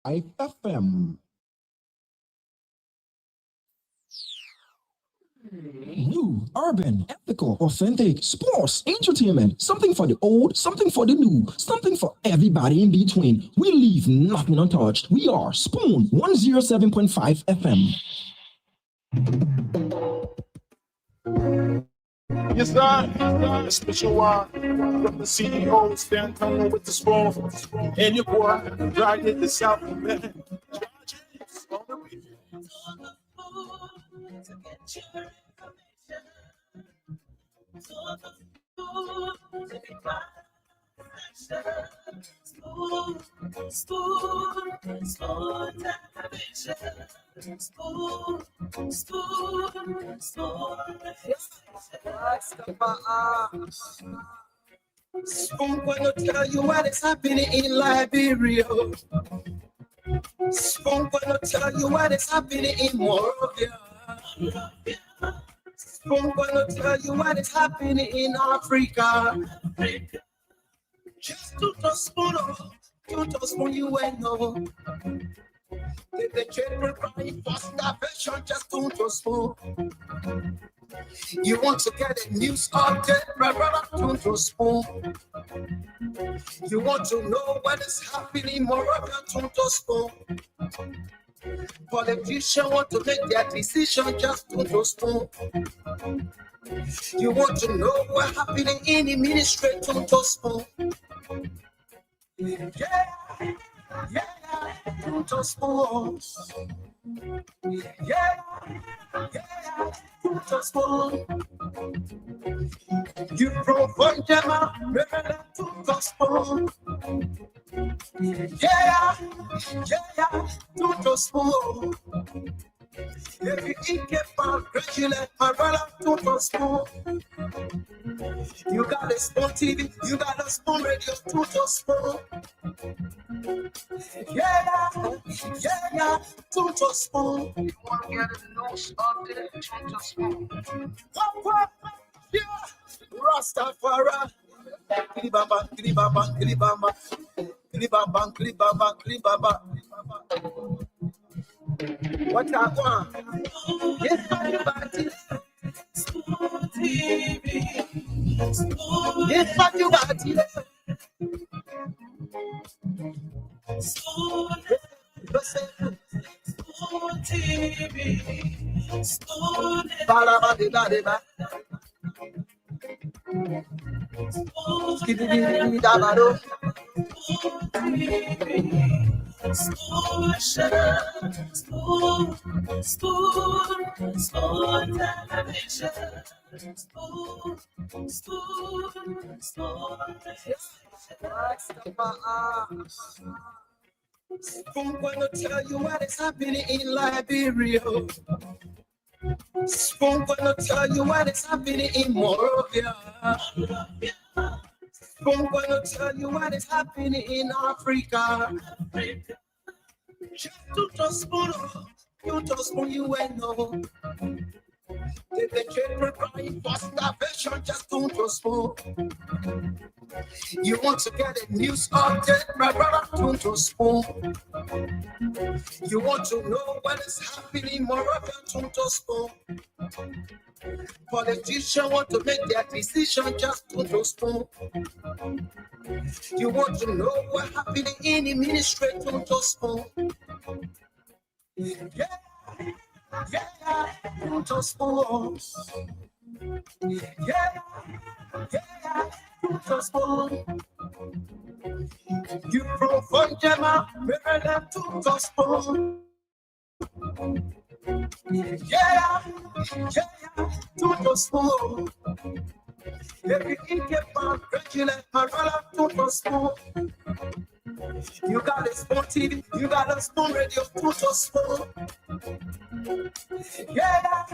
FM. New, urban, ethical, authentic, sports, entertainment, something for the old, something for the new, something for everybody in between. We leave nothing untouched. We are Spoon 107.5 FM. Yes, sir. Special one from the CEO, Stan Tone with the spoon. And your boy, right at the South man. On the weekend. Spoon gonna tell you what is happening in Liberia. Spoon gonna tell you what is happening in Morovia. Spoon gonna tell you what is happening in Africa. Just to spoon you and know. If the children crying for starvation, just to spoon. You want to get a news update, my brother, to spoon. You want to know what is happening, Moravia, to spoon. Politicians want to make their decision, just to spoon. You want to know what's happening in the ministry, to spoon. Yeah, to spoon. Yeah, to spoon. You provide them up, remember to spoon. Yeah, to spoon. If you eat get pound, congratulate my brother to spoon. You got a spoon TV, you got a spoon radio to spoon. Yeah, to spoon. You want to get a news update, to spoon. Yeah, Rastafari. Kilibamba, kilibamba, kilibamba. Kilibamba, kilibamba, kilibamba. What I want? Yes, everybody. Spoon TV. Yes, everybody. Spoon TV. Spoon. Balabadi, Skiddy Dabado. Spoon gonna tell you what is happening in Liberia. Spoon gonna tell you what is happening in Morovia. Spoon gonna tell you what is happening in Africa. Just to spoon, you to spoon you and know. If the children crying for starvation, just to spoon. You want to get a news update, my brother, to spoon. You want to know what is happening, Moravia, to spoon. Politicians want to make their decision, just to spoon. You want to know what's happening in the ministry, to spoon. Yeah, to spoon. Yeah, to spoon. You provide them up, remember to spoon. Yeah, to spoon. If you eat your pound, congratulate my brother to spoon. You got a spoon TV, you got a spoon radio to spoon. Yeah,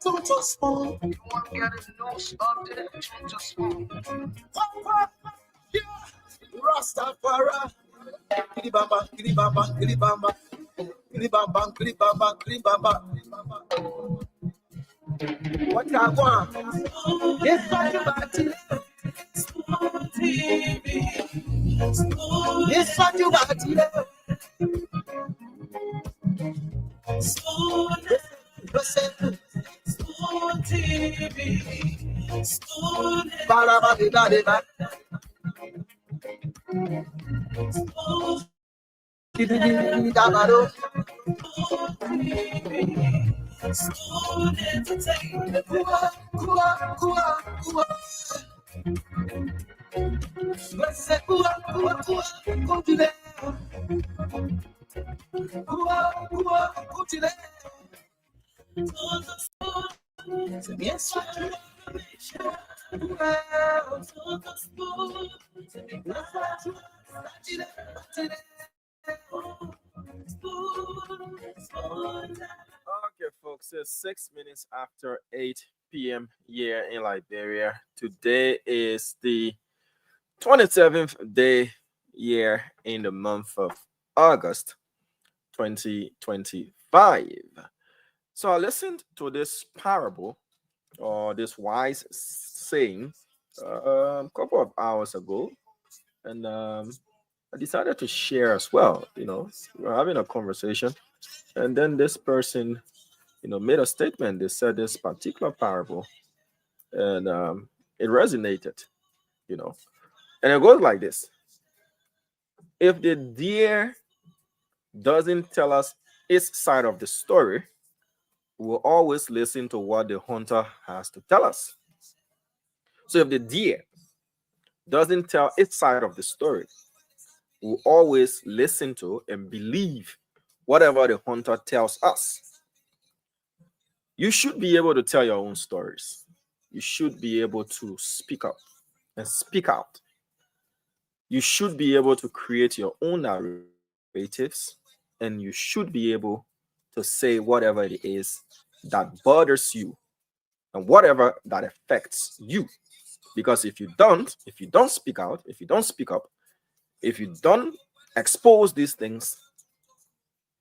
to spoon. You want to get a news update, to spoon. Yeah, Rastafari. Kilibamba, kilibamba, kilibamba. Kilibamba, kilibamba, kilibamba. What I want? Yes, everybody. Spoon TV. Yes, what you want today. Spoon TV. Spoon. Ba-da-ba-di-ba-di-ba. Spoon. Di-di-di-di-da-ba-do. Spoon Entertainment. Kua, kua, kua, kua. Blessed kua, kua, kua, kua, today. Kua, kua, kua, today. Yes, what you want to make sure. Well, to the spoon. That's what you want today. Okay, folks, it's 6 minutes after 8 p.m. here in Liberia. Today is the 27th day year in the month of August 2025. So I listened to this parable or this wise saying a couple of hours ago, and I decided to share as well. We were having a conversation, and then this person, made a statement. They said this particular parable, and it resonated, you know, and it goes like this: if the deer doesn't tell us its side of the story, we'll always listen to what the hunter has to tell us. So if the deer doesn't tell its side of the story, we'll always listen to and believe whatever the hunter tells us. You should be able to tell your own stories. You should be able to speak up and speak out. You should be able to create your own narratives, and you should be able to say whatever it is that bothers you and whatever that affects you. Because if you don't speak out, if you don't speak up, if you don't expose these things,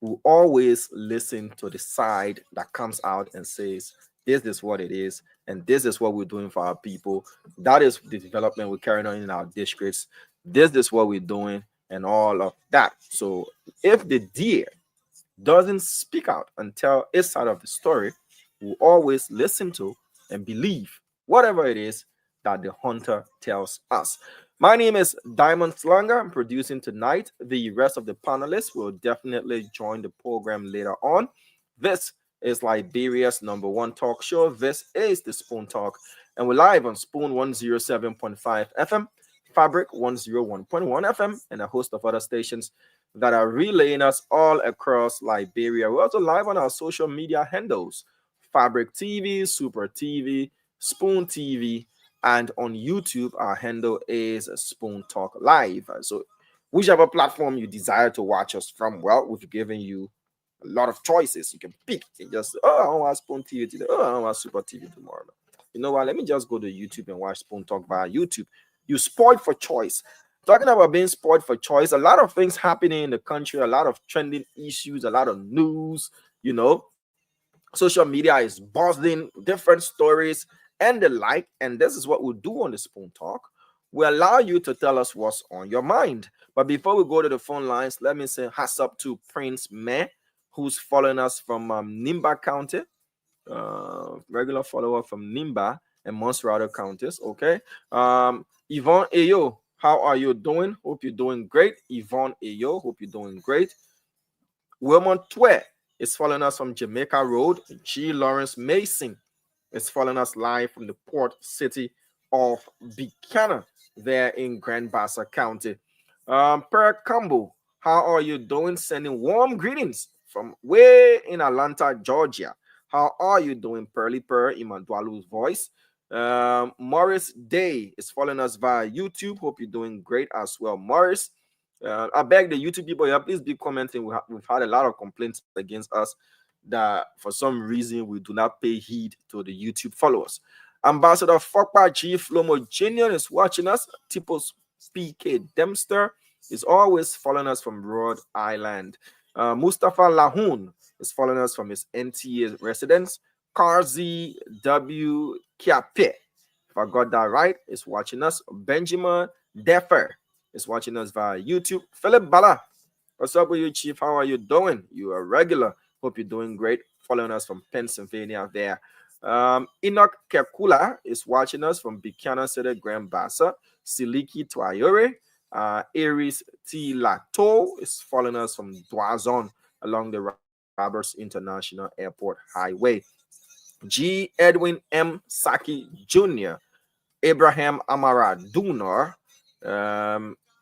we'll always listen to the side that comes out and says, this is what it is, and this is what we're doing for our people. That is the development we're carrying on in our districts. This is what we're doing, and all of that. So if the deer doesn't speak out and tell its side of the story, we'll always listen to and believe whatever it is that the hunter tells us. My name is Diamond Slanga. I'm producing tonight. The rest of the panelists will definitely join the program later on. This is Liberia's #1 talk show. This is the Spoon Talk, and we're live on Spoon 107.5 FM, Fabric 101.1 FM, and a host of other stations that are relaying us all across Liberia. We're also live on our social media handles: Fabric TV, Super TV, Spoon TV, and on YouTube, our handle is Spoon Talk Live. So whichever platform you desire to watch us from, well, we've given you a lot of choices. You can pick. You just, I want Spoon TV today. I want Super TV tomorrow. You know what? Let me just go to YouTube and watch Spoon Talk via YouTube. You spoiled for choice. Talking about being spoiled for choice, a lot of things happening in the country, a lot of trending issues, a lot of news, social media is buzzing, different stories and the like. And this is what we'll do on the Spoon Talk. We allow you to tell us what's on your mind. But before we go to the phone lines, let me say hats up to Prince May, who's following us from Nimba County, regular follower from Nimba and Monserrado counties. Okay. Yvonne Ayo, how are you doing? Hope you're doing great. Yvonne Ayo, hope you're doing great. Wilmot Twe is following us from Jamaica Road. G. Lawrence Mason is following us live from the port city of Buchanan there in Grand Bassa County. Per Campbell, how are you doing? Sending warm greetings from way in Atlanta, Georgia. How are you doing, Pearly Per, Imandualu's voice? Morris Day is following us via YouTube. Hope you're doing great as well, Morris. I beg the YouTube people, please be commenting. We've had a lot of complaints against us that for some reason we do not pay heed to the YouTube followers. Ambassador Fokpa G. Flomo Jr. is watching us. Tipos PK Dempster is always following us from Rhode Island. Mustafa Lahoun is following us from his NTA residence. Karzi W. Kiape, if I got that right, is watching us. Benjamin Defer is watching us via YouTube. Philip Bala, what's up with you, Chief? How are you doing? You are regular. Hope you're doing great. Following us from Pennsylvania there. Enoch Kekula is watching us from Buchanan City, Grand Bassa. Siliki Twayore. Aries T. Lato is following us from Dwazon along the Roberts International Airport Highway. G. Edwin M. Saki Jr., Abraham Amara Dunar,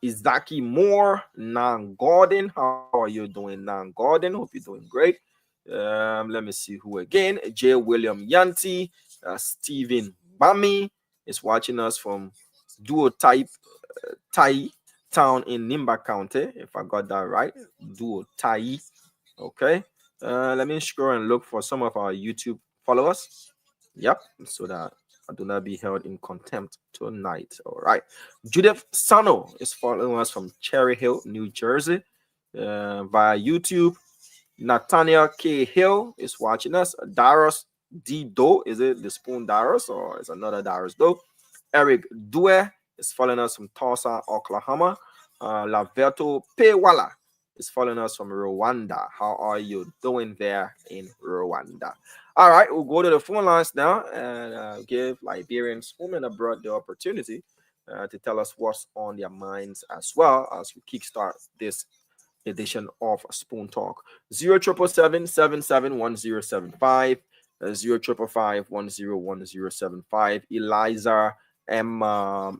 Izaki Moore, Nan Gordon. How are you doing, Nan Gordon? Hope you're doing great. Let me see who again. J. William Yanti, Stephen Bami is watching us from Duo Type Tai Town in Nimba County, if I got that right. Duo Tai. Okay. Let me scroll and look for some of our YouTube followers. Yep, so that I do not be held in contempt tonight. All right. Judith Sano is following us from Cherry Hill, New Jersey, via YouTube. Nathaniel K. Hill is watching us. Darius D. Doe, is it the Spoon Darius or is another Darius Doe? Eric Due is following us from Tulsa, Oklahoma. Laverto Pewala is following us from Rwanda. How are you doing there in Rwanda? All right, we'll go to the phone lines now and give Liberian women abroad the opportunity to tell us what's on their minds as well as we kickstart this edition of Spoon Talk. 0777-771075, 0555-101075.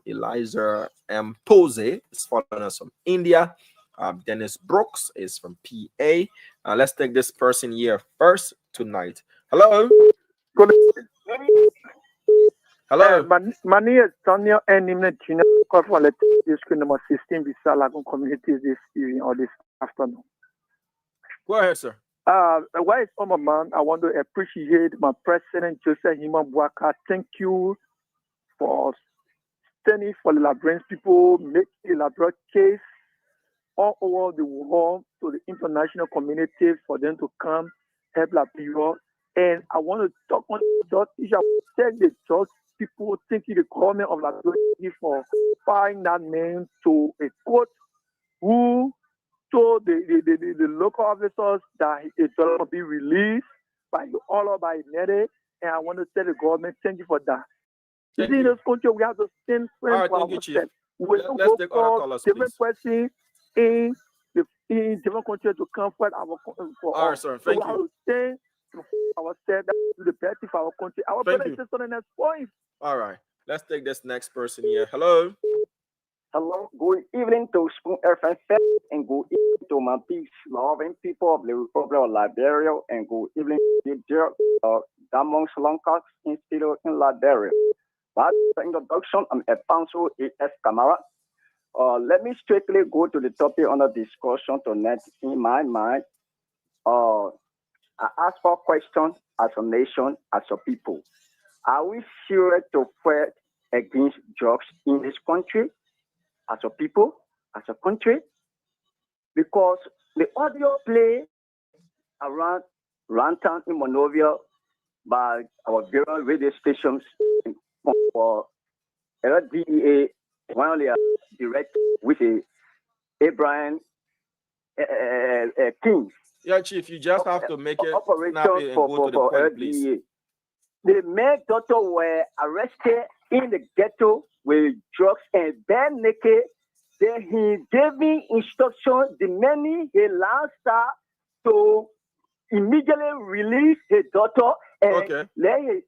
Eliza M. Pose is following us from India. Dennis Brooks is from PA. Let's take this person here first tonight. Hello. Hello. My name is Tanya and I'm the China for this number 16 visa Lagoon communities this evening or this afternoon. Go ahead, sir. Why is on my mind? I want to appreciate my president Joseph Hima Bouaka. Thank you for standing for the Liberian people, make a elaborate case all over the world to the international community for them to come help Liberia. And I want to talk on the issue. Thank the judge people thinking the government of Liberia for firing that man to a court who told the local officers that it will be released by all of by Nede. And I want to tell the government, thank you for that. You see, in this country, we have to stand friends for ourselves. We don't go for different persons in different countries to comfort our for all right, sir. Thank you. We have to stand for ourselves to the best of our country. Our brothers and sisters on the next point. All right. Let's take this next person here. Hello. Hello. Good evening to Spoon FM and good evening to my peace-loving people of the Republic of Liberia and good evening to dear Damon Lancaster Institute in Liberia. But the introduction, I'm Epanso A.S. Camara. Let me strictly go to the topic under discussion tonight. In my mind, I ask for questions as a nation, as a people. Are we serious to fight against drugs in this country, as a people, as a country? Because the audio play around Rantown in Monrovia by our various radio stations for LDEA, one of the direct with Abraham King. Yeah, Chief, you just have to make it operation for LDEA. The male daughter were arrested in the ghetto with drugs and bare naked. Then he gave me instructions demanding he last her to immediately release his daughter and let his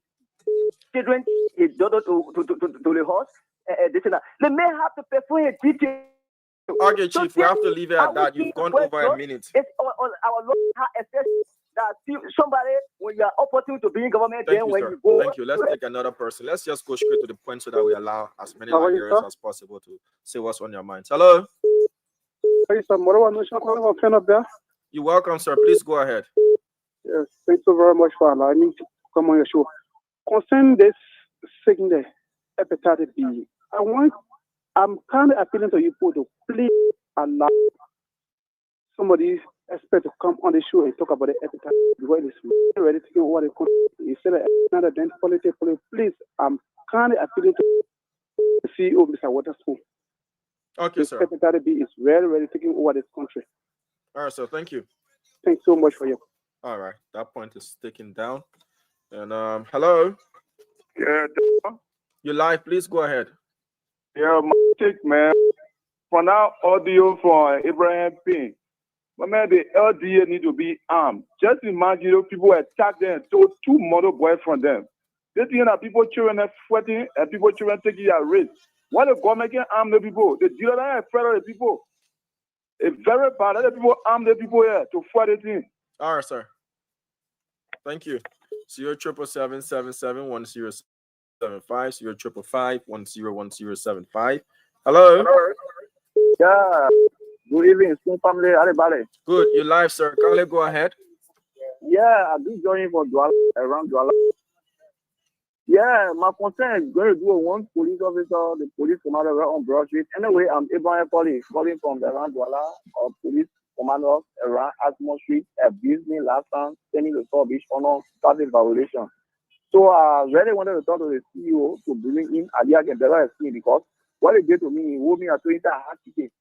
children, his daughter to the house. They may have to pay for his details. Okay, Chief, we have to leave it at that. You've gone over a minute. It's our law has that somebody, when you are opportune to be in government, Thank then you, when sir. you go. Thank you. Let's take another person. Let's just go straight to the point so that we allow as many Nigerians as possible to say what's on your minds. Hello. You're welcome, sir. Please go ahead. Yes, thank you very much for allowing me to come on your show. Concerning this sickness, hepatitis B, I'm kind of appealing to you people to please allow somebody expert to come on the show and talk about the hepatitis B. Well, it's ready to know what it comes. Instead of another dense politics, please, I'm kind of appealing to the CEO, Mr. Waterspoon. Okay, This sir. hepatitis B is really taking over this country. All right, sir. Thank you. Thanks so much for you. All right, that point is taken down. And hello, Yeah, you live. Please go ahead. yeah, my take, man. For now, audio from Abraham Payne. But man, the LDA need to be armed. Just imagine people attack them and took 2 mother boys from them. They think that people children are sweating and people children taking their risk. Why the government can arm the people? The dealer are afraid of the people. It's very bad. Let the people arm the people here to fight the thing. All right, sir. Thank you. 077771075 05551101075. Hello. Yeah. Good evening, Spoon family, everybody. Good. You live, sir. Kindly go ahead. Yeah, I do join for Douala, around Douala. Yeah, my concern is going to do one police officer, the police commander on Broad Street. Anyway, I'm Abraham calling from around Douala, or police commander around Asmo Street, abused me last time, sending the beach on traffic violation. So I really wanted to talk to the CEO to bring in Alia Gembela SC because what he did to me, he owed me a 20 hard ticket.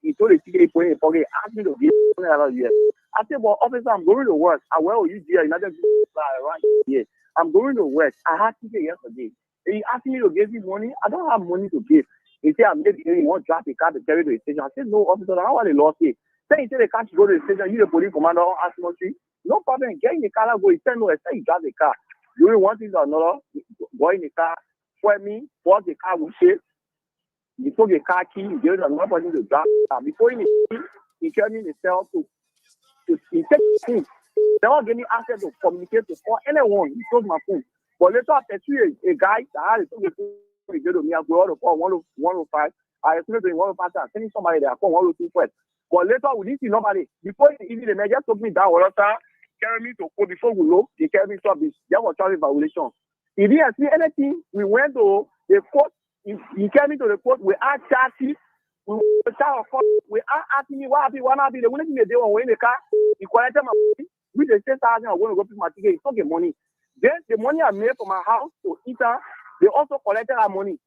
He told the ticket he put in his pocket, asked me to give another year. I said, well, officer, I'm going to work. I will you here, United right here. I'm going to work. I had ticket yesterday. And he asked me to give him money. I don't have money to give. He said, I'm maybe you want to draft a car to carry to the station. I said, no, officer, how are the law say? Then he said, they can't go to the station. You the police commander on Asmo Street. No problem. Get in the car and go. He said, no, I said, you drive the car. Doing one thing or another, go in the car, for me, force the car with shape. He took the car key, he gave another person to drive the car. Before he came in the cell to he take the phone. They all gave me access to communicate to call anyone. He took my phone. But later I pursued a guy that had to the phone. He gave to me. I go out to call 105. I explained to him 105 and sending somebody there. I call 102 first. But later we didn't see nobody. Before even the man just took me down, carry me to court before we know. They carry me to this. There was traffic violation. He didn't see anything. We went to the court. He carried me to the court. We asked Chassis. We are asking me what happened. They wouldn't give me a day when we're in the car. He collected my money. With the 10,000, I'm going to go pick my ticket. He took the money. Then the money I made for my house to Eater, they also collected our money.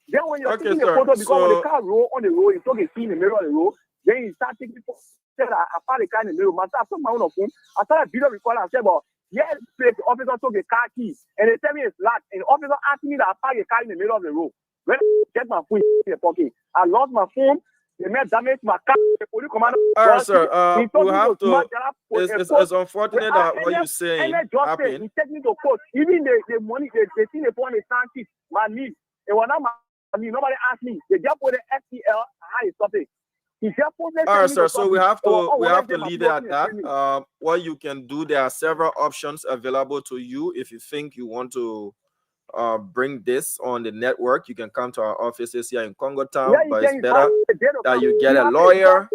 Then when you're taking the photo, because when the car roll on the road, he took a key in the middle of the road. Then he started taking photos. I found the car in the middle. I took my own phone. I started a video recorder and said, well, yes, the officer took a car key. And they tell me it's locked. And the officer asked me that I parked the car in the middle of the road. When I get my phone in the pocket, I lost my phone. They made damage to my car. The police commander. All right, sir. We have to. It's unfortunate that what you're saying happened. He take me to court. Even the money they see the phone is sanity. My knee. It was not my knee. Nobody asked me. They just put the STL. How is something? All right, sir. So we have to leave it at that. What you can do, there are several options available to you. If you think you want to bring this on the network, you can come to our offices here in Congo Town. But it's better that you get a lawyer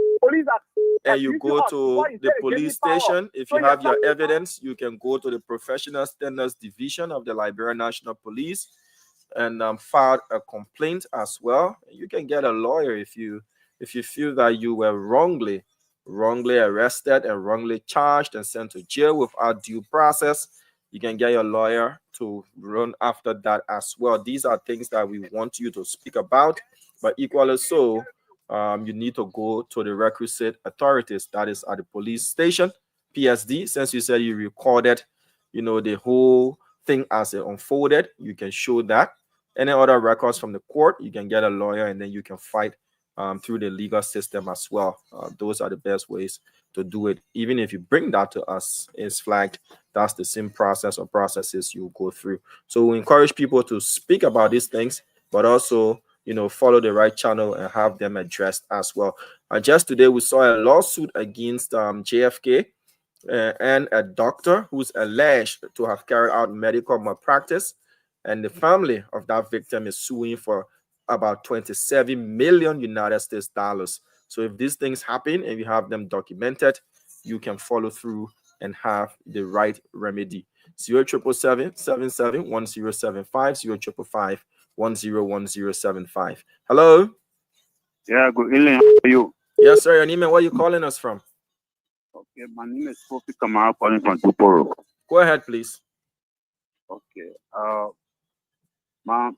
and you go to the police station. If you have your evidence, you can go to the Professional Standards Division of the Liberia National Police and file a complaint as well. You can get a lawyer if you feel that you were wrongly arrested and wrongly charged and sent to jail without due process. You can get your lawyer to run after that as well. These are things that we want you to speak about, but equally so, you need to go to the requisite authorities, that is at the police station, PSD. Since you said you recorded, the whole thing as it unfolded, you can show that. Any other records from the court, you can get a lawyer and then you can fight through the legal system as well. Those are the best ways to do it. Even if you bring that to us, it's flagged. That's the same process or processes you go through. So we encourage people to speak about these things, but also, follow the right channel and have them addressed as well. Just today, we saw a lawsuit against JFK and a doctor who's alleged to have carried out medical malpractice. And the family of that victim is suing for about 27 million United States dollars. So if these things happen and you have them documented, you can follow through and have the right remedy. 077771075 05551101075. Hello. Yeah, good evening. How are you? Yes, sir. Your name and where are you calling us from? Okay, my name is Kofi Kamara calling from Tuporo. Go ahead, please. Okay. my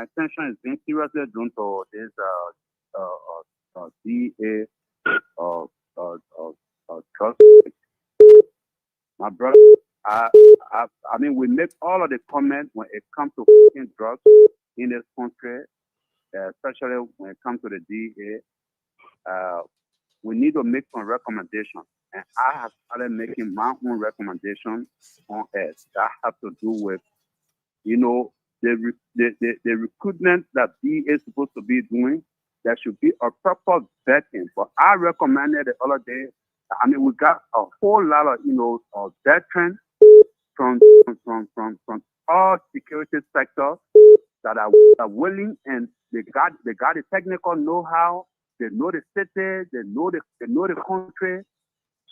attention is being seriously drawn to this DA trust. My brother, I mean, we make all of the comments when it comes to drugs in this country, especially when it comes to the DA. We need to make some recommendations, and I have started making my own recommendations on it that have to do with, the recruitment that DA is supposed to be doing. There should be a proper vetting. But I recommended the other day. I mean, we got a whole lot of veterans from all security sectors that are willing, and they got the technical know-how. They know the city. They know the country.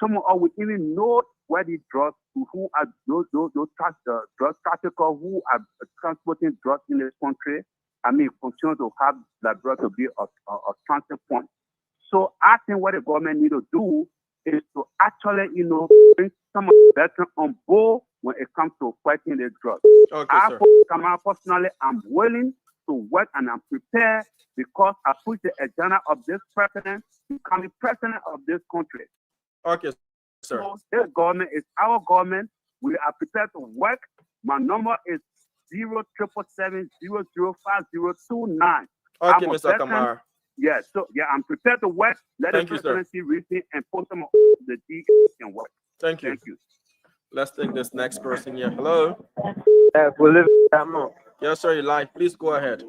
Some of us would even know where the drugs, who are those drug traffickers who are transporting drugs in this country. I mean, continue to have that drug to be a transit point. So I think what the government need to do is to actually, bring some of the veterans on board when it comes to fighting the drugs. Okay, sir. Personally, I'm willing to work and I'm prepared because I push the agenda of this president becoming president of this country. Okay, sir. So this government is our government. We are prepared to work. My number is 077705029. Okay, Mr. Kamara. Yeah, so I'm prepared to work. Let Thank the you, sir. presidency reach me and put some of the DA can work. Thank you. Thank you. Let's take this next person here. Hello. Yes, sir. You live. Please go ahead.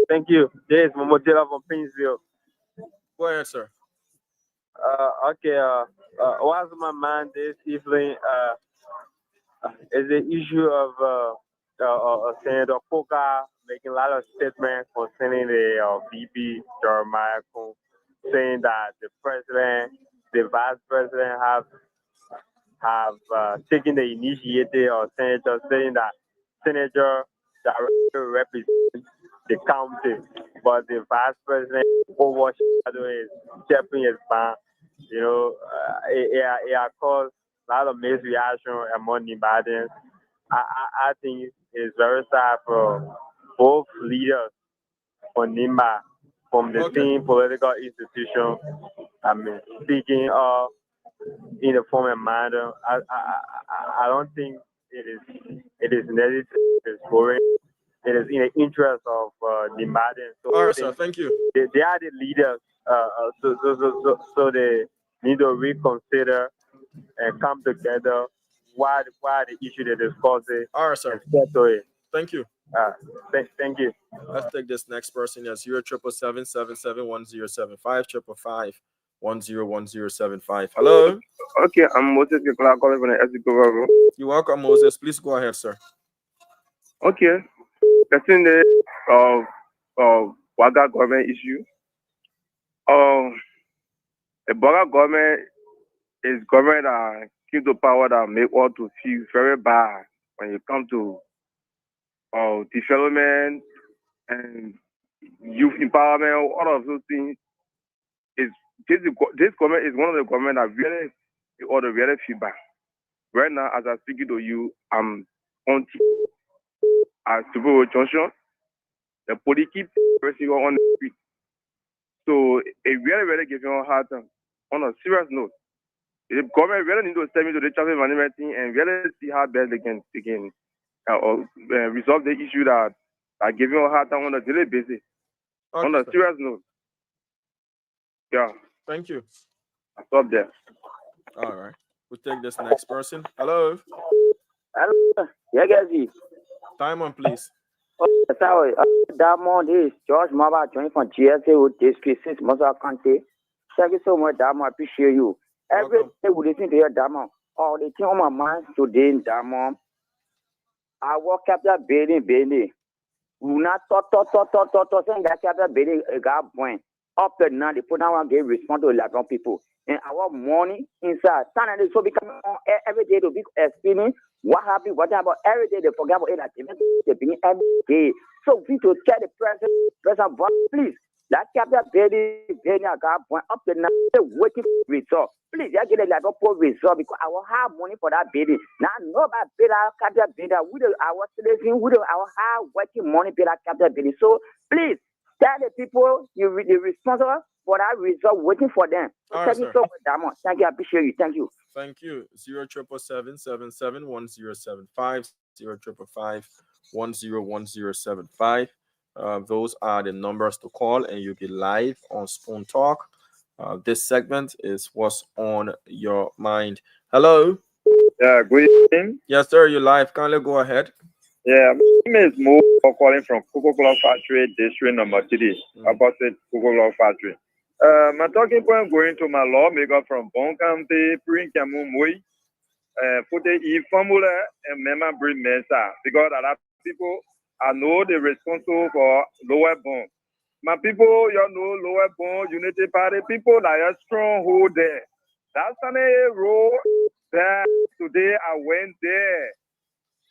Thank you. This is Momotela from Princeville. Go ahead, sir. Okay. What's my mind this evening? Is the issue of Senator Coker making a lot of statements concerning the VP Jeremiah Kuhn, saying that the president, the vice president have taken the initiative of senator, saying that senator directly represents the county, but the vice president overshadowing, stepping his back. It has caused a lot of misreaction among Nigerians. I think it's very sad for both leaders on Nimba from the same political institution. I mean, speaking in a formal manner. I don't think it is necessary. It's going. It is in the interest of Nigerians. So all right, sir. Thank you. They are the leaders. So they need to reconsider and come together. Why the issue they discuss it? All right, sir. Thank you. Thank you. Let's take this next person. Yes, 077771075 5101075. Hello. Okay, I'm Moses Kekula calling from the SC. You're welcome, Moses. Please go ahead, sir. Okay. That's in the Waga government issue. The Waga government is government that came to power that make all to feel very bad when it comes to development and youth empowerment. All of those things this government is one of the government that really ought to really feedback. Right now, as I'm speaking to you, I'm on at Super Junction. The police keep pressing on the street. So it really gives me a hard time. On a serious note, the government really need to step into the traffic management thing and really see how best they can resolve the issue that are giving a hard time on a daily basis. Okay, on a serious note. Yeah. Thank you. I'll stop there. All right. We'll take this next person. Hello. Hello. Yeah, guys. Time on, please. Sorry. Diamond is George Maba joining from GSA with District 6, Mosa County. Thank you so much, Diamond. I appreciate you. Every day we listen to your Diamond. Oh, the thing on my mind today in Diamond. I walk up that building. We not talk, saying that capital building got point. Up and now, they put down one game respond to 11 people. And our money inside. Standing so becoming every day to be explaining what happened, every day they forget about it. They begin every day. So we to tell the president, please That capital very, very got point up to now waiting for result. Please, I get a lot of poor result because I will have money for that baby. Now, no about better capital baby. We do our citizen, we do our hard working money better capital baby. So please tell the people you the responsible for that result waiting for them. All Thank right, you sir. so much, Damon. Thank you. I appreciate you. Thank you. Thank you. 077771075 055101075. Those are the numbers to call, and you'll be live on Spoon Talk. This segment is what's on your mind. Hello. Yeah, good evening. Yes, sir. You're live. Kindly go ahead. Yeah, my name is Mo, calling from Coca-Cola Factory, District Number 3, opposite Coca-Cola Factory. My talking point going to my lawmaker from Bon County, Prince-Camu Mui, for the formula and memory mensa, because a lot of people I know the responsible for Lower Bon. My people, you know, Lower Bon Unity Party people that are stronghold there. That's an road there. Today I went there.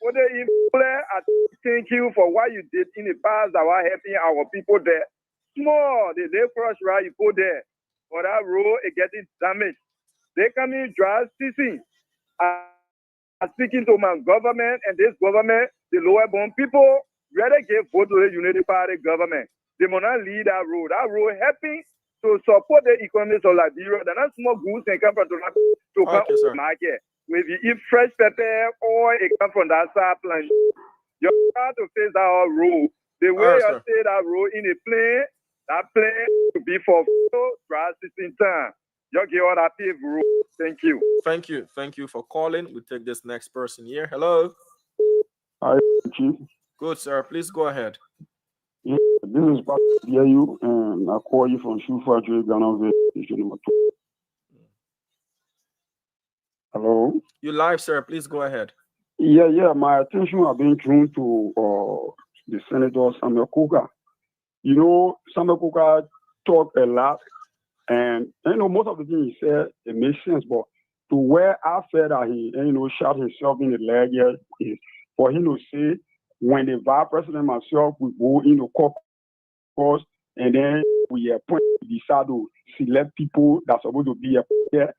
For the I thank you for what you did in the past that was helping our people there. Small, the day cross right you go there. For that road, it getting damaged. They come in dry season. I'm speaking to my government and this government, the Lower Bon people, rather give vote to the Unity Party government. They will not lead that road. That road helping to support the economies of Liberia. They're not small goods and come from to come to the market. If you eat fresh pepper or it come from that side plant, you have to face that road. The way you say that road in a plane, that plane to be for dry season time. You get all that paved road. Thank you. Thank you. Thank you for calling. We'll take this next person here. Hello. Hi, Chief. Good, sir. Please go ahead. Yeah, this is Pat you, and I call you from Shoe Factory, Ghana, District Number 2. Hello? You live, sir. Please go ahead. Yeah. My attention has been drawn to the Senator Samuel Kuka. You know, Samuel Kuka talked a lot, and you know, most of the things he said, it makes sense, but to where I felt that he, shot himself in the leg here is for him to say, when the vice president myself will go into court, and then we appoint, decide to select people that's supposed to be there.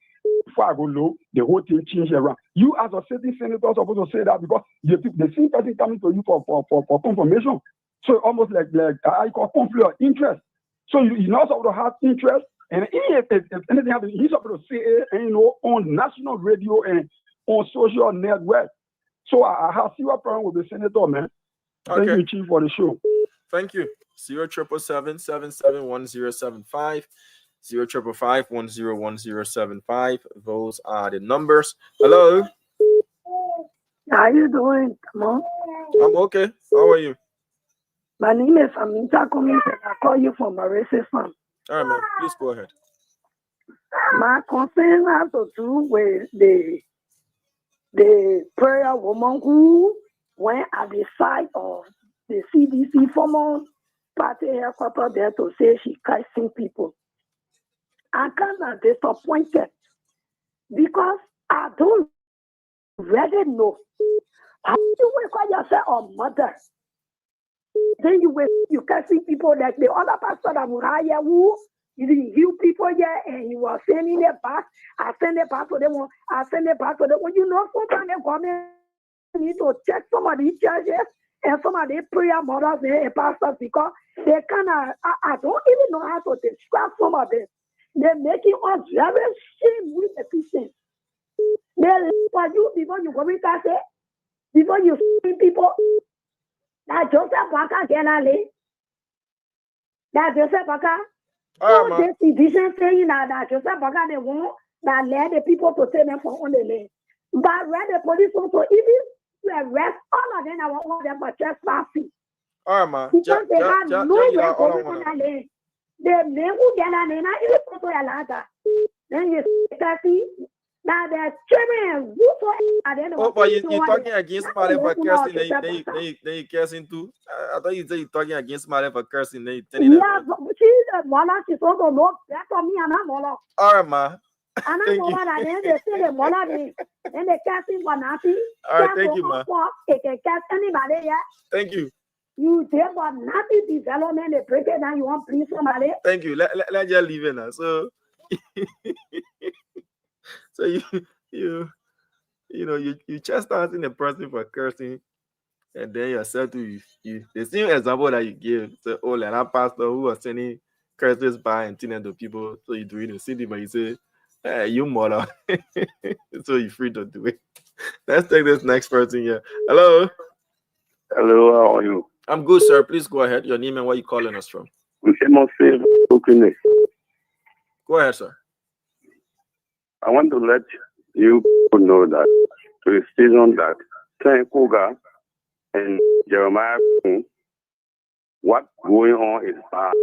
Before I go low, the whole thing changed around. You as a sitting senator are supposed to say that because the same person coming to you for confirmation. So almost like I call conflict of interest. So you're not supposed to have interest, and if anything happens, he's supposed to say it, on national radio and on social network. So I have zero problem with the senator, man. Okay. Thank you, Chief, for the show. Thank you. 077771075. 055101075. Those are the numbers. Hello. How you doing, Mom? I'm okay. How are you? My name is Aminta Cummings, and I call you from Maurice Farm. All right, man. Please go ahead. My concern has to do with the prayer woman who went at the side of the CDC former party headquarters there to say she cursing people. I'm kind of disappointed because I don't really know how you will call yourself a mother. Then you cursing people like the other pastor that would hire who you heal people here and he was sending it back. I send it back to them. I send it back to them. When you know sometimes they come in, you need to check some of these churches and some of the prayer mothers and pastors because they kind of, I don't even know how to describe some of them. They're making us very shame with the Christians. They for you before you go in say, before you see people. That Joseph Baka generally. That Joseph Baka. So this division saying that Joseph Baka they want that led the people to take them from on the lane. But when the police also even to arrest all of them, I want them for trespassing. All right, man. Because they had no record on that lane. The name who get a name, I even put to a ladder. Then you see now the children who oh, but you're talking against somebody for cursing, they cursing too. I thought you said you're talking against somebody for cursing, they telling yeah, but she's a mother, she's also not better me and I'm mother. All right, man. And I'm mother, and then they say the mother, then they cursing for nothing. All right, thank you, man. They can curse anybody, yeah. Thank you. You think about nothing development, they break it down, you want to please somebody? Thank you. Let's just leave it now. So, so you chastising the person for cursing, and then yourself to you the same example that you give. So, oh, like that pastor who was sending curses by and telling to people, so you do it in the city, but you say, hey, you mother. So you're free to do it. Let's take this next person here. Hello. Hello, how are you? I'm good, sir. Please go ahead. Your name and where you calling us from. Go ahead, sir. I want to let you people know that to the season that Ken Koga and Jeremiah, what going on is bad.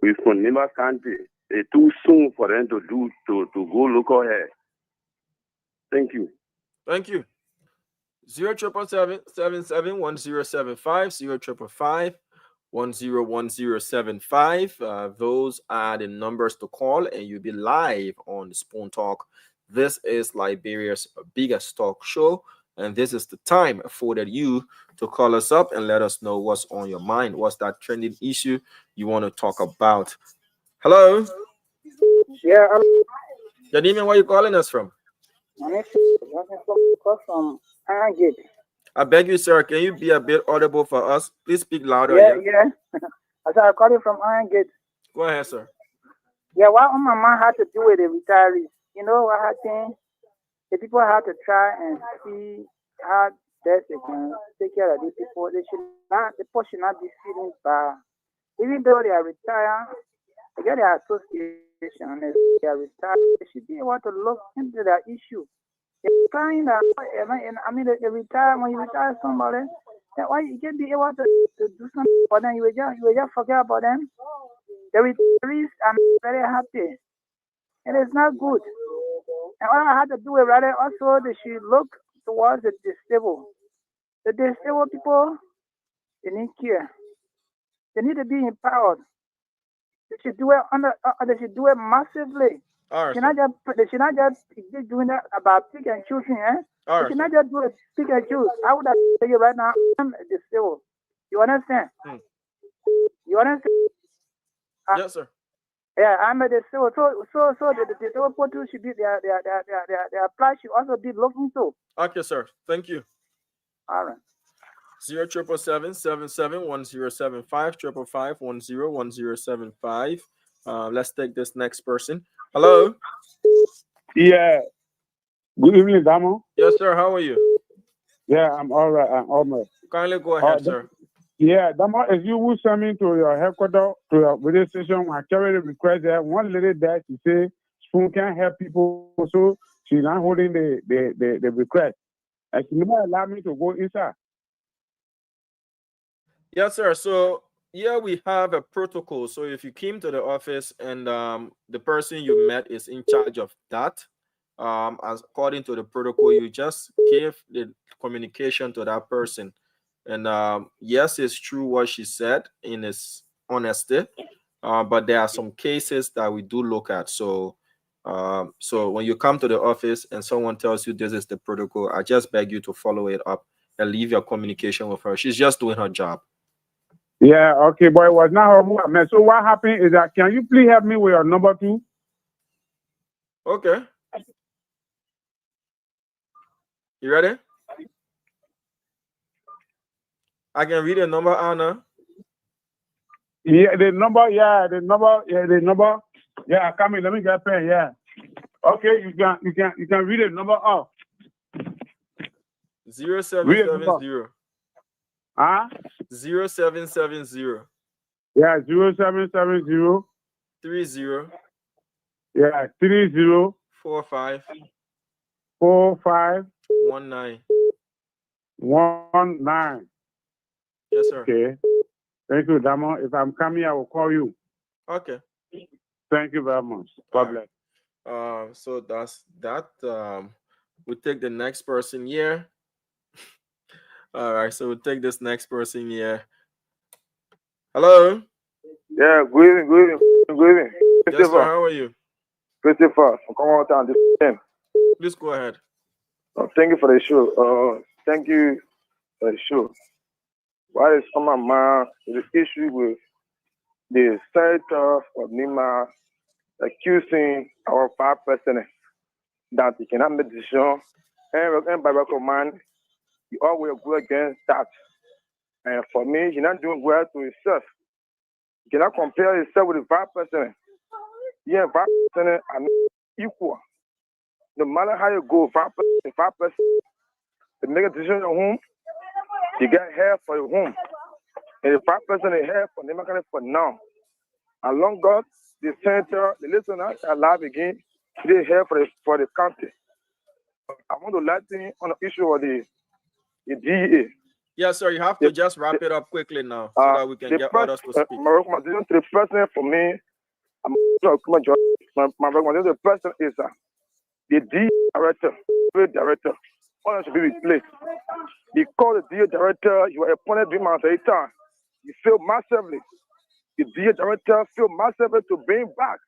We from Nima country, it's too soon for them to go local here. Thank you. Thank you. 077771075 055101075. Those are the numbers to call, and you'll be live on the Spoon Talk. This is Liberia's biggest talk show, and this is the time afforded you to call us up and let us know what's on your mind. What's that trending issue you want to talk about? Hello. Yeah. Your name and where you calling us from? My name is from Iron Gate. I beg you, sir, can you be a bit audible for us? Please speak louder. Yeah. I said I called you from Iron Gate. Go ahead, sir. Yeah, what my mom had to do with the retirees. You know what happened? The people had to try and see how best they can take care of these people. The people should not be feeling bad. Even though they are retired, they get their association, and they are retired, they should be able to look into that issue. They're trying that, they retire, when you retire somebody, why you can be able to do something for them, you will just forget about them. The retirees are very happy. It is not good. And what I had to do with rather also they should look towards the disabled. The disabled people, they need care. They need to be empowered. They should do it they should do it massively. All right, they should not just be doing that about pick and choosing, eh? All they right, should not just do it pick and choose. I would tell you right now, I'm disabled. You understand? You understand? Yes, sir. Yeah, I'm a disabled. So the disabled people should be their apply should also be looked into. Okay, sir. Thank you. All right. 077771075 555101075. Let's take this next person. Hello. Yeah. Good evening, Damo. Yes, sir. How are you? Yeah, I'm all right. I'm all right. Kindly go ahead, sir. Yeah, Damo, if you will send me to your headquarters, to your radio station, I carry the request there. One lady there, she say Spoon can't help people, so she's not holding the request. And she never allowed me to go inside. Yes, sir. So yeah, we have a protocol. So if you came to the office and the person you met is in charge of that, as according to the protocol, you just give the communication to that person. And yes, it's true what she said in its honesty, but there are some cases that we do look at. So so when you come to the office and someone tells you this is the protocol, I just beg you to follow it up and leave your communication with her. She's just doing her job. Yeah, okay, but it was not her who I met. So what happened is that, can you please help me with your number 2? Okay. You ready? I can read the number, Anna. Yeah, the number. Yeah, come in. Let me get a pen. Yeah. Okay, you can read the number off. 0770. 0770. Yeah, 0770. 30. Yeah, 30. 45. 19. Yes, sir. Okay. Thank you, Damo. If I'm coming, I will call you. Okay. Thank you very much. God bless. So that's that. We'll take the next person here. All right, so we'll take this next person here. Hello. Yeah, good evening. Yes, sir. How are you? Christopher, from Come On Town. Please go ahead. Thank you for the show. Thank you for the show. what is on my mind is the issue with the senator of Nima accusing our vice president that he cannot make decision, and by recommend he always go against that. And for me, he's not doing well to himself. He cannot compare himself with the vice president. Yeah, vice president are not equal. No matter how you go, vice president, they make a decision at home, you get help for your home. And the vice president is help for them for now. And long God, the senator, the listeners are alive again, they help for the country. I want to let in on the issue of the DEA. Yes, sir. You have to just wrap it up quickly now so that we can get others to speak. My recommendation to the president for me, my recommendation to the president is the DEA director, all should be replaced. Because the DEA director, you are appointed during my time, you failed massively. The DEA director failed massively to bring back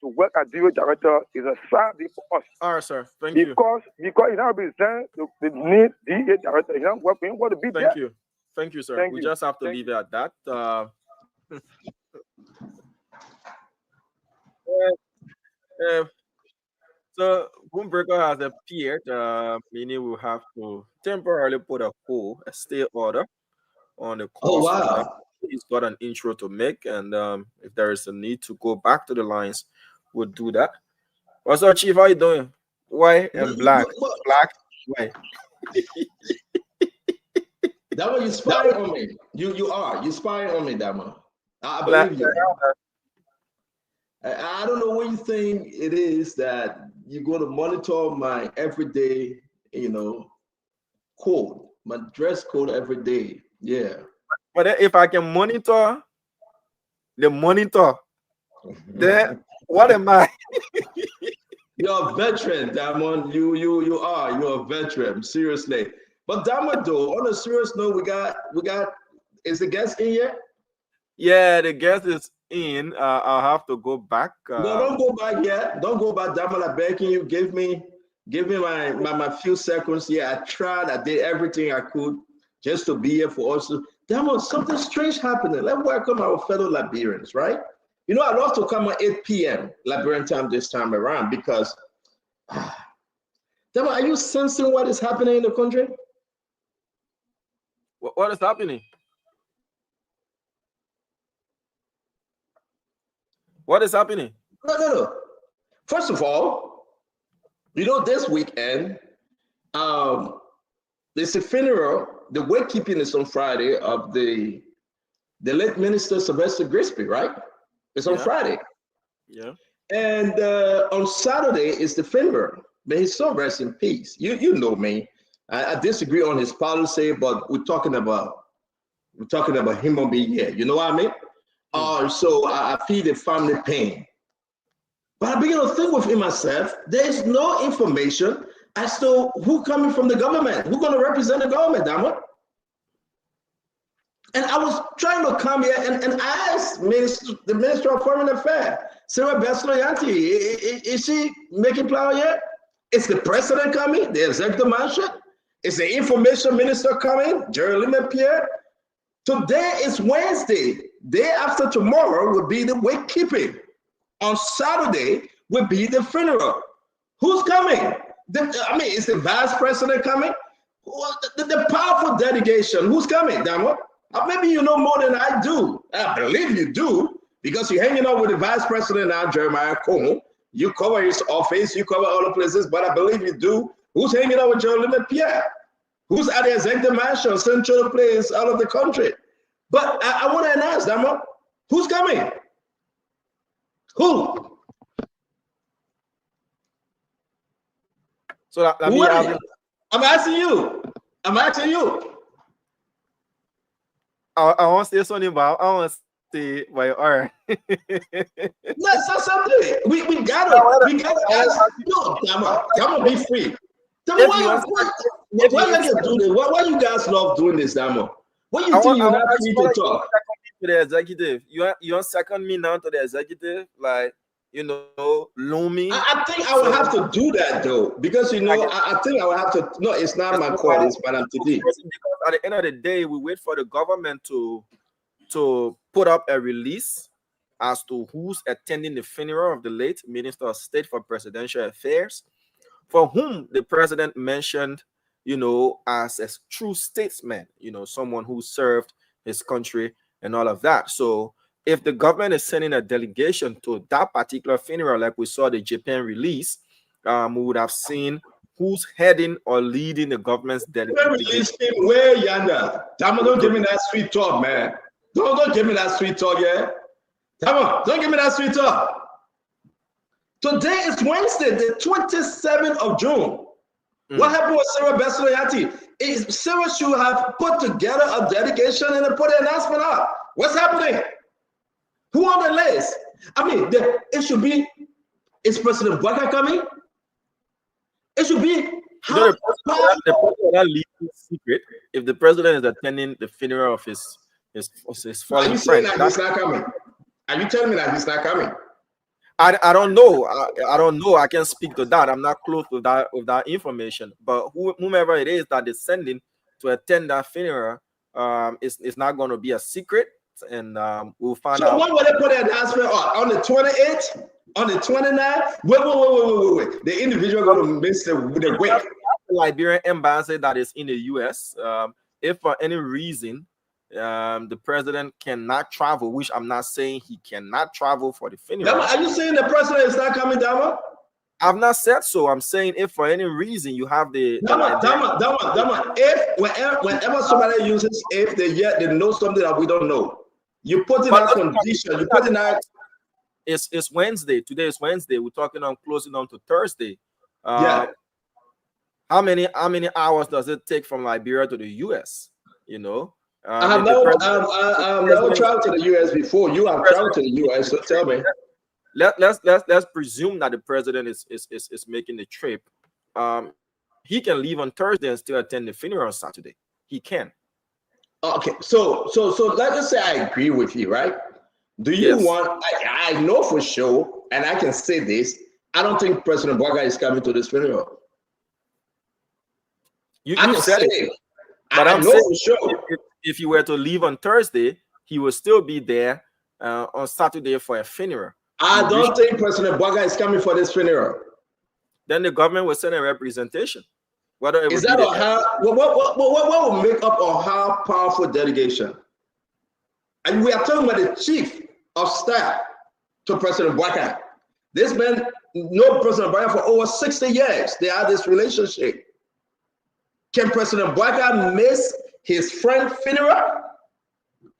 to work as DEA director is a sad day for us. All right, sir. Thank you. Because he now represents the need DEA director. He not working. What to be there. Thank you. Thank you, sir. We just have to leave it at that. So Windbreaker has appeared, meaning we'll have to temporarily put a stay order on the course. Oh, wow. He's got an intro to make, and if there is a need to go back to the lines, we'll do that. What's up, Chief? How you doing? White and black. Black, white. That one you spying on me. You are. You spying on me, that one. I believe you. I don't know what you think it is that you're going to monitor my everyday, code, my dress code every day. Yeah. But if I can monitor the monitor, then what am I? You're a veteran, Damon. You are. You're a veteran. Seriously. But Damon, though, on a serious note, we got. Is the guest in yet? Yeah, the guest is in. I'll have to go back. No, don't go back yet. Don't go back, Damon. I'm begging you. Give me my few seconds here. I tried. I did everything I could just to be here for us. Damon, something strange happening. Let's welcome our fellow Liberians, right? I love to come at 8 p.m. Liberian time this time around because, Damon, are you sensing what is happening in the country? What is happening? What is happening? No. First of all, this weekend, there's a funeral. The wakekeeping is on Friday of the late Minister Sylvester Grisby, right? It's on Friday. Yeah. And on Saturday is the funeral. May his soul rest in peace. You know me. I disagree on his policy, but we're talking about him being here. You know what I mean? So I feel the family pain. But I begin to think within myself, there is no information as to who coming from the government, who's going to represent the government, Damon. And I was trying to come here and ask the Minister of Foreign Affairs, Sarah Besloyanti, is she making plan yet? Is the president coming? The executive mansion? Is the information minister coming? Jerry Lemay-Pierre? Today is Wednesday. Day after tomorrow will be the wakekeeping. On Saturday will be the funeral. Who's coming? Is the vice president coming? The powerful delegation. Who's coming, Damon? Maybe you know more than I do. I believe you do, because you're hanging out with the vice president now, Jeremiah Como. You cover his office, you cover other places, but I believe you do. Who's hanging out with Jerry Lemay-Pierre? Who's at the executive mansion, central place out of the country? But I want to announce, Damon, who's coming? Who? So I'm asking you. I want to say something about. I want to say, well, all right. Let's say something. We gotta ask. No, come on, be free. Tell me why you do this? Why you guys love doing this, Damo? What do you think you're not free to talk? To the executive, you want second me now to the executive, like looming. I think I will have to do that though, because I think I will have to. No, it's not my call. It's Madam Titi. Because at the end of the day, we wait for the government to put up a release as to who's attending the funeral of the late Minister of State for Presidential Affairs, for whom the president mentioned, as a true statesman, someone who served his country and all of that. So if the government is sending a delegation to that particular funeral, like we saw the Japan release, we would have seen who's heading or leading the government's delegation. Where yonder? Don't give me that sweet talk, man. Don't give me that sweet talk, yeah? Come on, don't give me that sweet talk. Today is Wednesday, the 27th of June. What happened with Sarah Besloyati? Sarah should have put together a delegation and put an announcement out. What's happening? Who on the list? I mean, it should be, is President Bwaka coming? It should be, the president leaving secret if the president is attending the funeral of his fallen friend. He's not coming? Are you telling me that he's not coming? I don't know. I don't know. I can't speak to that. I'm not close with that information. But whomever it is that is sending to attend that funeral, it's not going to be a secret, and we'll find out. So when will they put an announcement on the 28th, on the 29th? Wait. The individual going to miss the wake. The Liberian embassy that is in the U.S. If for any reason the president cannot travel, which I'm not saying he cannot travel for the funeral. Are you saying the president is not coming, Dama? I've not said so. I'm saying if for any reason you have the Dama. If whenever somebody uses if they know something that we don't know, you put in that condition. You put in that. It's Wednesday. Today is Wednesday. We're talking on closing on to Thursday. Yeah. How many hours does it take from Liberia to the U.S.? I have never traveled to the U.S. before. You have traveled to the U.S., so tell me. Let's presume that the president is making the trip. He can leave on Thursday and still attend the funeral on Saturday. He can. Okay, so let's just say I agree with you, right? Do you want? I know for sure, and I can say this. I don't think President Bwaka is coming to this funeral. You said it. But I'm saying, for sure. If you were to leave on Thursday, he will still be there on Saturday for a funeral. I don't think President Bwaka is coming for this funeral. Then the government will send a representation. Whether it is that what will make up a how powerful delegation? And we are talking about the chief of staff to President Bwaka. This man knows President Bwaka for over 60 years. They have this relationship. Can President Bwaka miss his friend funeral,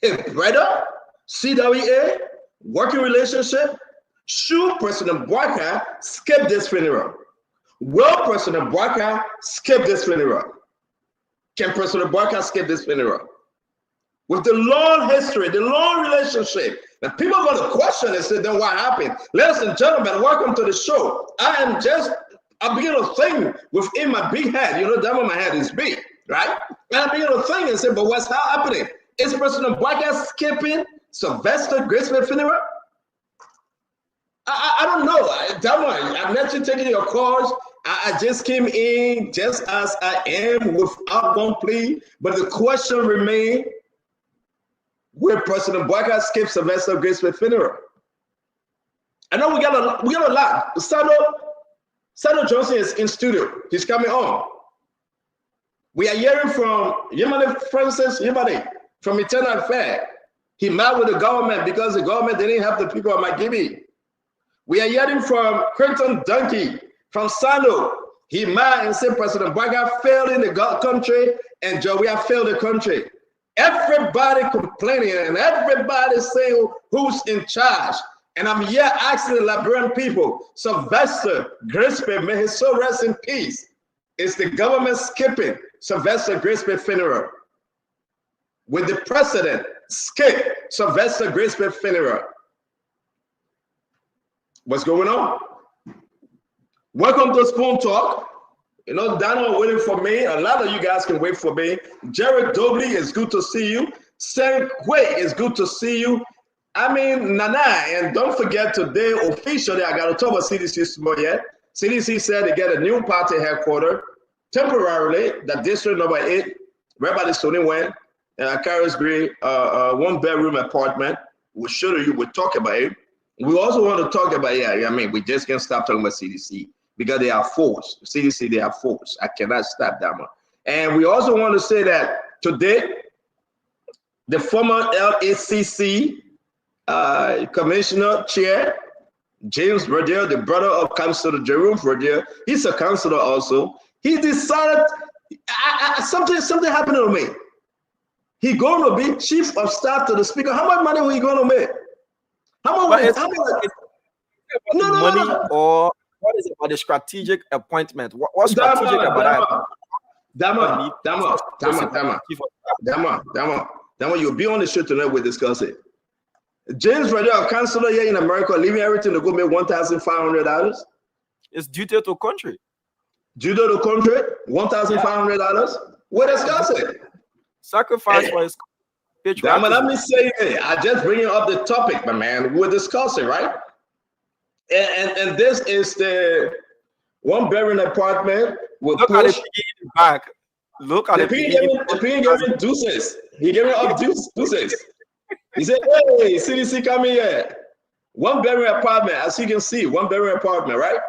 his brother, CWA, working relationship? Should President Bwaka skip this funeral? Will President Bwaka skip this funeral? Can President Bwaka skip this funeral? With the long history, the long relationship, and people are going to question and say, then what happened? Ladies and gentlemen, welcome to the show. I begin to think within my big head, that my head is big. Right? And I begin to think and say, but what's happening? Is President Bwaka skipping Sylvester Graceful funeral? I don't know. Dama, I'm not taking your calls. I just came in just as I am without one plea. But the question remains, will President Bwaka skip Sylvester Graceful funeral? I know we got a lot. Sado Johnson is in studio. He's coming on. We are hearing from Yemane Francis Yemane from Eternal Fair. He met with the government because the government didn't have the people of Magibi. We are hearing from Quentin Donkey from Sano. He met and said President Bwaka failed in the country and Jowea failed the country. Everybody complaining and everybody saying who's in charge. And I'm here asking the Liberian people, Sylvester Graceful, may his soul rest in peace. Is the government skipping Sylvester Graceful funeral? Will the president skip Sylvester Graceful funeral? What's going on? Welcome to Spoon Talk. Daniel waiting for me. A lot of you guys can wait for me. Jared Dobley, it's good to see you. Sam Quay, it's good to see you. I mean, Nana, and don't forget today, officially, I got to talk about CDC tomorrow yet. CDC said they get a new party headquarters temporarily, that district number 8, whereby the Sony went, Carisbury, 1-bedroom apartment. We'll show you, we'll talk about it. We also want to talk about, I mean, we just can't stop talking about CDC because they are forced. CDC, they are forced. I cannot stop that one. And we also want to say that today, the former LACC commissioner chair, James Verdier, the brother of Councilor Jerome Verdier, he's a councilor also. He decided something happened to me. He going to be chief of staff to the speaker. How much money are we going to make? How much? Money or what is it about the strategic appointment? What's strategic about that? Dama, you'll be on the show tonight. We'll discuss it. James Verdier, a councilor here in America, leaving everything to go make $1,500. It's duty to country. Duty to country, $1,500. We'll discuss it. Sacrifice for his patriotism. Dama, let me say it. I just bring up the topic, my man. We'll discuss it, right? And this is the 1-bedroom apartment. Look at the piggy in the back. Look at the piggy. The piggy gave him deuces. He gave him up deuces. He said, hey, CDC, come here. 1-bedroom apartment, as you can see, 1-bedroom apartment, right?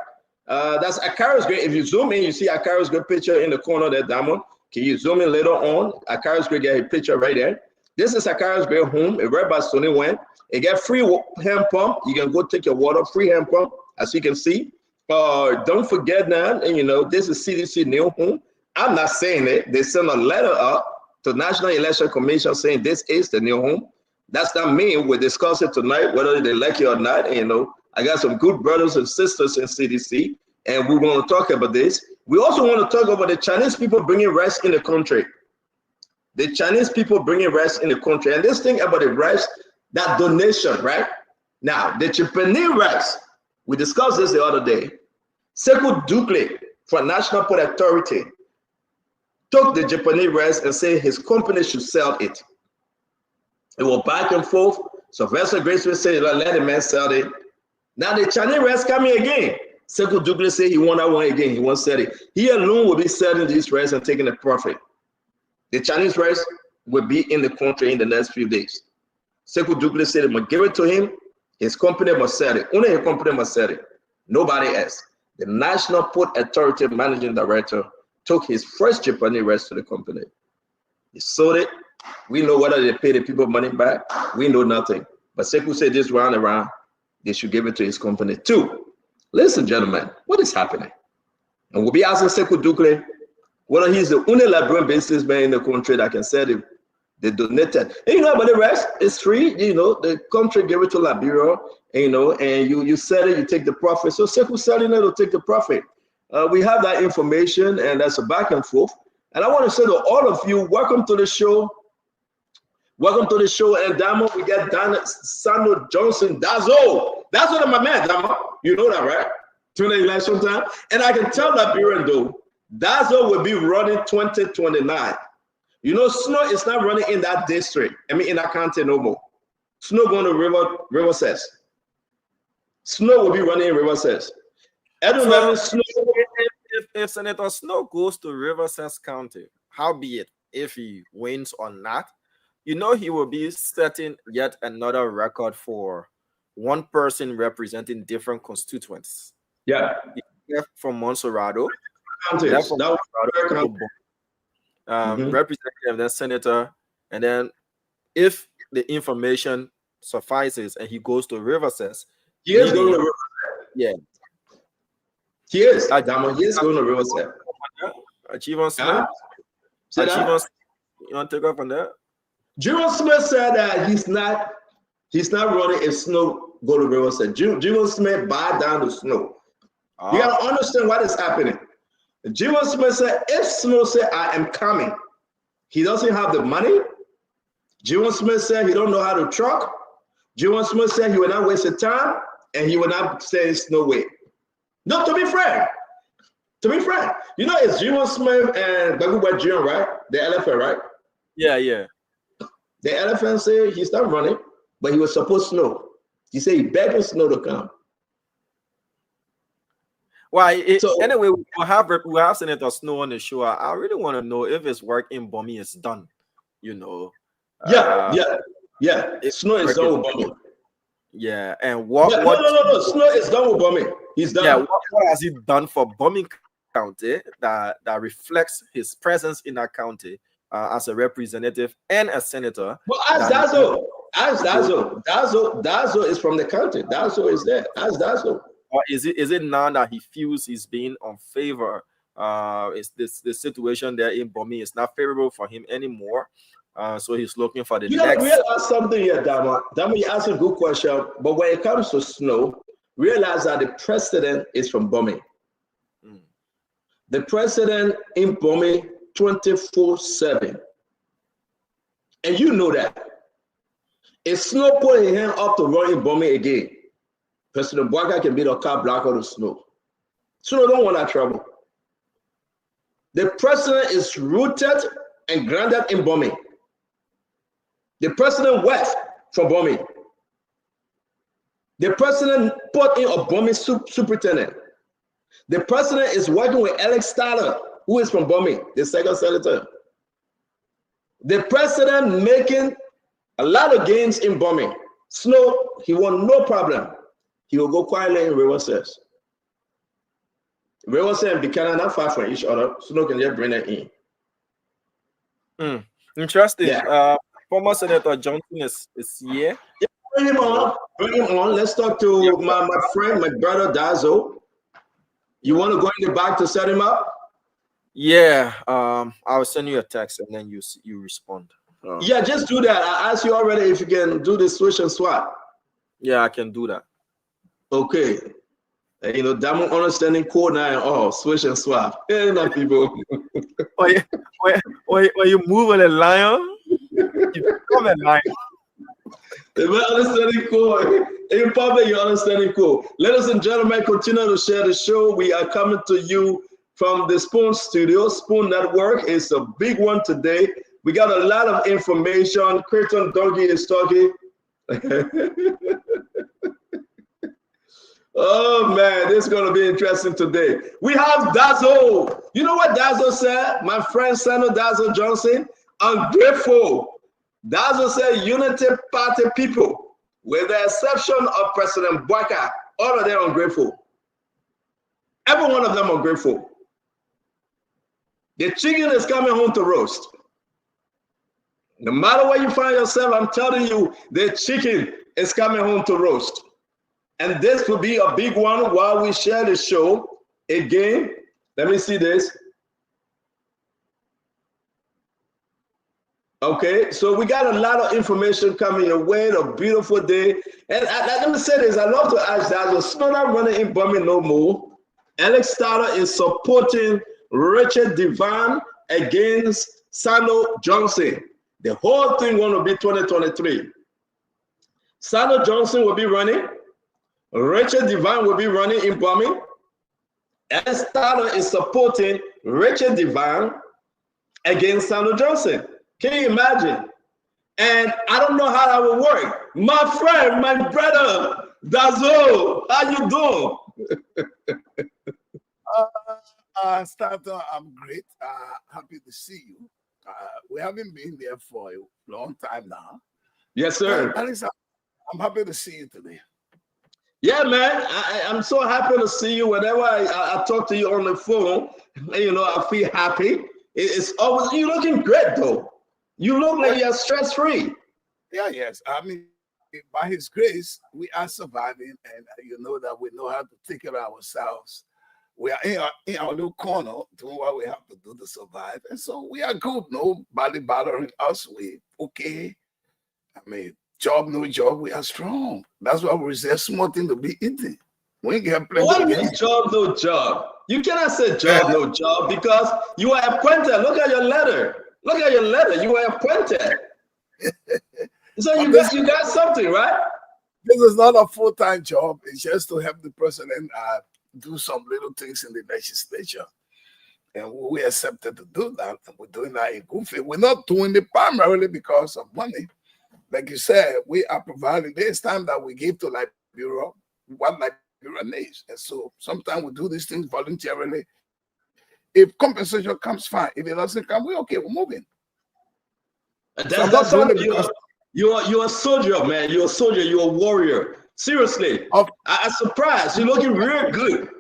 That's Akara's Great. If you zoom in, you see Akara's Great picture in the corner there, Diamond. Can you zoom in later on? Akara's Great get a picture right there. This is Akara's Great home. It right by Sony went. It get free hand pump. You can go take your water, free hand pump, as you can see. Don't forget now, and you know, this is CDC new home. I'm not saying it. They sent a letter up to National Election Commission saying this is the new home. That's not me. We'll discuss it tonight, whether they like it or not. And, you know, I got some good brothers and sisters in CDC, and we want to talk about this. We also want to talk about the Chinese people bringing rice in the country. The Chinese people bringing rice in the country. And this thing about the rice, that donation, right? Now, the Japanese rice, we discussed this the other day. Sekou Dukle, for National Port Authority, took the Japanese rice and said his company should sell it. It was back and forth. Sylvester Graceway said, let the man sell it. Now the Chinese rice coming again. Sekou Dukle said he won that one again. He won't sell it. He alone will be selling this rice and taking the profit. The Chinese rice will be in the country in the next few days. Sekou Dukle said they must give it to him. His company must sell it. Only his company must sell it. Nobody else. The National Port Authority Managing Director took his first Japanese rice to the company. He sold it. We know whether they pay the people money back. We know nothing. But Sekou said this round around, they should give it to his company too. Listen, gentlemen, what is happening? And we'll be asking Sekou Dukle whether he's the only Liberian businessman in the country that can sell it. They donated. And you know about the rest? It's free. You know, the country gave it to Liberia, and, you know, and you sell it, you take the profit. So Sekou selling it will take the profit. We have that information, and that's a back and forth. And I want to say to all of you, welcome to the show. Welcome to the show. And Damo, we got Sandro Johnson, Dazo. That's what my man, Damo. You know that, right? 2011 time. And I can tell Liberian though, Dazo will be running 2029. You know, Snow is not running in that district. I mean, in that county no more. Snow going to River Cess. Snow will be running in River Cess. If Senator Snow goes to River Cess County, how be it, if he wins or not, you know he will be setting yet another record for one person representing different constituents. Yeah. From Monserrado. Representative, then senator, and then if the information suffices and he goes to River Cess, he is going to River Cess. Yeah. He is. He is going to River Cess. Achievement Smith. You want to take off on that? Jerome Smith said that he's not running if Snow go to River Cess. Jerome Smith buy down the Snow. You gotta understand what is happening. Jerome Smith said if Snow said I am coming, he doesn't have the money. Jerome Smith said he don't know how to truck. Jerome Smith said he will not waste his time and he will not say Snow way. No, to be frank. You know it's Jerome Smith and Baguba Jr., right? The elephant, right? Yeah. The elephant said he's not running. but he was supposed to know. He said he begged Snow to come. Why? Anyway, we'll have Senator Snow on the show. I really want to know if his work in Bomi is done. You know. Yeah. Snow is done with Bomi. Yeah, and what? Yeah, no. Snow is done with Bomi. He's done. Yeah, what has he done for Bomi County that reflects his presence in that county as a representative and a senator? Well, ask Dazo. Ask Dazo. Dazo is from the county. Dazo is there. Ask Dazo. Or is it now that he feels he's being unfavored? Is the situation there in Bomi is not favorable for him anymore? So he's looking for the next. Realize something here, Dama. Dama, you asked a good question, but when it comes to Snow, realize that the president is from Bomi. The president in Bomi 24/7, and you know that. If Snow put his hand up to run in Bomi again, President Bouaka can be the car blocker to Snow. Snow don't want that trouble. The president is rooted and grounded in Bomi. The president left from Bomi. The president put in a Bomi superintendent. The president is working with Alex Tyler, who is from Bomi, the second senator. The president making a lot of gains in Bomi. Snow, he want no problem. He will go quietly in River Says. River Says and Buchanan not far from each other. Snow can just bring it in. Interesting. Yeah. Former Senator Johnson is here. Yeah, bring him on. Bring him on. Let's talk to my friend, my brother Dazo. You want to go in the back to set him up? Yeah. I'll send you a text and then you respond. Yeah, just do that. I asked you already if you can do the switch and swap. Yeah, I can do that. Okay. And, you know, Damo understanding code now and all, switch and swap. Yeah, not people. when you move on a lion, you become a lion. If I understanding code, in public, you're understanding code. Ladies and gentlemen, continue to share the show. We are coming to you from the Spoon Studio. Spoon Network is a big one today. We got a lot of information. Creighton Donkey is talking. Oh man, this is going to be interesting today. We have Dazo. You know what Dazo said? My friend Senator Dazo Johnson, ungrateful. Dazo said Unity Party people, with the exception of President Bouaka, all of them are ungrateful. Every one of them are grateful. The chicken is coming home to roast. No matter where you find yourself, I'm telling you, the chicken is coming home to roast. And this will be a big one while we share the show. Again, let me see this. Okay, so we got a lot of information coming your way. A beautiful day. And let me say this. I love to ask that. The Snow not running in Bomi no more. Alex Tyler is supporting Richard Devine against Sano Johnson. The whole thing going to be 2023. Sano Johnson will be running. Richard Devine will be running in Bomi. Alex Tyler is supporting Richard Devine against Sano Johnson. Can you imagine? And I don't know how that will work. My friend, my brother, Dazo, how you doing? Starter, I'm great. Happy to see you. We haven't been there for a long time now. Yes, sir. Alex, I'm happy to see you today. Yeah, man. I'm so happy to see you. Whenever I talk to you on the phone, you know, I feel happy. It's always, you're looking great, though. You look like you're stress-free. Yeah, yes. I mean, by His grace, we are surviving, and you know that we know how to take care of ourselves. We are in our little corner doing what we have to do to survive, and so we are good. Nobody bothering us. We okay. I mean, job, no job, we are strong. That's why we say small thing to be eating. We ain't get plenty. What means job, no job? You cannot say job, no job, because you are appointed. Look at your letter. Look at your letter. You are appointed. So you got something, right? This is not a full-time job. It's just to help the president do some little things in the legislature. And we accepted to do that. And we're doing that in good faith. We're not doing it primarily because of money. like you said, we are providing. There's time that we give to Liberia what Liberia needs. And so sometimes we do these things voluntarily. If compensation comes, fine. If it doesn't come, we're okay, we're moving. That's all you're a soldier, man. You're a soldier, you're a warrior. Seriously. I'm surprised. You're looking real good.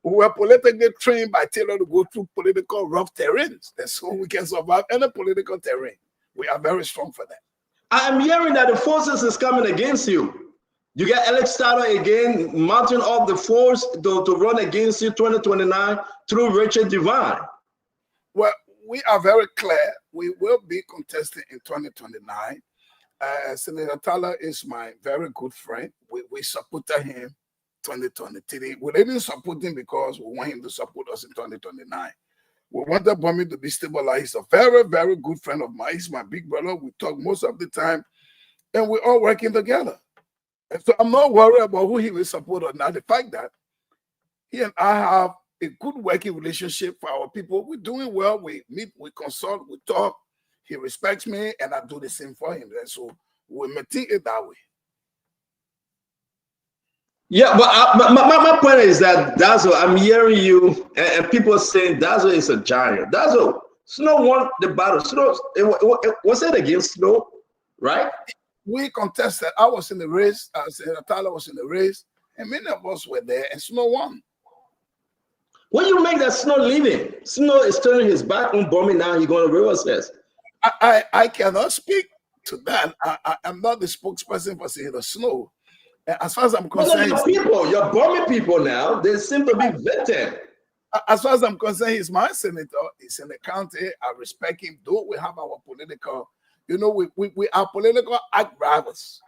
We were politically trained by Taylor to go through political rough terrains. And so we can survive any political terrain. We are very strong for that. I'm hearing that the forces is coming against you. You get Alex Starter again, mounting up the force to run against you 2029 through Richard Devine. Well, we are very clear. We will be contesting in 2029. Senator Tyler is my very good friend. We supported him 2023. We didn't support him because we want him to support us in 2029. We wanted Bommy to be stabilized. He's a very, very good friend of mine. He's my big brother. We talk most of the time, and we're all working together. And so I'm not worried about who he will support or not. The fact that he and I have a good working relationship for our people. We're doing well. We meet, we consult, we talk. He respects me, and I do the same for him. And so we maintain it that way. Yeah, but my point is that Dazzle, I'm hearing you, and people saying Dazzle is a giant. Dazzle, Snow won the battle. Snow, was it against Snow, right? We contested. I was in the race. Senator Tyler was in the race, and many of us were there, and Snow won. What do you make that Snow leaving? Snow is turning his back on Bommy now. He's going to Riverside. I cannot speak to that. I'm not the spokesperson for Senator Snow. As far as I'm concerned, your Bommy people now, they seem to be vetted. As far as I'm concerned, he's my senator. He's in the county. I respect him. Though we have our political, we are political act rivals.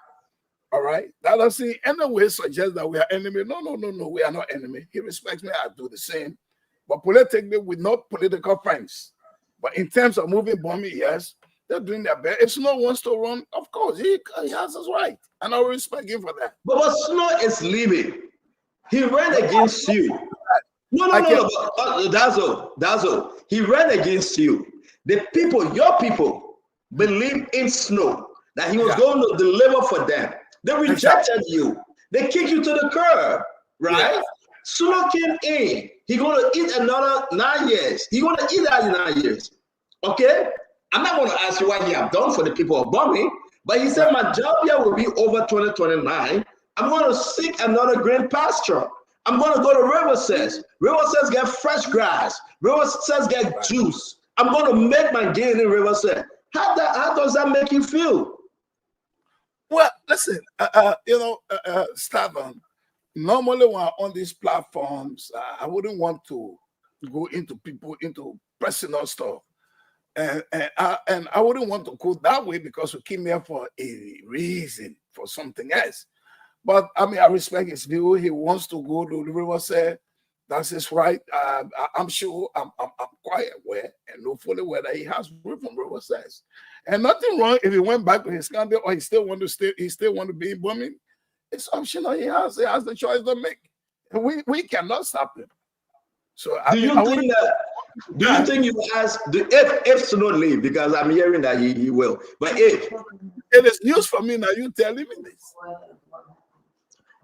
All right. That doesn't in any way suggest that we are enemy. No. We are not enemy. He respects me. I do the same. But politically, we're not political friends. But in terms of moving Bommy, yes, they're doing their best. If Snow wants to run, of course, he has his right. And I respect him for that. But Snow is leaving. He ran against you. No. Dazzle. He ran against you. The people, your people, believe in Snow, that he was going to deliver for them. They rejected you. They kicked you to the curb, right? Yeah. Snow came in. He's going to eat another 9 years. He's going to eat that in 9 years. Okay? I'm not going to ask you what he have done for the people of Bommy, but he said my job here will be over 2029. I'm going to seek another green pasture. I'm going to go to Riverside. Riverside get fresh grass. Riverside get juice. I'm going to make my gain in Riverside. How does that make you feel? Well, listen, Stephen, normally when I'm on these platforms, I wouldn't want to go into personal stuff. And I wouldn't want to go that way because we came here for a reason, for something else. But I mean, I respect his view. He wants to go to the Riverside. That's his right. I'm sure I'm quite aware and know fully well that he has work from Riverside. And nothing wrong if he went back to his country or he still want to stay, he still want to be in Bommy. It's optional. He has the choice to make. And we cannot stop him. So do you think you ask if Snow leave, because I'm hearing that he will, but if it is news for me now, you telling me this.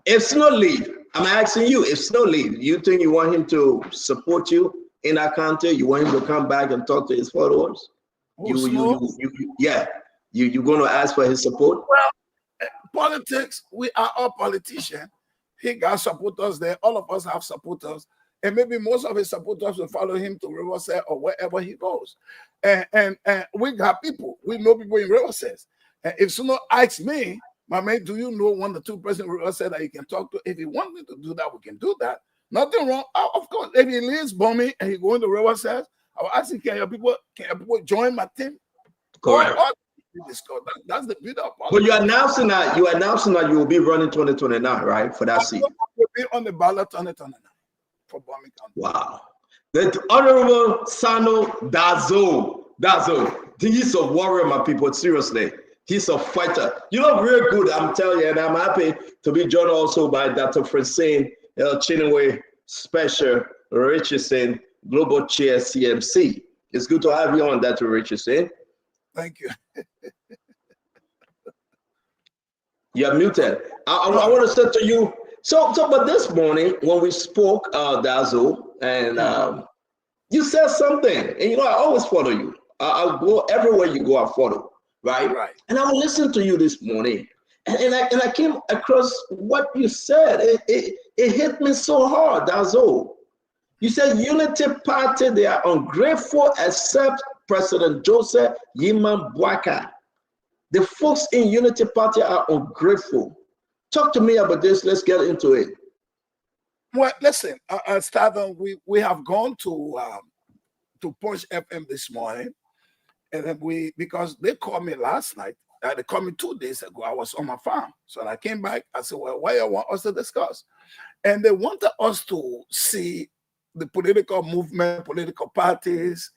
If Snow leave, I'm asking you, if Snow leave, you think you want him to support you in that country? You want him to come back and talk to his followers? You're going to ask for his support? Well, politics, we are all politicians. He got supporters there. All of us have supporters. And maybe most of his supporters will follow him to Riverside or wherever he goes. And we got people. We know people in Riverside. And if someone asks me, my man, do you know 1 or 2 persons in Riverside that you can talk to? If he wants me to do that, we can do that. Nothing wrong. Of course, if he leaves Bommy and he going to Riverside, I will ask him, can your people join my team? Correct. That's the beauty of politics. But you're announcing that you will be running 2029, right? For that seat. Will be on the ballot 2029 for Bommy County. Wow. The Honorable Sano Dazzle. He's a warrior, my people. Seriously. He's a fighter. You look real good, I'm telling you, and I'm happy to be joined also by Dr. Francine Chinwe Special Richardson, Global Chair CMC. It's good to have you on, Dr. Richardson. Thank you. You're muted. I want to say to you. But this morning when we spoke, Dazzle, and you said something, and you know I always follow you. I'll go everywhere you go. I follow, right? Right. And I listened to you this morning, and I came across what you said. It hit me so hard. Dazzle. You said Unity Party, they are ungrateful except President Joseph Yiman Boakai. The folks in Unity Party are ungrateful. Talk to me about this. Let's get into it. Well, listen, Stephen, we have gone to Punch FM this morning, and then because they called me last night. They called me 2 days ago. I was on my farm, so when I came back, I said, "Well, what do you want us to discuss?" And they wanted us to see the political movement, political parties,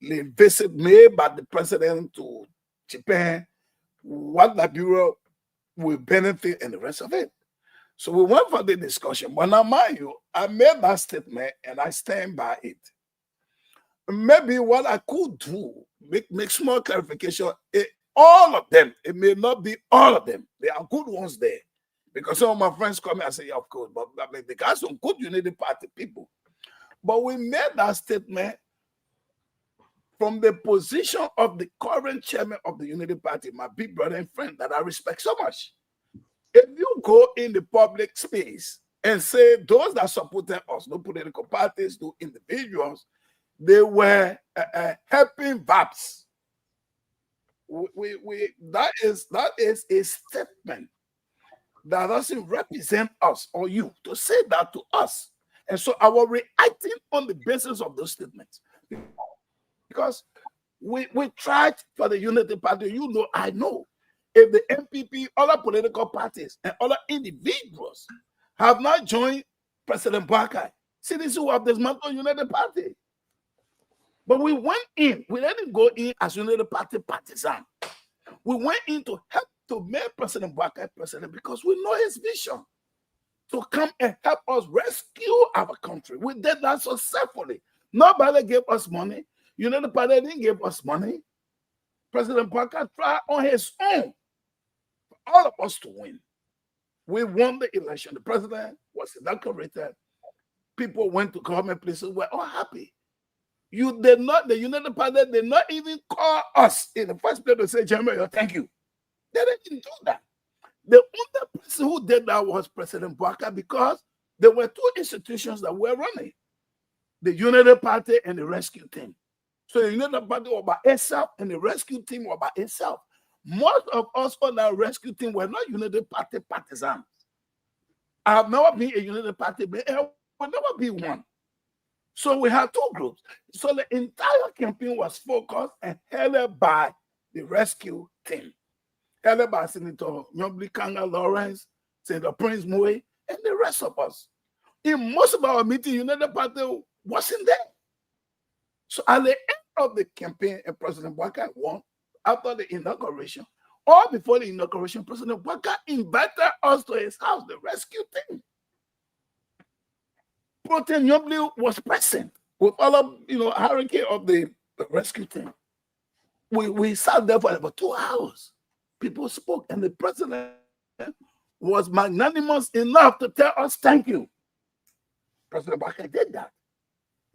the visit made by the president to Japan, what the bureau will benefit, and the rest of it. So we went for the discussion. But now, mind you, I made that statement and I stand by it. Maybe what I could do, make small clarification. All of them, it may not be all of them. There are good ones there. Because some of my friends come and say, yeah, of course, but I mean, they got some good Unity Party people. But we made that statement from the position of the current chairman of the Unity Party, my big brother and friend that I respect so much. If you go in the public space and say those that supported us, no political parties, no individuals, they were helping VAPs. That is a statement that doesn't represent us or you to say that to us. And so I was reacting on the basis of those statements. Because we tried for the Unity Party, you know, I know. If the MPP, other political parties, and other individuals have not joined President Boakai, see, this is who have dismantled Unity Party. But we went in, we didn't go in as Unity Party partisan. We went in to help to make President Boakai president because we know his vision to come and help us rescue our country. We did that successfully. Nobody gave us money. Unity Party didn't give us money. President Boakai tried on his own for all of us to win. We won the election. The president was inaugurated. People went to government places. We're all happy. You did not, the Unity Party did not even call us in the first place to say, Jeremiah, thank you. They didn't do that. The only person who did that was President Boakai because there were two institutions that were running, the Unity Party and the rescue team. So the Unity Party was by itself and the rescue team was by itself. Most of us on that rescue team were not Unity Party partisans. I have never been a Unity Party, but I will never be one. So we had two groups. So the entire campaign was focused and held by the rescue team. Held by Senator Nyobli Kanga Lawrence, Senator Prince Moe, and the rest of us. In most of our meetings, United Party wasn't there. So at the end of the campaign, and President Boakai won after the inauguration, or before the inauguration, President Boakai invited us to his house, the rescue team. Protein Nyobli was present with all of hierarchy of the rescue team. We sat there for about 2 hours. People spoke, and the president was magnanimous enough to tell us thank you. President Boakai did that.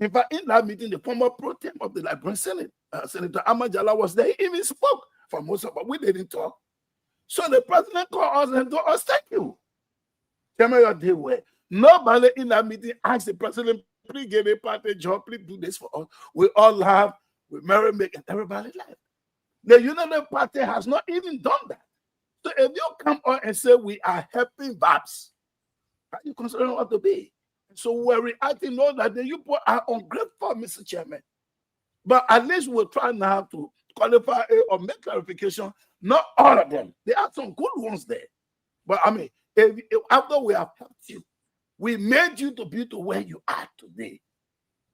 In fact, in that meeting, the former pro tem of the Liberian Senate, Senator Ahmad Jallow, was there. He even spoke for most of us. We didn't talk. So the president called us and told us thank you. Tell me what they were. Nobody in that meeting asked the president, please give a party job, please do this for us. We all laugh, we merry make, and everybody laugh. The United Party has not even done that. So if you come on and say we are helping VAPs, how do you consider what to be? So we're reacting, know that the people are ungrateful, Mr. Chairman. But at least we'll try now to qualify or make clarification. Not all of them. There are some good ones there. But I mean, if after we have helped you, we made you to be to where you are today.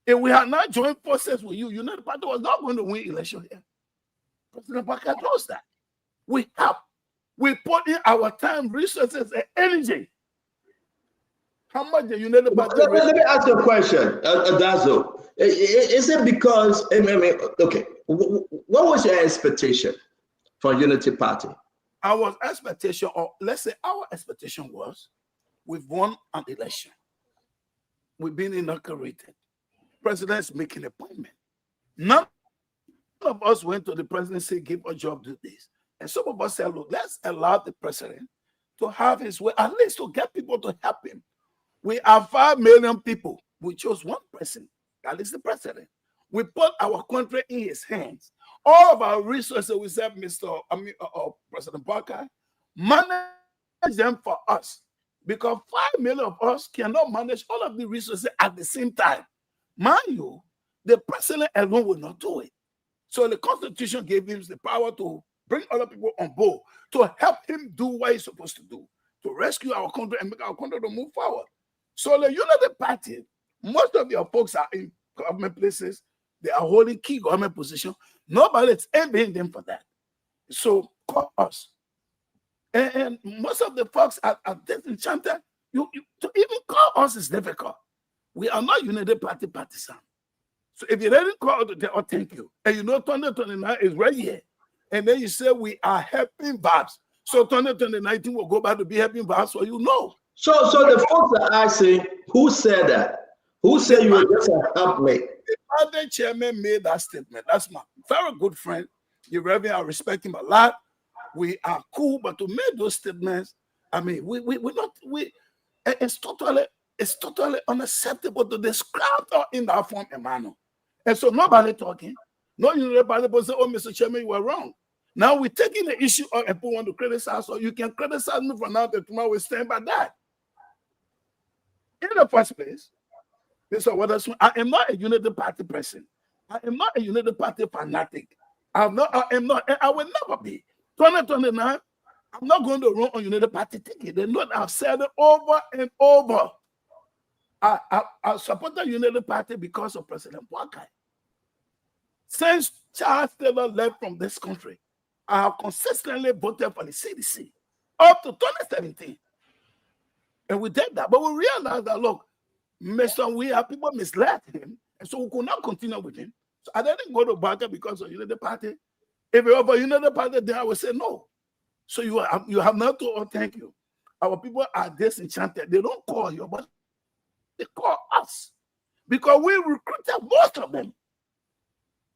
If we had not joined forces with you, United Party was not going to win election here. President Boakai knows that. We have. We put in our time, resources, and energy. How much the United Party? Let me ask you a question, Dazzle. Is it because, okay, what was your expectation for Unity Party? our expectation, or let's say our expectation was, we've won an election. We've been inaugurated. President's making an appointment. None of us went to the president and said, give a job, do this. And some of us said, look, let's allow the president to have his way, at least to get people to help him. We are 5 million people. We chose one person, that is the president. We put our country in his hands. All of our resources, we said, President Barker, manage them for us. Because 5 million of us cannot manage all of the resources at the same time. Mind you, the president alone will not do it. So the Constitution gave him the power to bring other people on board, to help him do what he's supposed to do, to rescue our country and make our country to move forward. So the United Party, most of your folks are in government places, they are holding key government positions. Nobody is envying them for that. So call us. And most of the folks are disenchanted. To even call us is difficult. We are not United Party partisan. So if you didn't call to tell, oh, thank you. And you know 2029 is right here. And then you say we are helping vibes. So 2019 will go back to be helping vibes, so you know. So the folks are asking, who said that? Who said you were just a helpmate? The other chairman made that statement. That's my very good friend. The Reverend, I respect him a lot. We are cool, but to make those statements, I mean, it's totally unacceptable to describe her in that form and manner. And so nobody talking. No United Party say, oh, Mr. Chairman, you were wrong. Now we're taking the issue up and people want to criticize, so you can criticize me from now to tomorrow. We stand by that. In the first place, I am not a United Party person. I am not a United Party fanatic. I am not, and I will never be. 2029, I'm not going to run on United Party ticket. They know I've said it over and over. I support the United Party because of President Boakai. Since Charles Taylor left from this country, I have consistently voted for the CDC up to 2017. And we did that. But we realized that, look, people misled him, and so we could not continue with him. So I didn't go to Boakai because of United Party. If it were United Party, then I would say no. So you have not to, oh, thank you. Our people are disenchanted. They don't call you, but they call us because we recruited most of them.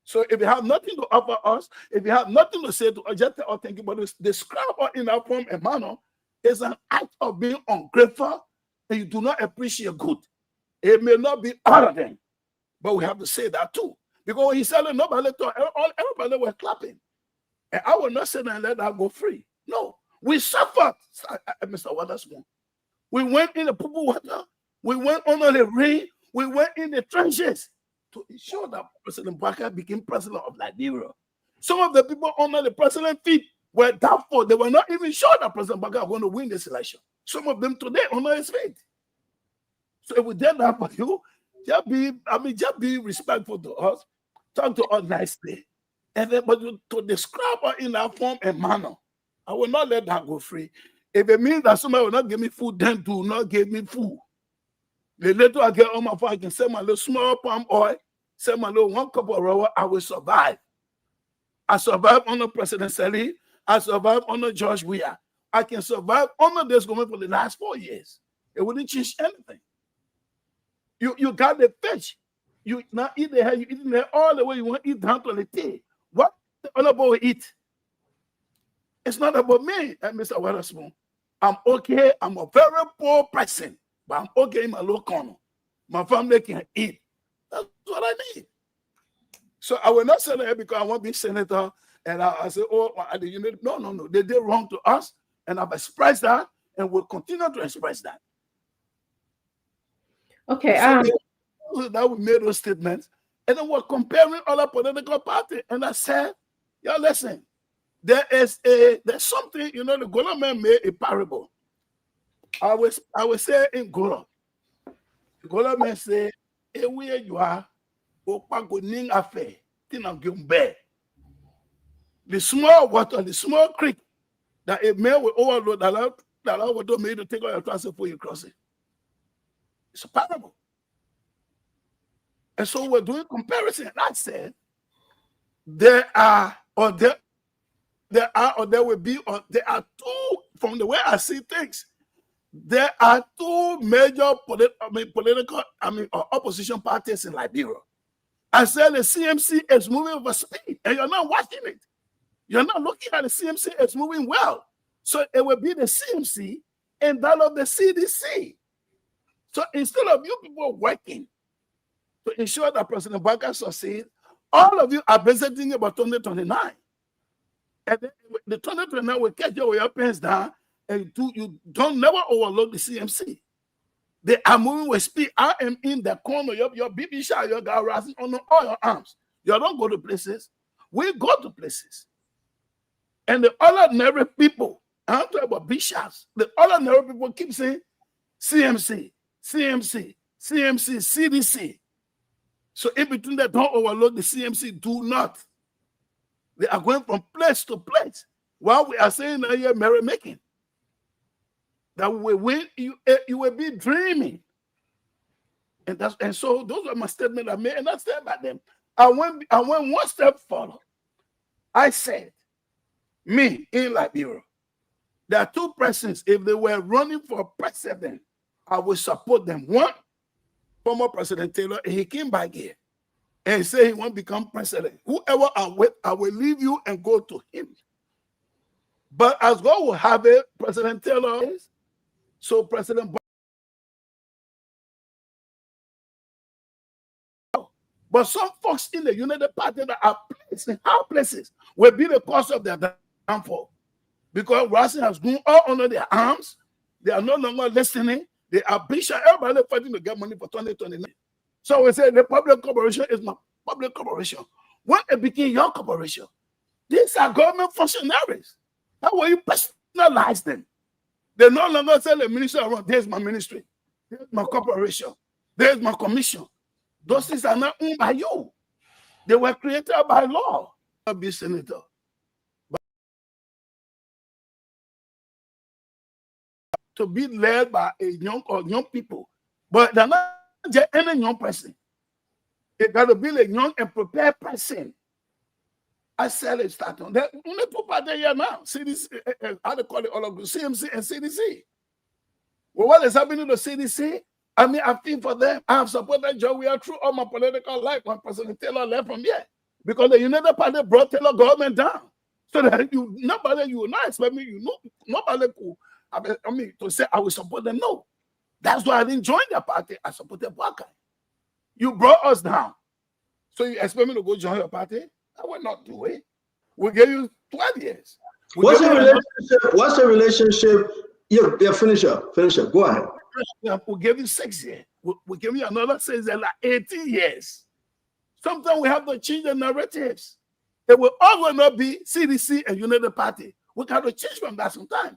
So if you have nothing to offer us, if you have nothing to say to us, just oh, thank you, but describe us in our form and manner is an act of being ungrateful and you do not appreciate good. It may not be all of them, but we have to say that too. Because when he said it, nobody thought, everybody was clapping. And I will not say that and let that go free. No, we suffered, Mr. Waterspoon. We went in the purple water. We went under the rain. We went in the trenches to ensure that President Boakai became president of Liberia. Some of the people under the president's feet were doubtful. They were not even sure that President Boakai was going to win this election. Some of them today under his feet. So if we did that for you, just be respectful to us. Talk to us nicely. And then, but to describe her in that form and manner, I will not let that go free. If it means that somebody will not give me food, then do not give me food. The later I get on my phone, I can sell my little small palm oil, sell my little 1 cup of rubber, I will survive. I survived under President Sally. I survived under George Weah. I can survive under this government for the last 4 years. It wouldn't change anything. You got the fish. You not eat the hair, you eat the hair all the way you want to eat down to the tea. What the other boy eat? It's not about me, Mr. Waterspoon. I'm okay. I'm a very poor person, but I'm okay in my little corner. My family can eat. That's what I need. So I will not say that because I want to be senator. And I say, oh, no. They did wrong to us. And I've expressed that and will continue to express that. Okay. So that we made those statements. And then we're comparing other political parties. And I said, yeah, listen, there's something, the Gola man made a parable. I will say in Gola. The Gola man say, where you are, the small water, the small creek that a man will overload that water made to take out your transit before you cross it. It's a parable. And so we're doing comparison. And I said, there are there are or there will be, or there are two, from the way I see things, there are two major political, opposition parties in Liberia. I said the CMC is moving with speed, and you're not watching it. You're not looking at the CMC, it's moving well. So it will be the CMC and that of the CDC. So instead of you people working to ensure that President Baka succeeds, all of you are basically thinking about 2029. And then the 2029 will catch you with your pants down, and you don't never overlook the CMC. They are moving with speed. I am in the corner. Your baby shot, your guy rising on all your arms. You don't go to places. We go to places. And the ordinary people, I'm talking about bishops, the ordinary people keep saying CMC, CMC, CMC, CDC. So in between that, don't overlook the CMC. Do not. They are going from place to place. While we are saying that you're merrymaking, that we win, you will be dreaming. And so those are my statements I made, and I stand by them. I went one step further. I said, me in Liberia, there are two persons, if they were running for president, I would support them. One, former President Taylor, he came back here and said he won't become president. Whoever I'm with, I will leave you and go to him. But as God will have it, President Taylor is, so President but some folks in the United Party that are placed in high places will be the cause of their downfall. Because Racing has grown all under their arms. They are no longer listening. They are bishop. Everybody fighting to get money for 2029. So we say the public corporation is my public corporation. When it became your corporation, these are government functionaries. How will you personalize them? They no longer say the ministry around, there's my ministry, there's my corporation, there's my commission. Those things are not owned by you. They were created by law. I'll be senator. But to be led by a young people. But they're not just any young person. It got to be a young and prepared person. I said it start on that. Only two parties here now. CDC, how they call it all of CMC and CDC. Well, what is happening to CDC? I mean, I feel for them. I have supported Joe. We are through all my political life when President Taylor left from here. Because the United Party brought Taylor government down. So that you will not expect me, nobody could, I mean, to say I will support them. No. That's why I didn't join the party. I supported Baka. You brought us down. So you expect me to go join your party? I will not do it. We gave you 12 years. What's the relationship? Yeah, finish up. Go ahead. We'll give you 6 years. We'll give you another 6 years, like 18 years. Sometimes we have to change the narratives. It will always not be CDC and United Party. We got to change from that sometime.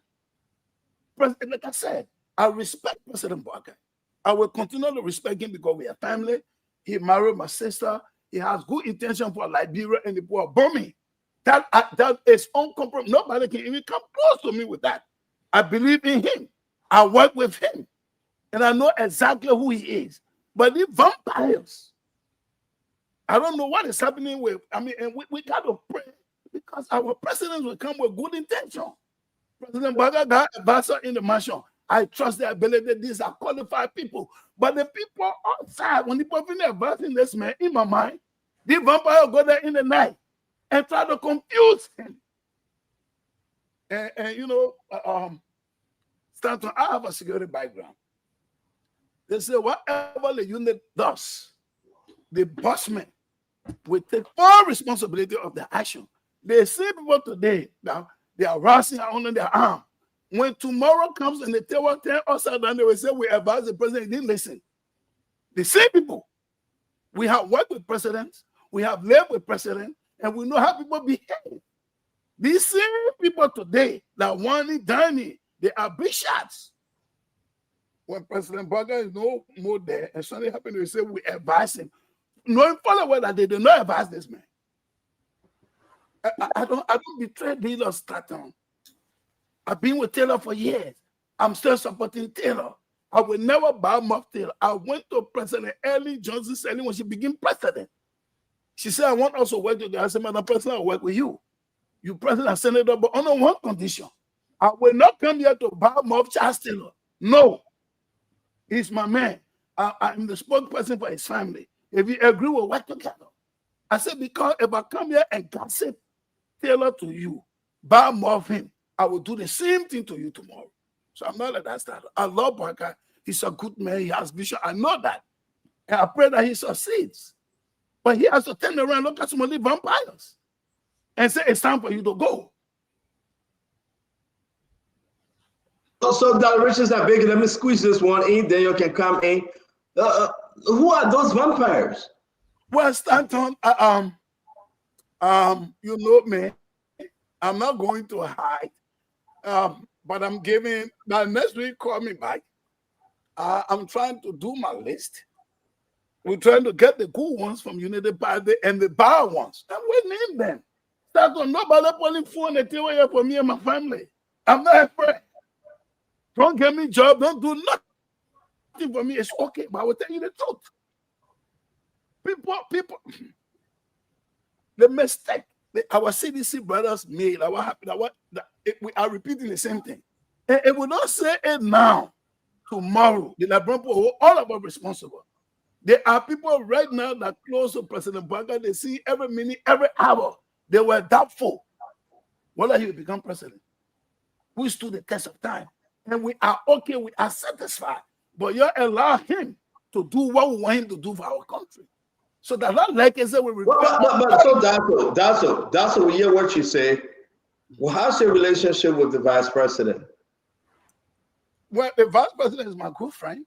Like I said, I respect President Baka. I will continue to respect him because we are family. He married my sister. He has good intention for Liberia and the poor. Burming. That is uncompromised. Nobody can even come close to me with that. I believe in him. I work with him. And I know exactly who he is. But the vampires, I don't know what is happening with, and we got to pray because our presidents will come with good intention. President Baka got an advisor in the mansion. I trust their ability. These are qualified people. But the people outside, when the people finish advising this man, in my mind, the vampire go there in the night and try to confuse him. And you know, Stanton, I have a security background. They say whatever the unit does, the bossman will take full responsibility of the action. They see people today now they are rising under their arm. When tomorrow comes and they tell us that they will say we advise the president, he didn't listen. The same people. We have worked with presidents, we have lived with presidents, and we know how people behave. These same people today that want it done, they are bishops. When President Baka is no more there, and something happened, they say we advise him. Knowing fully well that they did not advise this man. I don't betray leaders, Staton. I've been with Taylor for years. I'm still supporting Taylor. I will never bow off Taylor. I went to President Ellen Johnson Sirleaf when she became president. She said, I want us to work together. I said, Madam President, I'll work with you. you president and senator, but on one condition. I will not come here to bow Mob Charles Taylor. No. He's my man. I'm the spokesperson for his family. If you agree, we'll work together. I said, because if I come here and gossip Taylor to you, bow Mob him, I will do the same thing to you tomorrow. So I'm not like that starter. I love Baka. He's a good man. He has vision. I know that. And I pray that he succeeds. But he has to turn around and look at some of the vampires and say, it's time for you to go. So Dr. Richardson, big. Let me squeeze this one in, then you can come in. Who are those vampires? Well, Stanton, you know me. I'm not going to hide. But I'm giving, now next week, call me back. I'm trying to do my list. We're trying to get the good ones from Unity Party and the bad ones. And we name them. That's nobody pulling phone and tell you for me and my family. I'm not afraid. Don't get me job. Don't do nothing for me. It's okay, but I will tell you the truth. People, the mistake our CDC brothers made, we are repeating the same thing. And it will not say it now, tomorrow. The Liberian people, all of us responsible. There are people right now that close to President Baka. They see every minute, every hour. They were doubtful whether he will become president. We stood the test of time. And we are okay, we are satisfied. But you allow him to do what we want him to do for our country. So that like I said, we but so that's we hear what you say. Well, how's your relationship with the vice president? Well, the vice president is my good friend.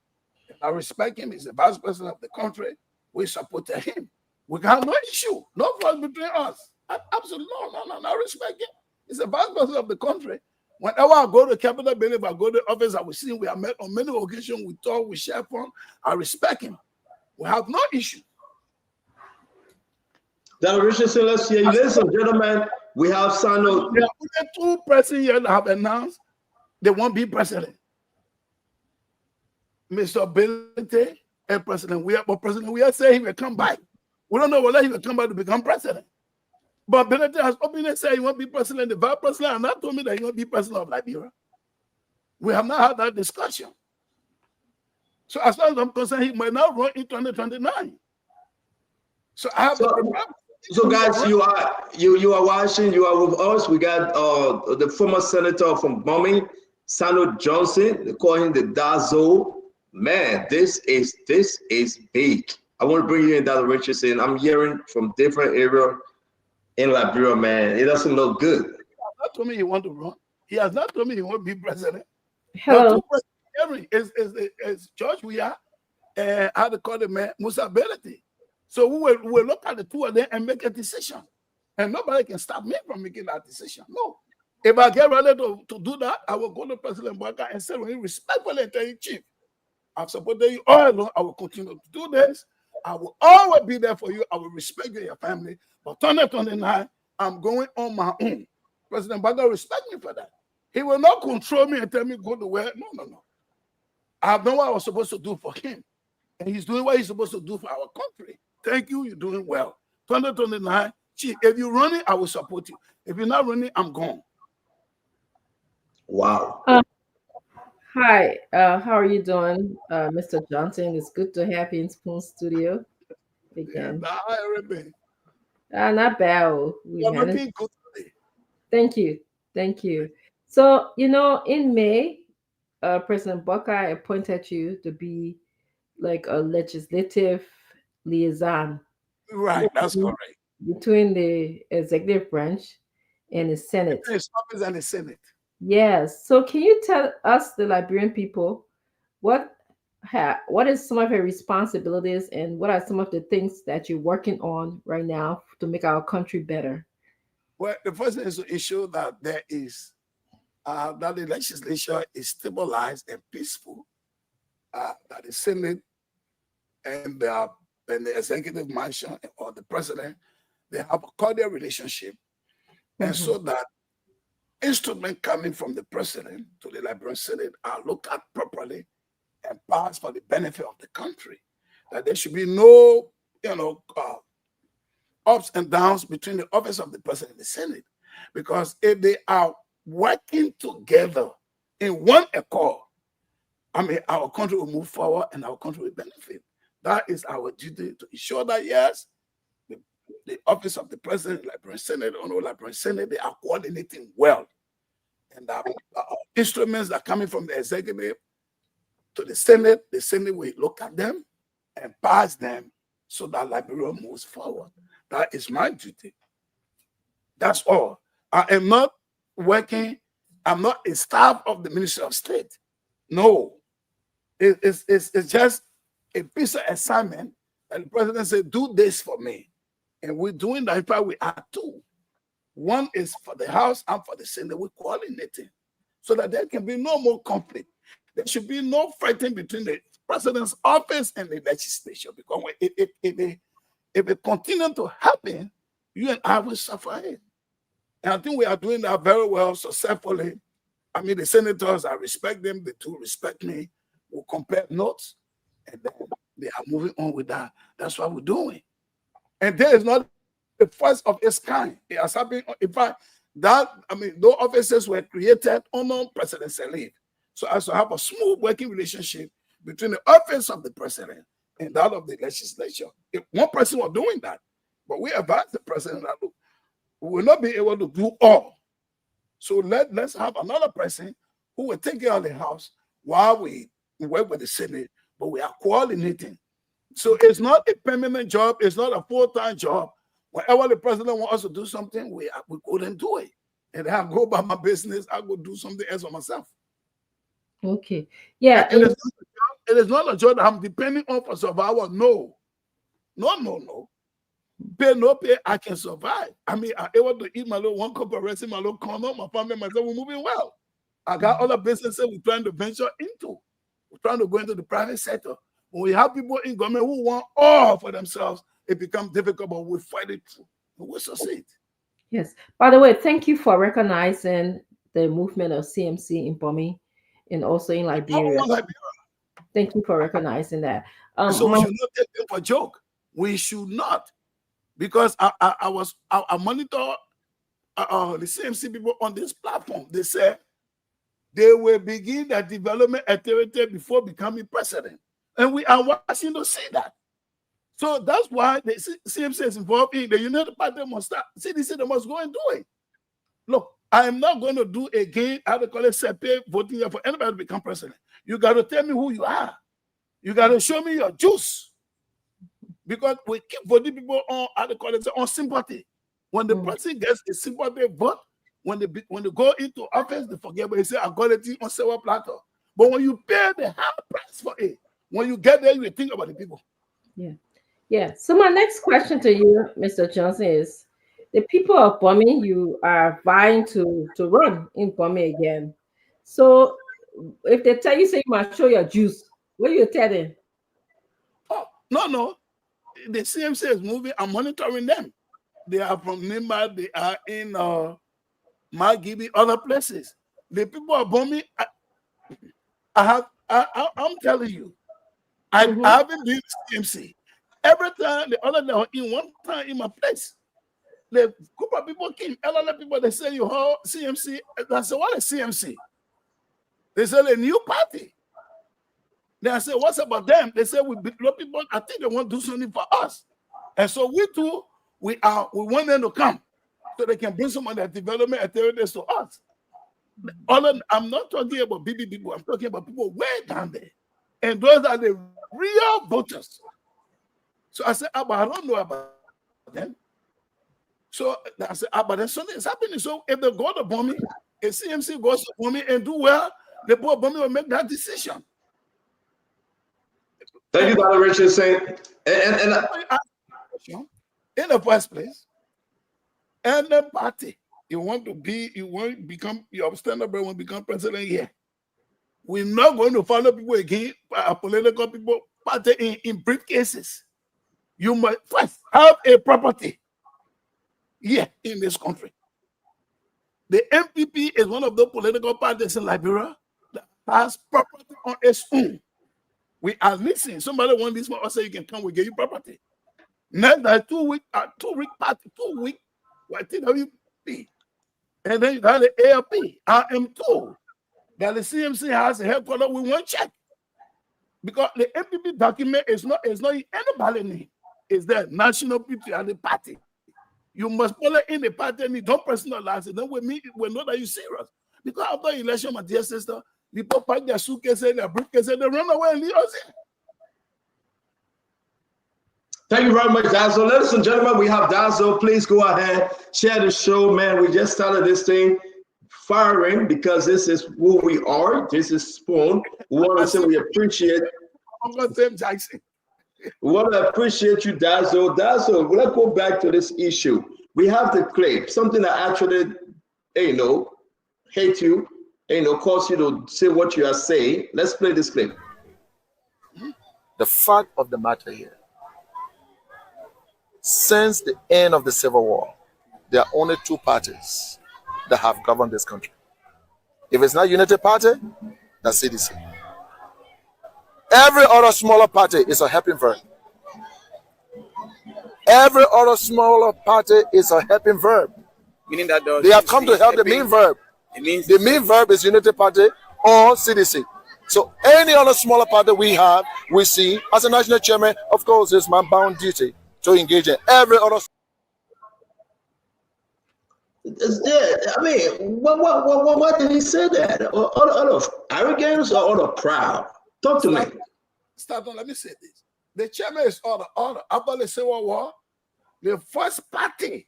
I respect him. He's the vice president of the country. We support him. We have no issue, no problem between us. Absolutely no. I respect him. He's the vice president of the country. Whenever I go to Capitol Building, if I go to the office, I will see him. We have met on many occasions. We talk, we share fun. I respect him. We have no issue. Dr. Richardson, let's hear you. Ladies and gentlemen, we have Sano. There are two presidents here that have announced they won't be president. Mr. Benete and President Weah. But President Weah said he will come back. We don't know whether he will come back to become president. But Benete has openly said he won't be president. The vice president has not told me that he won't be president of Liberia. We have not had that discussion. So as far as I'm concerned, he might not run in 2029. So I have So guys, you are watching, you are with us. We got the former senator from Bombing, Sano Johnson. They call him the Dazo. Man, this is big. I want to bring you in, Dr. Richardson. I'm hearing from different areas in Liberia, man. It doesn't look good. He has not told me he wants to run. He has not told me he won't be president. Hello. Is George Weah and how to call the man Musa Belati. So we will look at the two of them and make a decision. And nobody can stop me from making that decision. No. If I get ready to do that, I will go to President Baka and say, respectfully and tell you, Chief, I've supported you all along. I will continue to do this. I will always be there for you. I will respect you and your family. But 2029, I'm going on my own. President Baka respect me for that. He will not control me and tell me go to where. No. I have done what I was supposed to do for him. And he's doing what he's supposed to do for our country. Thank you. You're doing well. 2029, Chief, if you're running, I will support you. If you're not running, I'm gone. Wow. Hi, how are you doing, Mr. Johnson? It's good to have you in Spoon Studio again. Hi, everybody. Not bad. You're looking good today. Thank you. So, in May, President Baka appointed you to be like a legislative liaison. Right, that's correct. Between the executive branch and the Senate. His office and the Senate. Yes. So can you tell us, the Liberian people, what is some of your responsibilities and what are some of the things that you're working on right now to make our country better? Well, the first thing is to ensure that there is that the legislature is stabilized and peaceful, that the Senate and the executive mansion or the president, they have a cordial relationship, and so that instruments coming from the president to the Liberian Senate are looked at properly and passed for the benefit of the country. That there should be no, ups and downs between the office of the president and the Senate. Because if they are working together in one accord, I mean, our country will move forward and our country will benefit. That is our duty to ensure that, yes, the office of the president, Liberian Senate, Honorable Liberian Senate, they are coordinating well. And that instruments that are coming from the executive to the Senate will look at them and pass them so that Liberia moves forward. That is my duty. That's all. I am not working, I'm not a staff of the Ministry of State. No. It's just a piece of assignment, and the president said, do this for me. And we're doing that. In fact, we are two. One is for the House and for the Senate. We're coordinating so that there can be no more conflict. There should be no fighting between the president's office and the legislature, because if it continues to happen, you and I will suffer it. And I think we are doing that very well, successfully. I mean, the senators, I respect them. They do respect me. We'll compare notes, and then they are moving on with that. That's what we're doing. And there is not the first of its kind. It has happened. In fact, those offices were created under President Saleh. So as to have a smooth working relationship between the office of the president and that of the legislature. If one person was doing that, but we advise the president that, look, we will not be able to do all. So let's have another person who will take care of the House while we work with the Senate, but we are coordinating. So it's not a permanent job. It's not a full-time job. Whenever the president wants us to do something, we go and do it. And I go about my business. I go do something else for myself. Okay. Yeah. It is not a job that I'm depending on for survival. No. Pay, no pay, I can survive. I mean, I'm able to eat my little one cup of rice in my little corner. My family, myself, we're moving well. I got other businesses we're trying to venture into. We're trying to go into the private sector. When we have people in government who want all for themselves, it becomes difficult, but we fight it through. We'll succeed. Yes. By the way, thank you for recognizing the movement of CMC in Bomi and also in Liberia. Thank you for recognizing that. So we should not take them for a joke. We should not. Because I monitor the CMC people on this platform. They said they will begin their development activity before becoming president. And we are watching to see that. So that's why the CMC is involved in the United Party must start. CDC, they must go and do it. Look, I am not going to do again, how to call it, separate voting for anybody to become president. You got to tell me who you are. You got to show me your juice. Because we keep voting people on, how to call it, on sympathy. When the person gets a sympathy vote, when they go into office, they forget, but they say, I got it on silver platter. But when you pay the high price for it, when you get there, you think about the people. Yeah. Yeah. So my next question to you, Mr. Johnson, is the people of Bomi, you are vying to run in Bomi again. So if they tell you, say you must show your juice, what are you telling? Oh, no. The CMC is moving. I'm monitoring them. They are from Nimba. They are in Magibi, other places. The people of Bomi, I'm telling you, I haven't been to CMC. Every time the other day, in one time in my place, the group of people came, elderly people, they say, you heard CMC. I said, what is CMC? They said, a new party. Then I said, what's about them? They said, we people, I think they want to do something for us. And so we too, we want them to come so they can bring some of their development activities to us. I'm not talking about BB people, I'm talking about people way down there. And those are the real voters. So I said, but I don't know about them. So I said, but then something is happening. So if they go to Bomi, if CMC goes to Bomi and do well, the poor Bomi will make that decision. Thank you, Dr. Richardson. And in the first place, and the party you want to become your standard when become president here. We're not going to follow people again, political people, party in briefcases. You must first have a property here in this country. The MPP is one of the political parties in Liberia that has property on its own. We are listening. Somebody want this one, or say you can come, we give you property. Next, 2 week party, 2 week, what TWP. And then you got the ALP. I am told that the CMC has a headquarters with one check. Because the MPP document is not anybody name. It's the National Patriotic Party. You must follow in the party and you don't personalize it. Then we know that you're serious. Because after election, my dear sister, people pack their suitcase and their briefcase and they run away and leave us here. Thank you very much, Dazzle. Ladies and gentlemen, we have Dazzle. Please go ahead, share the show, man. We just started this thing firing because this is who we are. This is Spoon. We want to say we appreciate. Uncle Tim Jackson. We want to appreciate you, Dazzle. Dazzle, let's go back to this issue. We have the clip, something that actually, hate you, cause you to say what you are saying. Let's play this clip. The fact of the matter here, since the end of the Civil War, there are only two parties that have governed this country. If it's not Unity Party, that's CDC. Every other smaller party is a helping verb. Every other smaller party is a helping verb. Meaning that they have come to help the main verb. It means the main verb is Unity Party or CDC. So any other smaller party we have, we see, as a national chairman, of course, it's my bound duty to engage in every other. I mean, why did he say that? Out of arrogance or out of proud? Talk to me. Start on, let me say this. The chairman is order. After the Civil War, the first party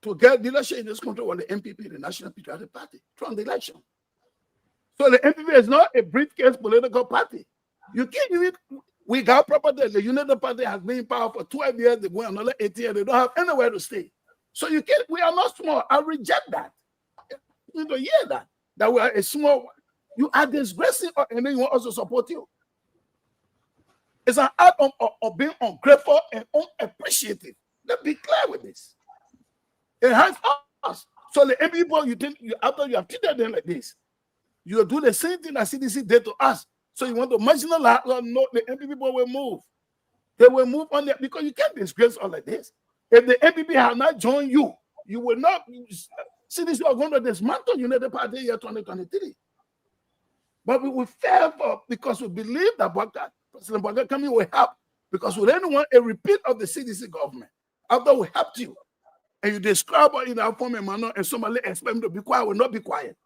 to get leadership in this country was the NPP, the National Patriotic Party, from the election. So the NPP is not a briefcase political party. You can't even. We got property. The United Party has been in power for 12 years. They go another 8 years. They don't have anywhere to stay. So you can't. We are not small. I reject that. You don't hear that we are a small one. You are disgracing, and then you want us to support you. It's an act of being ungrateful and unappreciative. Let's be clear with this. It has us. So the people, you think after you have treated them like this, you do the same thing that CDC did to us. So you want to marginalize? No, the MP people will move. They will move on there because you can't disgrace all like this. If the MPP have not joined you, you will not. CDC are going to dismantle United Party year 2023. But we will fail because we believe that President Banga coming will help, because we don't want a repeat of the CDC government. After we helped you, and you describe it in our form and manner, and somebody expect me to be quiet, will not be quiet.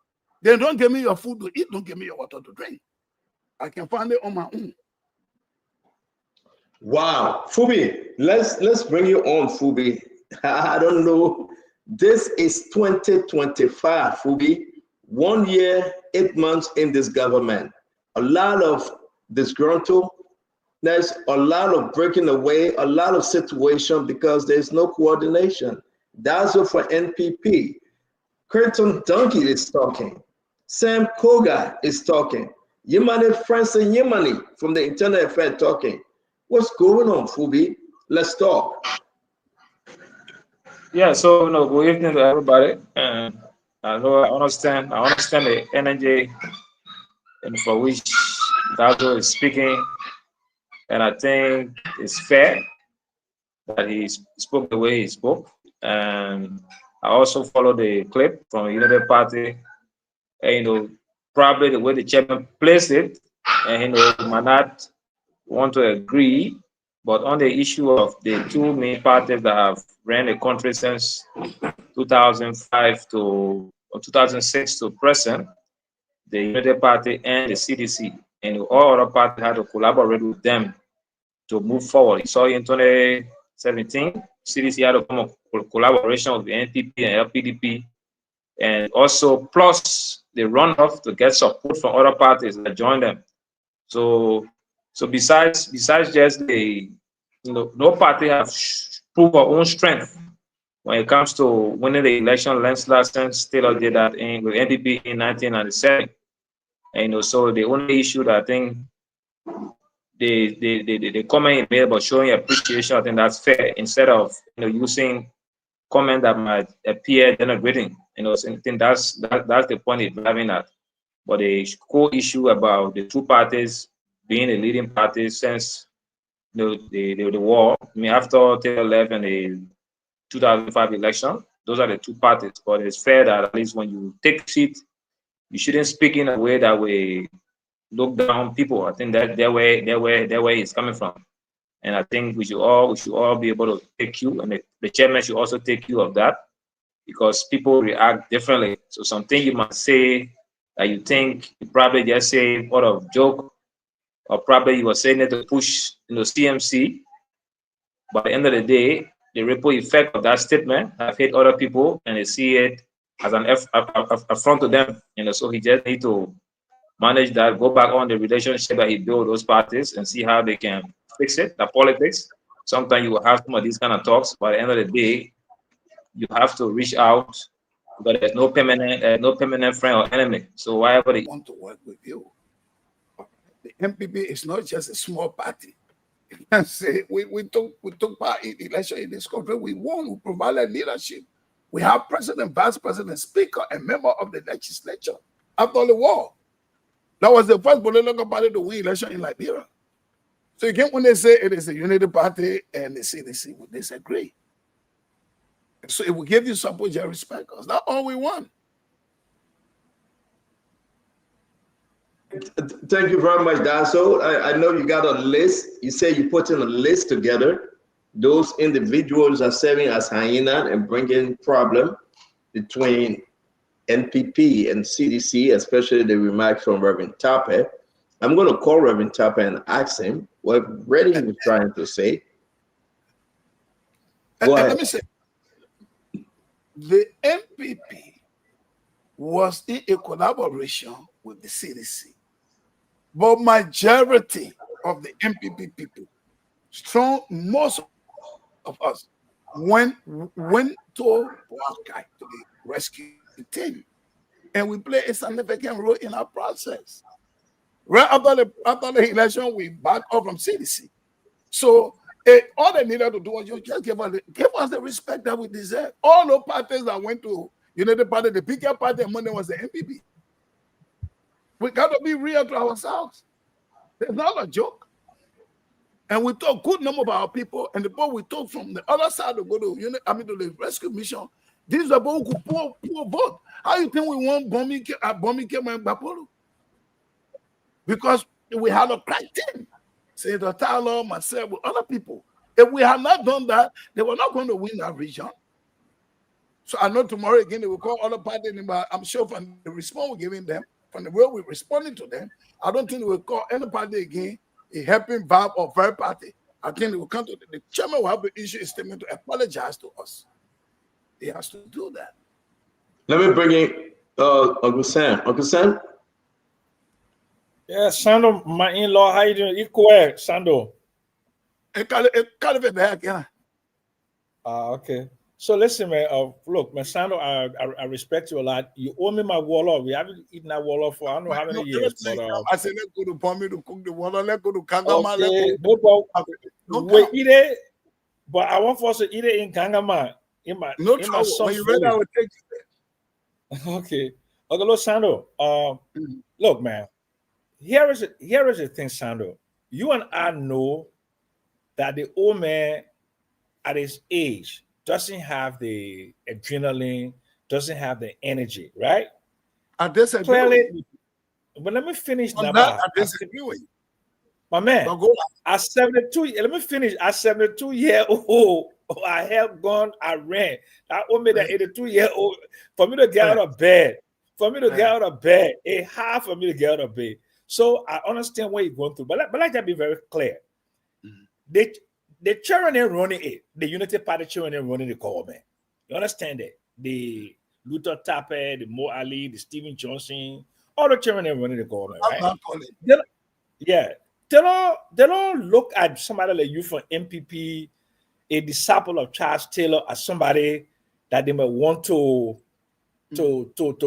Then don't give me your food to eat, don't give me your water to drink. I can find it on my own. Wow, Fubi, let's bring you on, Fubi. I don't know. This is 2025, Fubi. 1 year, 8 months in this government. A lot of disgruntledness, a lot of breaking away, a lot of situation because there's no coordination. That's what for NPP. Curtin Donkey is talking. Sam Koga is talking. Yemane Francis Yemane from the Internal Affairs talking. What's going on, Fubi? Let's talk. Yeah, so good evening to everybody. And I understand the energy and for which Dazzle is speaking, and I think it's fair that he spoke the way he spoke. And I also follow the clip from the United Party, and probably the way the chairman placed it, and might not want to agree, but on the issue of the two main parties that have ran the country since 2005 to 2006 to present, the United Party and the CDC, and all other parties had to collaborate with them to move forward. So in 2017, CDC had a form of collaboration with the NPP and LPDP, and also plus the runoff to get support from other parties that joined them. So besides just the, no party have proved our own strength when it comes to winning the election. Lance Larson still did that with NDP in 1997. And so the only issue that I think the comment he made about showing appreciation, I think that's fair, instead of using comment that might appear denigrating. I think that's the point he's driving at. But the core issue about the two parties being the leading parties since the war, I mean, after Taylor left in the 2005 election, those are the two parties. But it's fair that at least when you take seat, you shouldn't speak in a way that we look down people. I think that their way is coming from. And I think we should all be able to take cue, and the chairman should also take cue of that, because people react differently. So something you might say that you think you probably just say out of joke, or probably you were saying it to push CMC, but at the end of the day, the ripple effect of that statement have hit other people, and they see it as an affront to them. So he just need to manage that, go back on the relationship that he built with those parties, and see how they can fix it. The politics, sometimes you will have some of these kind of talks, but at the end of the day, you have to reach out, but there's no permanent friend or enemy. So whatever they want to work with you, the MPP is not just a small party. You can say we took part in election in this country. We won. We provided leadership. We have president, vice president, speaker, and member of the legislature after the war. That was the first political party to win election in Liberia. So again, when they say it is a unity party and the CDC will disagree. So it will give you support, you respect us. That's all we want. Thank you very much, Danso. I know you got a list. You say you put in a list together. Those individuals are serving as hyena and bringing problem between NPP and CDC, especially the remarks from Reverend Tappe. I'm going to call Reverend Tappe and ask him what Reddy was trying to say. Let me say, the NPP was in a collaboration with the CDC, but majority of the NPP people, most of us, went to Boakai to the rescue team, and we play a significant role in our process. Right after the election, we backed off from CDC. So all they needed to do was just give us the respect that we deserve. All the parties that went to Unity Party, the bigger party among them was the MPP. We got to be real to ourselves. It's not a joke. And we took good number of our people, and the people we took from the other side to go to to the rescue mission. These are people who poor vote. How you think we want bombing came in Bapolo? Because we had a crack team. Senator Tyler, myself, with other people. If we had not done that, they were not going to win that region. So I know tomorrow again they will call other parties, but I'm sure from the response we're giving them, from the way we're responding to them, I don't think they will call any party again a helping vibe or third party. I think they will come to the chairman will have to issue a statement to apologize to us. He has to do that. Let me bring in Uncle Sam. Uncle Sam? Yeah, Sando, my in-law, how you doing? Equal, Sando. Okay. So listen, man. Look, man, Sando, I respect you a lot. You owe me my wallet. We haven't eaten that wallet for I don't know how many years. But I said, let's go to Pommy to cook the water. Let's go to Kangama. Okay. We eat it, but I want for us to eat it in Kangama. In my when you ready, I will take you there. Okay. Look, Sando. Look, man. Here is the thing, Sando. You and I know that the old man at his age doesn't have the adrenaline, doesn't have the energy, right? I disagree. Clearly, but let me finish on now. That, I disagree with you. My man, at 72, let me finish. At 72-year-old, I have gone, I ran. That old man, that 82-year-old, for me to get out of bed, it's hard for me to get out of bed. So I understand what you're going through, but let that be very clear. The children are running it. The Unity Party children are running the government. You understand that? The Luther Tappe, the Mo Ali, the Stephen Johnson, all the children are running the government, right? They don't look at somebody like you from MPP, a disciple of Charles Taylor, as somebody that they may want to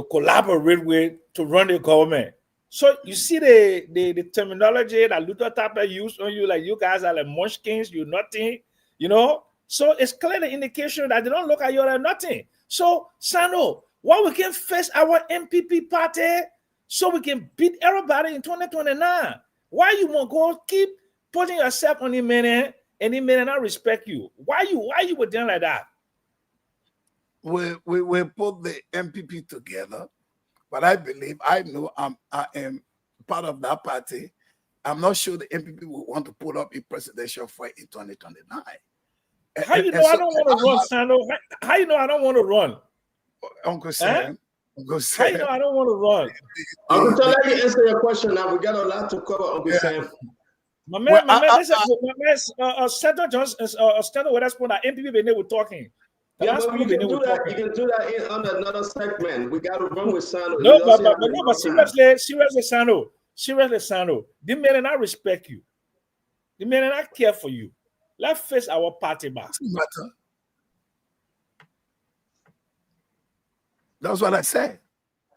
collaborate with to run the government. So you see the terminology that Luther Tappe used on you, like you guys are like munchkins, you're nothing, So it's clear the indication that they don't look at you like nothing. So Sando, why we can face our MPP party so we can beat everybody in 2029? Why you want to go keep putting yourself on the man and the man not respect you? Why you were doing like that? we put the MPP together, but I know I am part of that party. I'm not sure the MPP will want to put up a presidential fight in 2029. How you know I don't want to run, Sando? How you know I don't want to run? Uncle Sam. Uncle Sam. How you know I don't want to run? Uncle Sam, let me answer your question now. We got a lot to cover, Uncle Sam. My man, Senator Johnson, Senator Witherspoon, that MPP been there with talking. You can do that in under another segment. We got to run with Sando. No, but seriously, Sando. Seriously, Sando. The man and I respect you. The man and I care for you. Let's face our party back. That's what I said.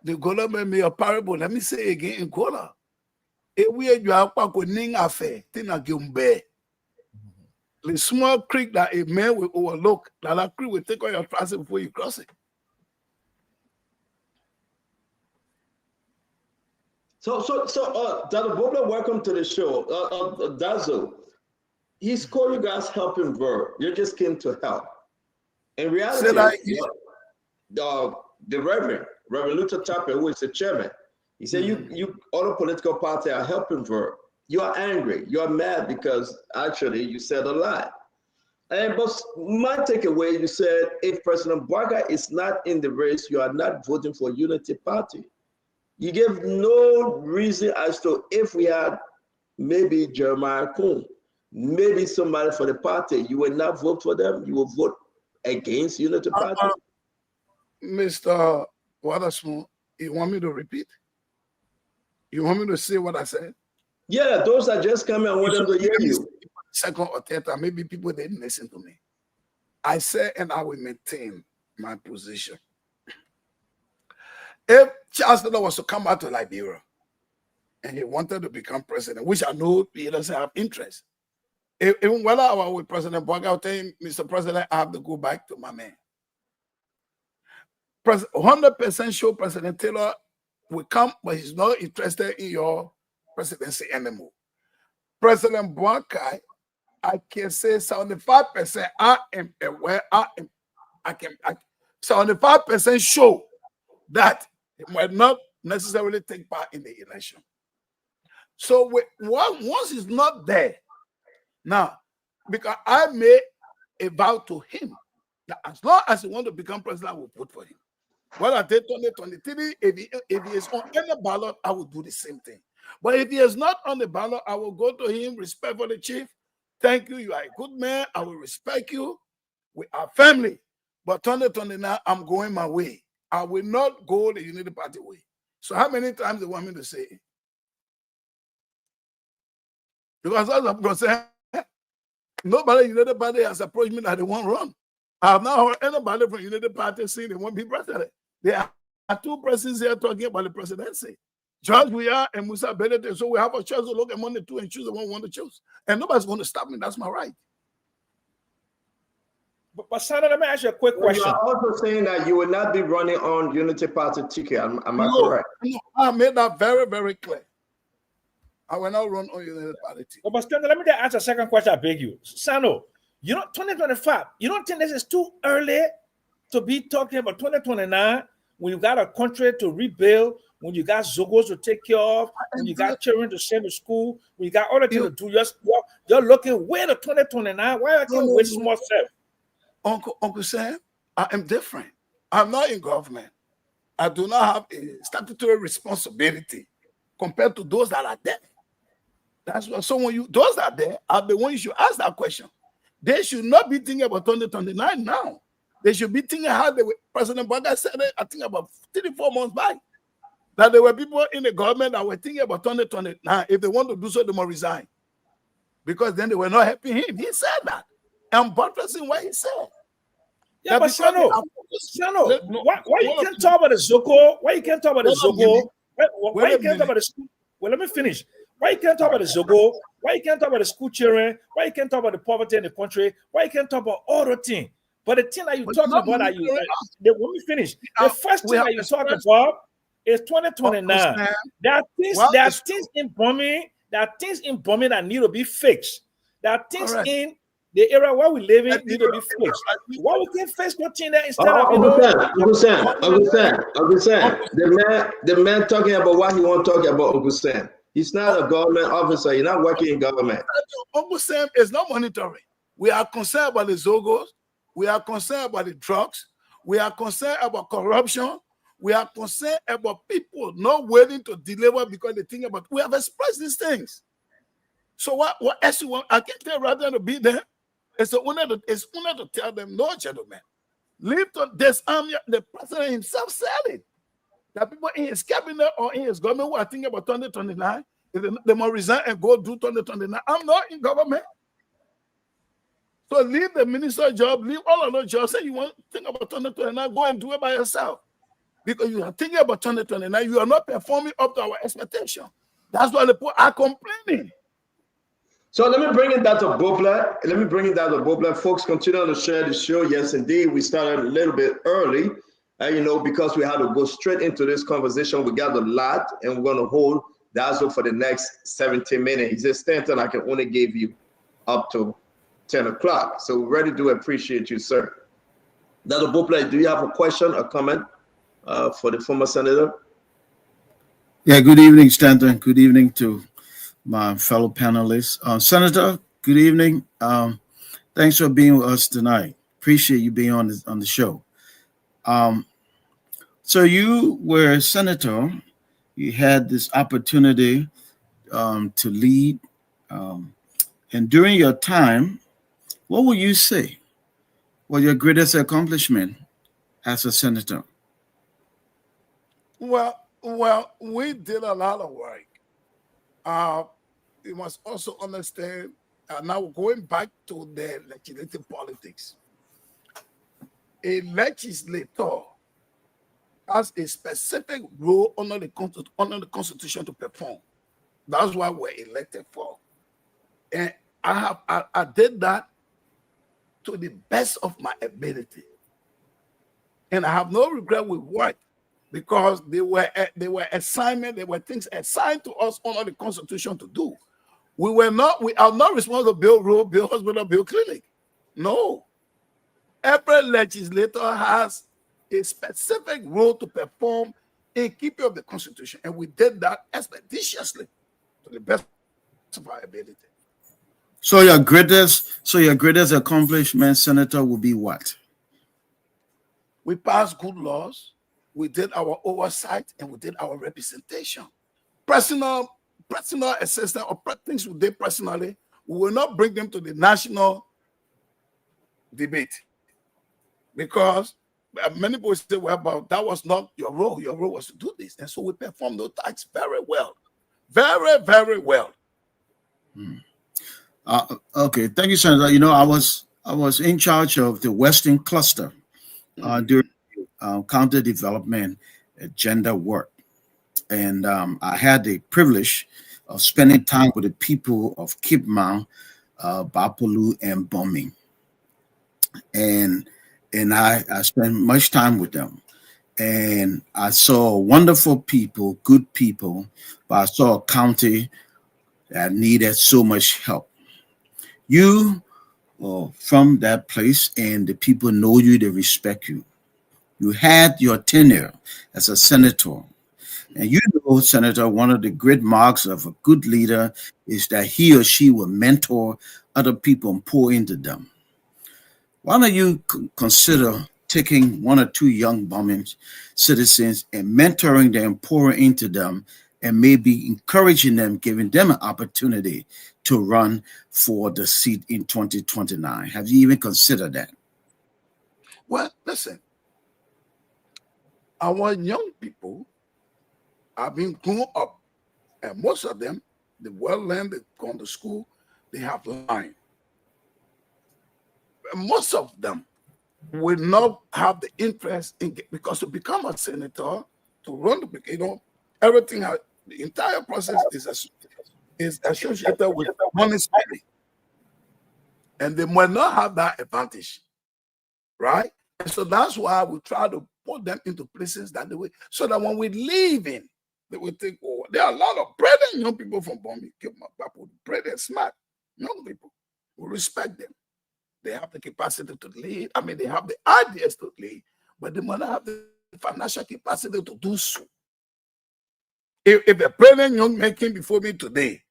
The Gola made me a parable. Let me say again in Gola. The small creek that a man will overlook, that creek will take all your traffic before you cross it. So, Dr. Bobler, welcome to the show. Dazo, he's called you guys helping verb. You just came to help. In reality, the Reverend Luther Chapel, who is the chairman, he said, you other political parties are helping verb. You are angry. You are mad because actually you said a lie. And but my takeaway, you said if President Bouakai is not in the race, you are not voting for Unity Party. You gave no reason as to if we had maybe Jeremiah Kuhn, maybe somebody for the party, you will not vote for them. You will vote against Unity Party. Mr. Witherspoon, you want me to repeat? You want me to say what I said? Yeah, those are just coming. I want them to hear you. Second or third time, maybe people didn't listen to me. I said, and I will maintain my position. If Charles Taylor was to come back to Liberia and he wanted to become president, which I know he doesn't have interest, even when I was with President Bouakai, I was telling Mr. President, I have to go back to my man. 100% sure President Taylor will come, but he's not interested in your presidency anymore. President Bouakai, I can say 75% I am aware, 75% sure that he might not necessarily take part in the election. So once he's not there, now, because I made a vow to him that as long as he wants to become president, I will vote for him. Well, I did 2023, if he is on any ballot, I will do the same thing. But if he is not on the ballot, I will go to him, respect for the chief. Thank you, you are a good man. I will respect you. We are family. But 2029, I'm going my way. I will not go the Unity Party way. So how many times do you want me to say it? Because as I'm concerned, nobody in Unity Party has approached me that they won't run. I have not heard anybody from Unity Party saying they won't be president. There are two presidents here talking about the presidency. George Weah and Musa Benedict. So we have a choice to look among the two and choose the one we want to choose. And nobody's going to stop me. That's my right. But Sandra, let me ask you a quick question. You are also saying that you will not be running on Unity Party ticket. Am I correct? No, I made that very, very clear. I will not run on Unity Party ticket. But Sandra, let me just ask a second question. I beg you. Sando, 2025, you don't think this is too early to be talking about 2029 when you got a country to rebuild, when you got Zogos to take care of, when you got children to send to school, when you got all the things to do, you're looking way to 2029. Why are you wait small self? Uncle Sam, I am different. I'm not in government. I do not have a statutory responsibility compared to those that are there. That's what those that are there are the ones you should ask that question. They should not be thinking about 2029 now. They should be thinking how President Bouakai said it, I think about 3-4 months back, that there were people in the government that were thinking about 2029. If they want to do so, they must resign. Because then they were not helping him. He said that. I'm buttressing what he said. Yeah, but Sano, why you can't talk about the Zoko? Why you can't talk about the Zoko? Why you can't talk about the school? Well, let me finish. Why you can't talk about the Zogo? Why you can't talk about the school children? Why you can't talk about the poverty in the country? Why you can't talk about all the things? But the thing that you're talking about, let me finish. The first thing that you're talking about is 2029. There are things in bombing. There are things in bombing that need to be fixed. There are things in The era where we live in need to be fixed. Why we can't fix the thing that instead of, you know? Uncle Sam. The man talking about what he want to talk about, Uncle Sam. He's not a government officer. He's not working in government. Uncle Sam is not monitoring. We are concerned about the Zogos. We are concerned about the drugs. We are concerned about corruption. We are concerned about people not willing to deliver because they think about. We have expressed these things. So what else you want? I can't tell rather than to be there. It's honor to tell them, no, gentlemen, leave to disarm the president himself said it. That people in his cabinet or in his government who are thinking about 2029, they must resign and go do 2029. I'm not in government. So leave the minister job, leave all of those jobs. Say you want to think about 2029, go and do it by yourself. Because you are thinking about 2029, you are not performing up to our expectation. That's why the people are complaining. So let me bring it down to Bobler. Folks, continue to share the show. Yes, indeed, we started a little bit early. Because we had to go straight into this conversation. We got a lot, and we're going to hold Dazzle for the next 17 minutes. He said, Stanton, I can only give you up to 10 o'clock. So we really do appreciate you, sir. Dazzle Bopla, do you have a question or comment for the former senator? Yeah, good evening, Stanton. Good evening to my fellow panelists. Senator, good evening. Thanks for being with us tonight. Appreciate you being on the show. So you were a senator. You had this opportunity to lead. And during your time, what would you say was your greatest accomplishment as a senator? Well, we did a lot of work. You must also understand, now going back to the legislative politics, a legislator has a specific role under the Constitution to perform. That's why we're elected for. And I did that to the best of my ability. And I have no regret with work because they were assignment, they were things assigned to us under the Constitution to do. We are not responsible to build road, build hospital, build clinic. No. Every legislator has a specific role to perform in keeping of the Constitution, and we did that expeditiously to the best of our ability. So your greatest accomplishment, Senator, will be what? We passed good laws, we did our oversight, and we did our representation. Personal assistance or things we did personally, we will not bring them to the national debate because many people say, well, but that was not your role. Your role was to do this. And so we performed those tasks very well. Very, very well. Okay, thank you, Senator. You know, I was in charge of the Western Cluster during county development agenda work. And I had the privilege of spending time with the people of Kipmount, Bapolu, and Bombing. And I spent much time with them. And I saw wonderful people, good people, but I saw a county that needed so much help. You are from that place, and the people know you, they respect you. You had your tenure as a senator. And you know, Senator, one of the great marks of a good leader is that he or she will mentor other people and pour into them. Why don't you consider taking one or two young Bombing citizens and mentoring them, pouring into them, and maybe encouraging them, giving them an opportunity to run for the seat in 2029? Have you even considered that? Well, listen, our young people have been grown up, and most of them, they well-learned, they've gone to school, they have line. Most of them will not have the interest in because to become a senator, to run the, everything, the entire process is associated with money spending. And they might not have that advantage, right? And so that's why we try to put them into places that they will, so that when we leave in, they will think, oh, there are a lot of brilliant young people from Bombing, brilliant, smart young people. We respect them. They have the capacity to lead. I mean, they have the ideas to lead, but they must have the financial capacity to do so. If a brilliant young man came before me today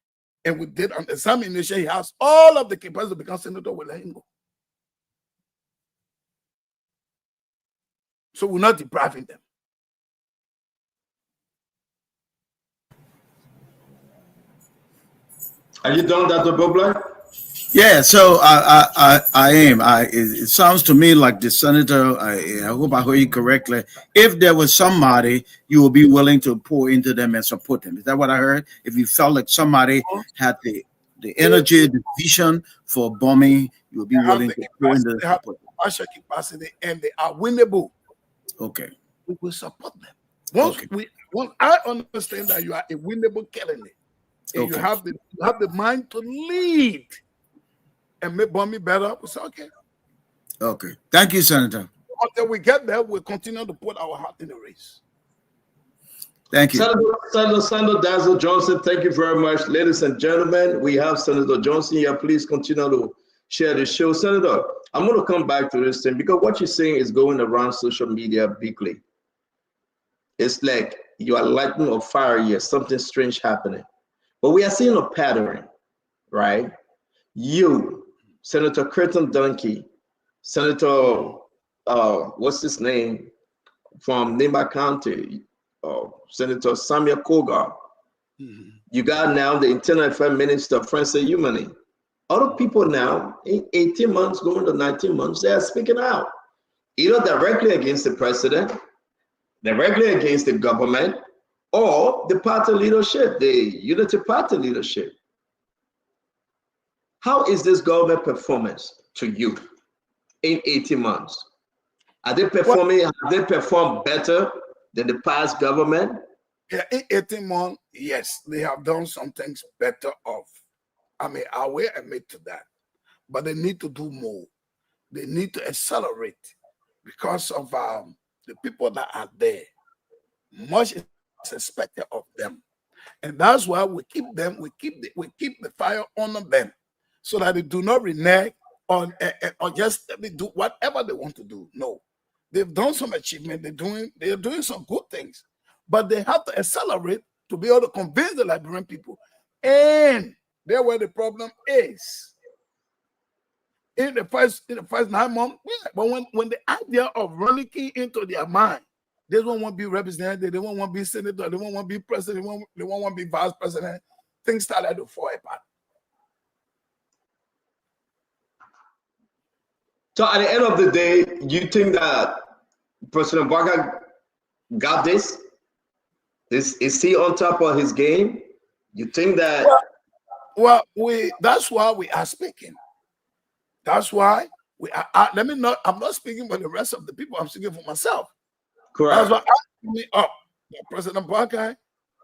and we did an examination, he has all of the capacity to become senator, we'll let him go. So we're not depriving them. Are you done, Dr. Bobler? Yeah, so I am. It sounds to me like the senator. I hope I heard you correctly. If there was somebody, you would be willing to pour into them and support them. Is that what I heard? If you felt like somebody had the energy, the vision for bombing, you would be willing to pour into them. They have the financial capacity and they are winnable. Okay. We will support them. Once I understand that you are a winnable candidate, and you have the mind to lead and make bombing better, we say, okay. Okay. Thank you, Senator. Until we get there, we'll continue to put our heart in the race. Thank you. Senator Dazzle Johnson, thank you very much. Ladies and gentlemen, we have Senator Johnson here. Please continue to share the show. Senator, I'm going to come back to this thing because what you're saying is going around social media bigly. It's like you are lighting a fire here, something strange happening. But we are seeing a pattern, right? You, Senator Curtin Dunkey, Senator, what's his name, from Nimba County, Senator Samuel Kogar. You got now the Internal Affairs Minister, Francis Umani. Other people now, in 18 months, going to 19 months, they are speaking out, either directly against the president, directly against the government, or the party leadership, the Unity Party leadership. How is this government performance to you in 18 months? Are they performing, have they performed better than the past government? Yeah, in 18 months, yes, they have done some things better off. I mean, I will admit to that. But they need to do more. They need to accelerate because of the people that are there. Much is expected of them. And that's why we keep them, we keep the fire on them so that they do not renege or just do whatever they want to do. No. They've done some achievement, they're doing some good things, but they have to accelerate to be able to convince the Liberian people. And there where the problem is. In the first 9 months, yeah, but when the idea of running key into their mind, they don't want to be representative, they don't want to be senator, they don't want to be president, they don't want to be vice president, things started to fall apart. So at the end of the day, you think that President Barker got this? Is he on top of his game? You think that? Well, that's why we are speaking. That's why we are. I'm not speaking for the rest of the people. I'm speaking for myself. Correct. That's why I'm speaking up. President Barker,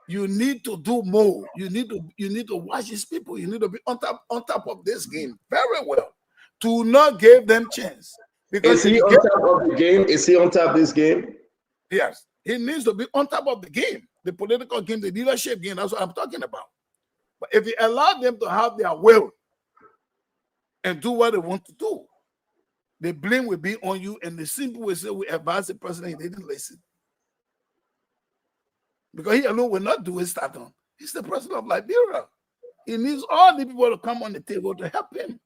you need to do more. You need to watch these people. You need to be on top of this game very well. To not give them chance. Because is he on top of the game? Is he on top of this game? Yes, he needs to be on top of the game, the political game, the leadership game. That's what I'm talking about. But if you allow them to have their will and do what they want to do, the blame will be on you. And the simple will say, we advise the president, he didn't listen. Because he alone will not do his stuff on. He's the president of Liberia. He needs all the people to come on the table to help him.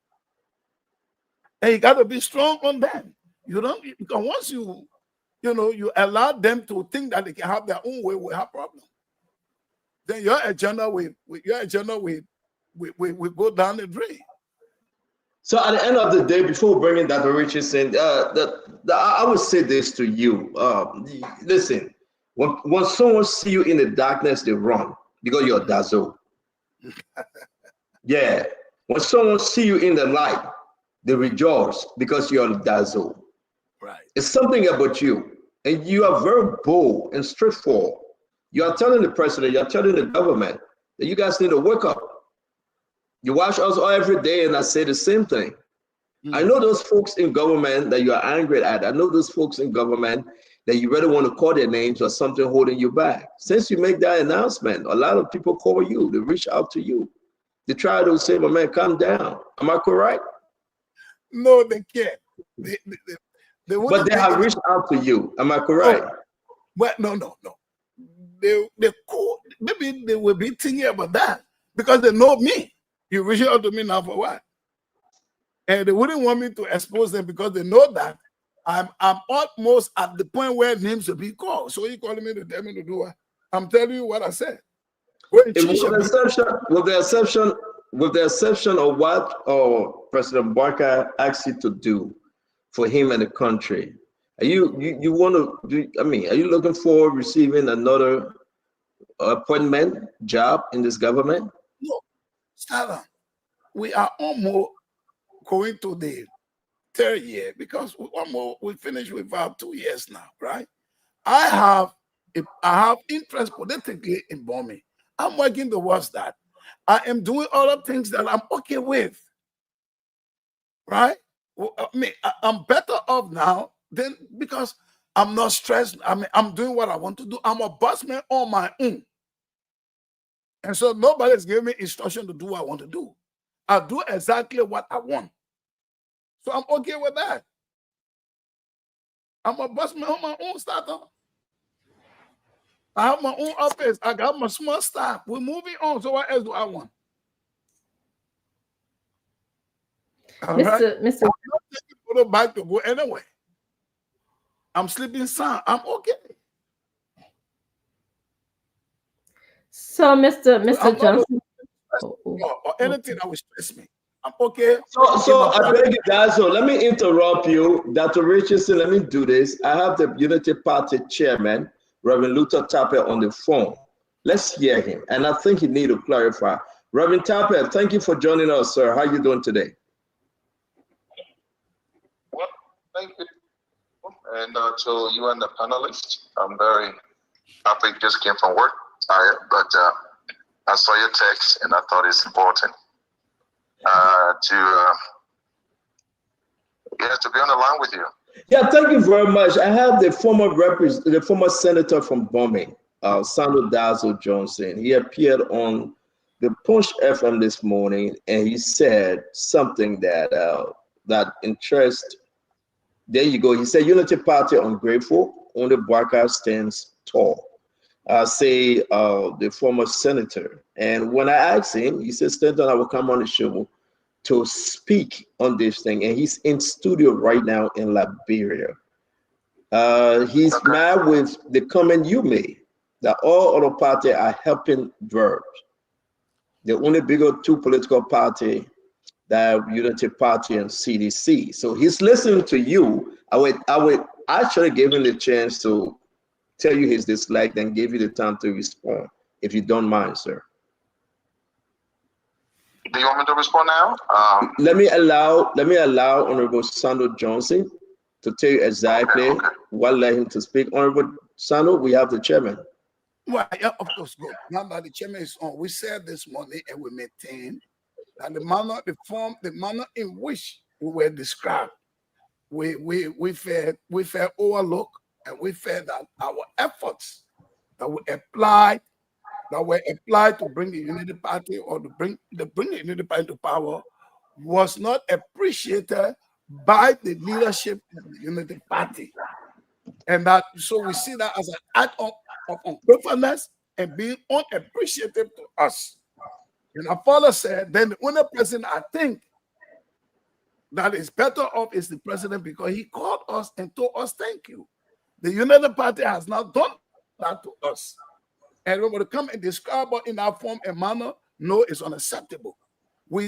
And you got to be strong on them. You don't, because once you allow them to think that they can have their own way, we have problems. Then your agenda will go down the drain. So at the end of the day, before bringing Dr. Richards in, I would say this to you. Listen, when someone see you in the darkness, they run because you're dazzled. Yeah. When someone see you in the light, they rejoice because you're dazzled. Right. It's something about you. And you are very bold and straightforward. You are telling the president, you're telling the government that you guys need to wake up. You watch us all every day and I say the same thing. I know those folks in government that you are angry at. I know those folks in government that you really want to call their names or something holding you back. Since you make that announcement, a lot of people call you, they reach out to you. They try to say, my man, calm down. Am I correct? No, they can't. They But they have reached out to you. Am I correct? Well, no. They cool. Maybe they will be thinking about that because they know me. You reach out to me now for what? And they wouldn't want me to expose them because they know that I'm almost at the point where names will be called. So you calling me to tell me to do what? I'm telling you what I said. With the exception of what President Barker asked you to do for him and the country, are you want to do? I mean, are you looking for receiving another appointment job in this government? No, Stella, we are almost going to the third year because we finished with about 2 years now, right? I have interest politically in Bomi. I'm working towards that. I am doing other things that I'm okay with, right? I mean, I'm better off now than because I'm not stressed. I mean, I'm doing what I want to do. I'm a bossman on my own. And so nobody's giving me instruction to do what I want to do. I do exactly what I want. So I'm okay with that. I'm a bossman on my own startup. I have my own office. I got my small staff. We're moving on. So what else do I want? All right. Mr. I'm not taking photo back to go anyway. I'm sleeping sound. I'm okay. So, Mr. Johnson, or anything that will stress me. I'm okay. So I beg you, Dazo, let me interrupt you. Dr. Richardson, let me do this. I have the Unity Party chairman, Reverend Luther Tapper, on the phone. Let's hear him. And I think he need to clarify. Reverend Tapper, thank you for joining us, sir. How are you doing today? Well, thank you. And to you and the panelists, I'm very happy. Just came from work, tired, but I saw your text and I thought it's important to be on the line with you. Yeah, thank you very much. I have the former senator from Bomi, Sandro Dazo Johnson. He appeared on the Punch FM this morning, and he said something that interests. There you go. He said, Unity Party ungrateful, only Barker stands tall. The former senator. And when I asked him, he said, Stanton, I will come on the show to speak on this thing. And he's in studio right now in Liberia. He's mad with the comment you made that all other parties are helping verbs. The only bigger two political party, that Unity Party and CDC. So he's listening to you. I would actually give him the chance to tell you his dislike, then give you the time to respond, if you don't mind, sir. Do you want me to respond now? Let me allow Honorable Sandro Johnson to tell you exactly what led him to speak. Honorable Sandro, we have the chairman. Well, yeah, of course, good. Now that the chairman is on, we said this morning and we maintain that the manner in which we were described, we felt overlooked, and we felt that our efforts that were applied to bring the Unity Party or to bring the Unity Party to power was not appreciated by the leadership of the Unity Party. And that, so we see that as an act of ungratefulness and being unappreciative to us. And our father said, then the only person I think that is better off is the president, because he called us and told us thank you. The United Party has not done that to us. And when we come and describe it in our form and manner, no, it's unacceptable.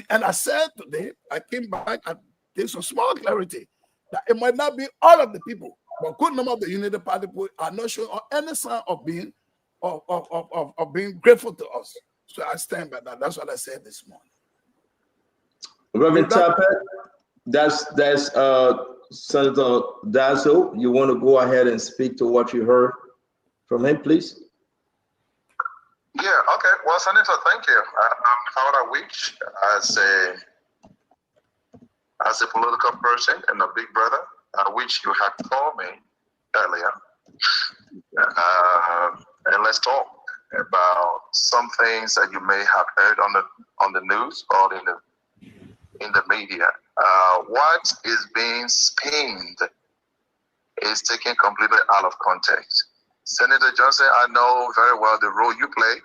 And I said today, I came back, I gave some small clarity that it might not be all of the people, but a good number of the United Party people are not showing any sign of being grateful to us. So I stand by that. That's what I said this morning. Reverend Tapper, that's Senator Dazo. You want to go ahead and speak to what you heard from him, please? Yeah, okay. Well, Senator, thank you. How I wish as a political person and a big brother, I wish you had called me earlier. And let's talk about some things that you may have heard on the news or in the media What is being spinned is taken completely out of context. Senator Johnson, I know very well the role you play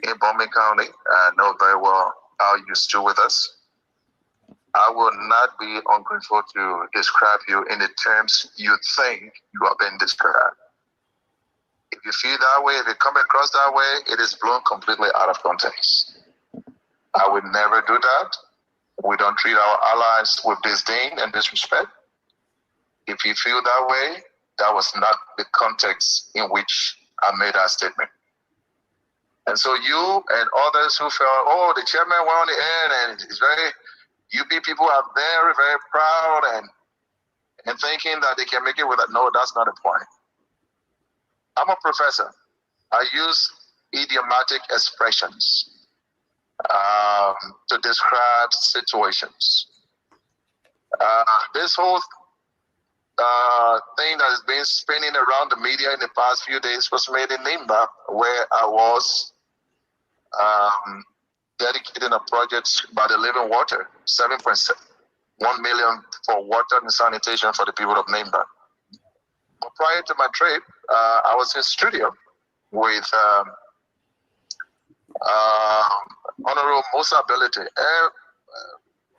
in Bowman County. I know very well how you stood with us. I will not be ungrateful to describe you in the terms you think you have been described. If you feel that way, if you come across that way, it is blown completely out of context. I would never do that. We don't treat our allies with disdain and disrespect. If you feel that way, that was not the context in which I made that statement. And so you and others who felt, oh, the chairman went on the air and it's very, UP people are very, very proud and thinking that they can make it with that. No, that's not the point. I'm a professor. I use idiomatic expressions to describe situations. This whole thing that has been spinning around the media in the past few days was made in Nimba, where I was dedicating a project by the Living Water, 7.1 million for water and sanitation for the people of Nimba. But prior to my trip, I was in studio with Honorable Musa Ability.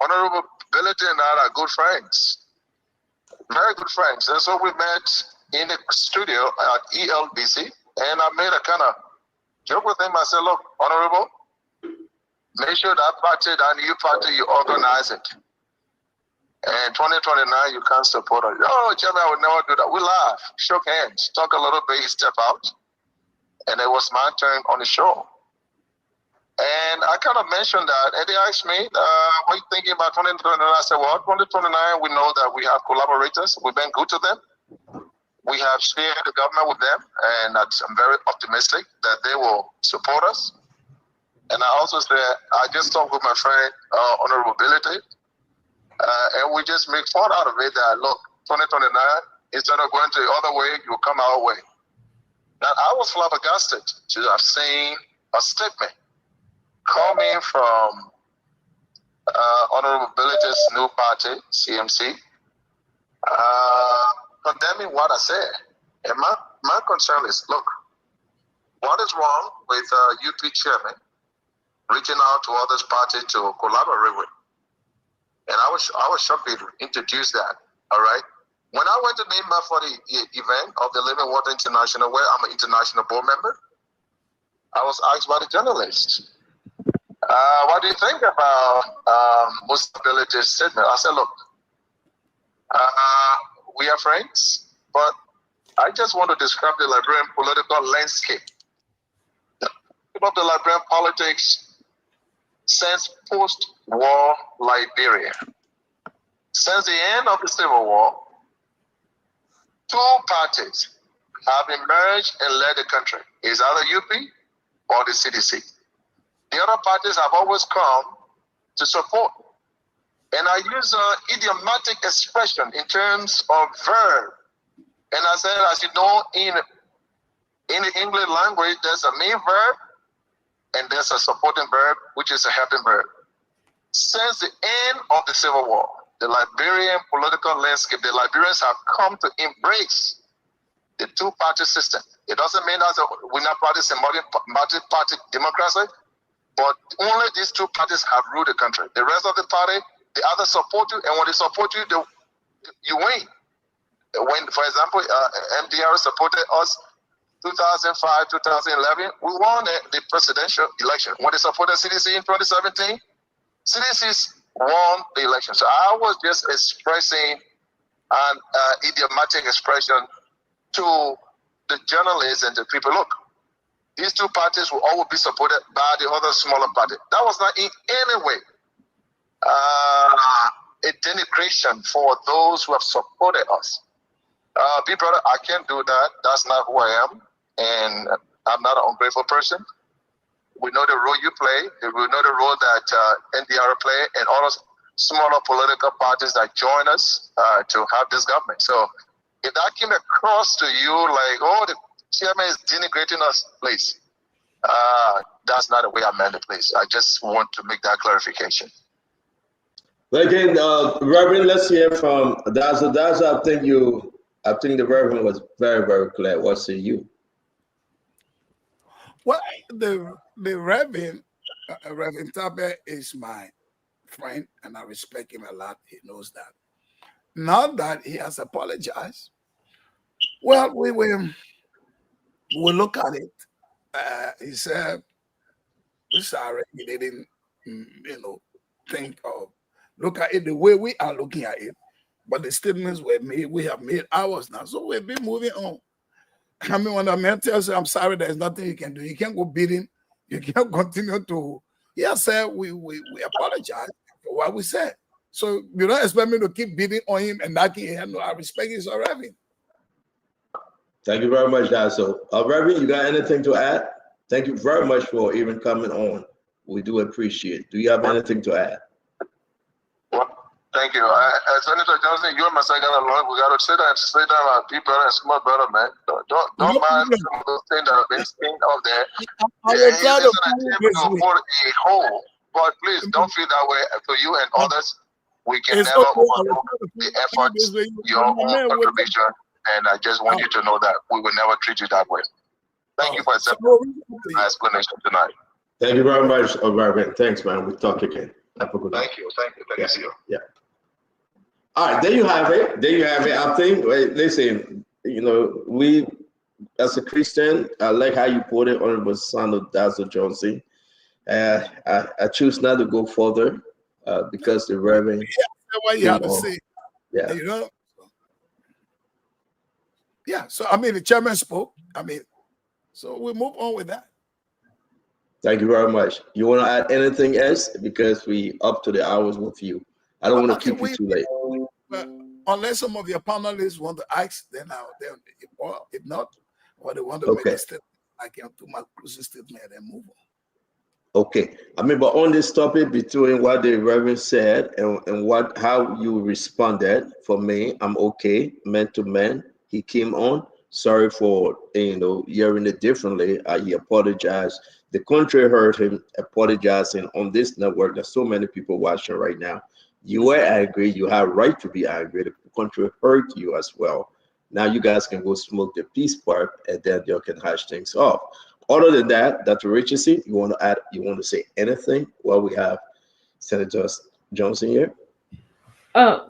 Honorable Ability and I are good friends. Very good friends. And so we met in the studio at ELBC, and I made a kind of joke with him. I said, look, Honorable, make sure that party, that new party, you organize it. And 2029, you can't support us. Oh, Chairman, I would never do that. We laughed, shook hands, talked a little bit, he stepped out. And it was my turn on the show. And I kind of mentioned that, and they asked me, what are you thinking about 2029? I said, well, 2029, we know that we have collaborators. We've been good to them. We have shared the government with them, and I'm very optimistic that they will support us. And I also said, I just talked with my friend, Honorable Ability, and we just make fun out of it that, look, 2029, instead of going to the other way, you'll come our way. Now, I was flabbergasted to have seen a statement coming from Honorable Ability's new party, CMC, condemning what I said. And my concern is, look, what is wrong with UP chairman reaching out to others party to collaborate with? And I was shocked to introduce that, all right? When I went to Nimba for the event of the Living Water International, where I'm an international board member, I was asked by the journalist, what do you think about Musa Ability's statement? I said, look, we are friends, but I just want to describe the Liberian political landscape. About the Liberian politics since post-war Liberia. Since the end of the Civil War, two parties have emerged and led the country. It's either UP or the CDC. The other parties have always come to support. And I use an idiomatic expression in terms of verb. And I said, as you know, in the English language, there's a main verb and there's a supporting verb, which is a helping verb. Since the end of the Civil War, the Liberian political landscape, the Liberians have come to embrace the two-party system. It doesn't mean that we're not practicing multi-party democracy, but only these two parties have ruled the country. The rest of the party, they either support you, and when they support you, you win. When, for example, MDR supported us 2005, 2011, we won the presidential election. When they supported CDC in 2017, CDC won the election. So I was just expressing an idiomatic expression to the journalists and the people. Look, these two parties will always be supported by the other smaller party. That was not in any way a denigration for those who have supported us. Big brother, I can't do that. That's not who I am, and I'm not an ungrateful person. We know the role you play. We know the role that NDR play, and all those smaller political parties that join us to have this government. So if that came across to you like, oh, the chairman is denigrating us, please. That's not the way I meant it, please. I just want to make that clarification. But again, Reverend, let's hear from Dazzle. Dazzle, I think the Reverend was very, very clear. What say you? Well, the Reverend, Reverend Tabe is my friend, and I respect him a lot. He knows that. Now that he has apologized, well, we will look at it. He said, we're sorry, he didn't, think of, look at it the way we are looking at it. But the statements were made, we have made ours now. So we've been moving on. I mean, when the man tells you, I'm sorry, there's nothing you can do. You can't go beating. You can't continue to. He said, we apologize for what we said. So you don't expect me to keep beating on him and knocking him. No, I respect his already. Thank you very much, Dazzle. Reverend, you got anything to add? Thank you very much for even coming on. We do appreciate it. Do you have anything to add? Thank you. Senator Johnson, you and my second along, we got to sit down and be better and smart better, man. Don't mind some of those things that have been seen out there. It's an attempt to hold a hole, but please don't feel that way. For you and others, we can never overlook the efforts, your own contribution, and I just want you to know that we will never treat you that way. Thank you for accepting my explanation tonight. Thank you very much, Reverend. Thanks, man. We'll talk again. Have a good night. Thank you. Thank you. Yeah. All right, there you have it. I think, listen, we, as a Christian, I like how you put it, Honorable Son of Dazzle Johnson. I choose not to go further because the Reverend. Yeah, that's what you have to say. Yeah. Yeah, so, I mean, the chairman spoke. I mean, so we move on with that. Thank you very much. You want to add anything else? Because we up to the hours with you. I don't want to keep you too late. But unless some of your panelists want to ask, then if not, or they want to make a statement, I can do my closing statement and move on. Okay. I mean, but on this topic between what the Reverend said and how you responded, for me, I'm okay. Man to man, he came on. Sorry for hearing it differently. He apologized. The country heard him apologizing on this network. There's so many people watching right now. You were angry. You have right to be angry. The country heard you as well. Now you guys can go smoke the peace pipe, and then you can hash things off. Other than that, Dr. Richardson, you want to add? You want to say anything while we have Senator Johnson here? Well,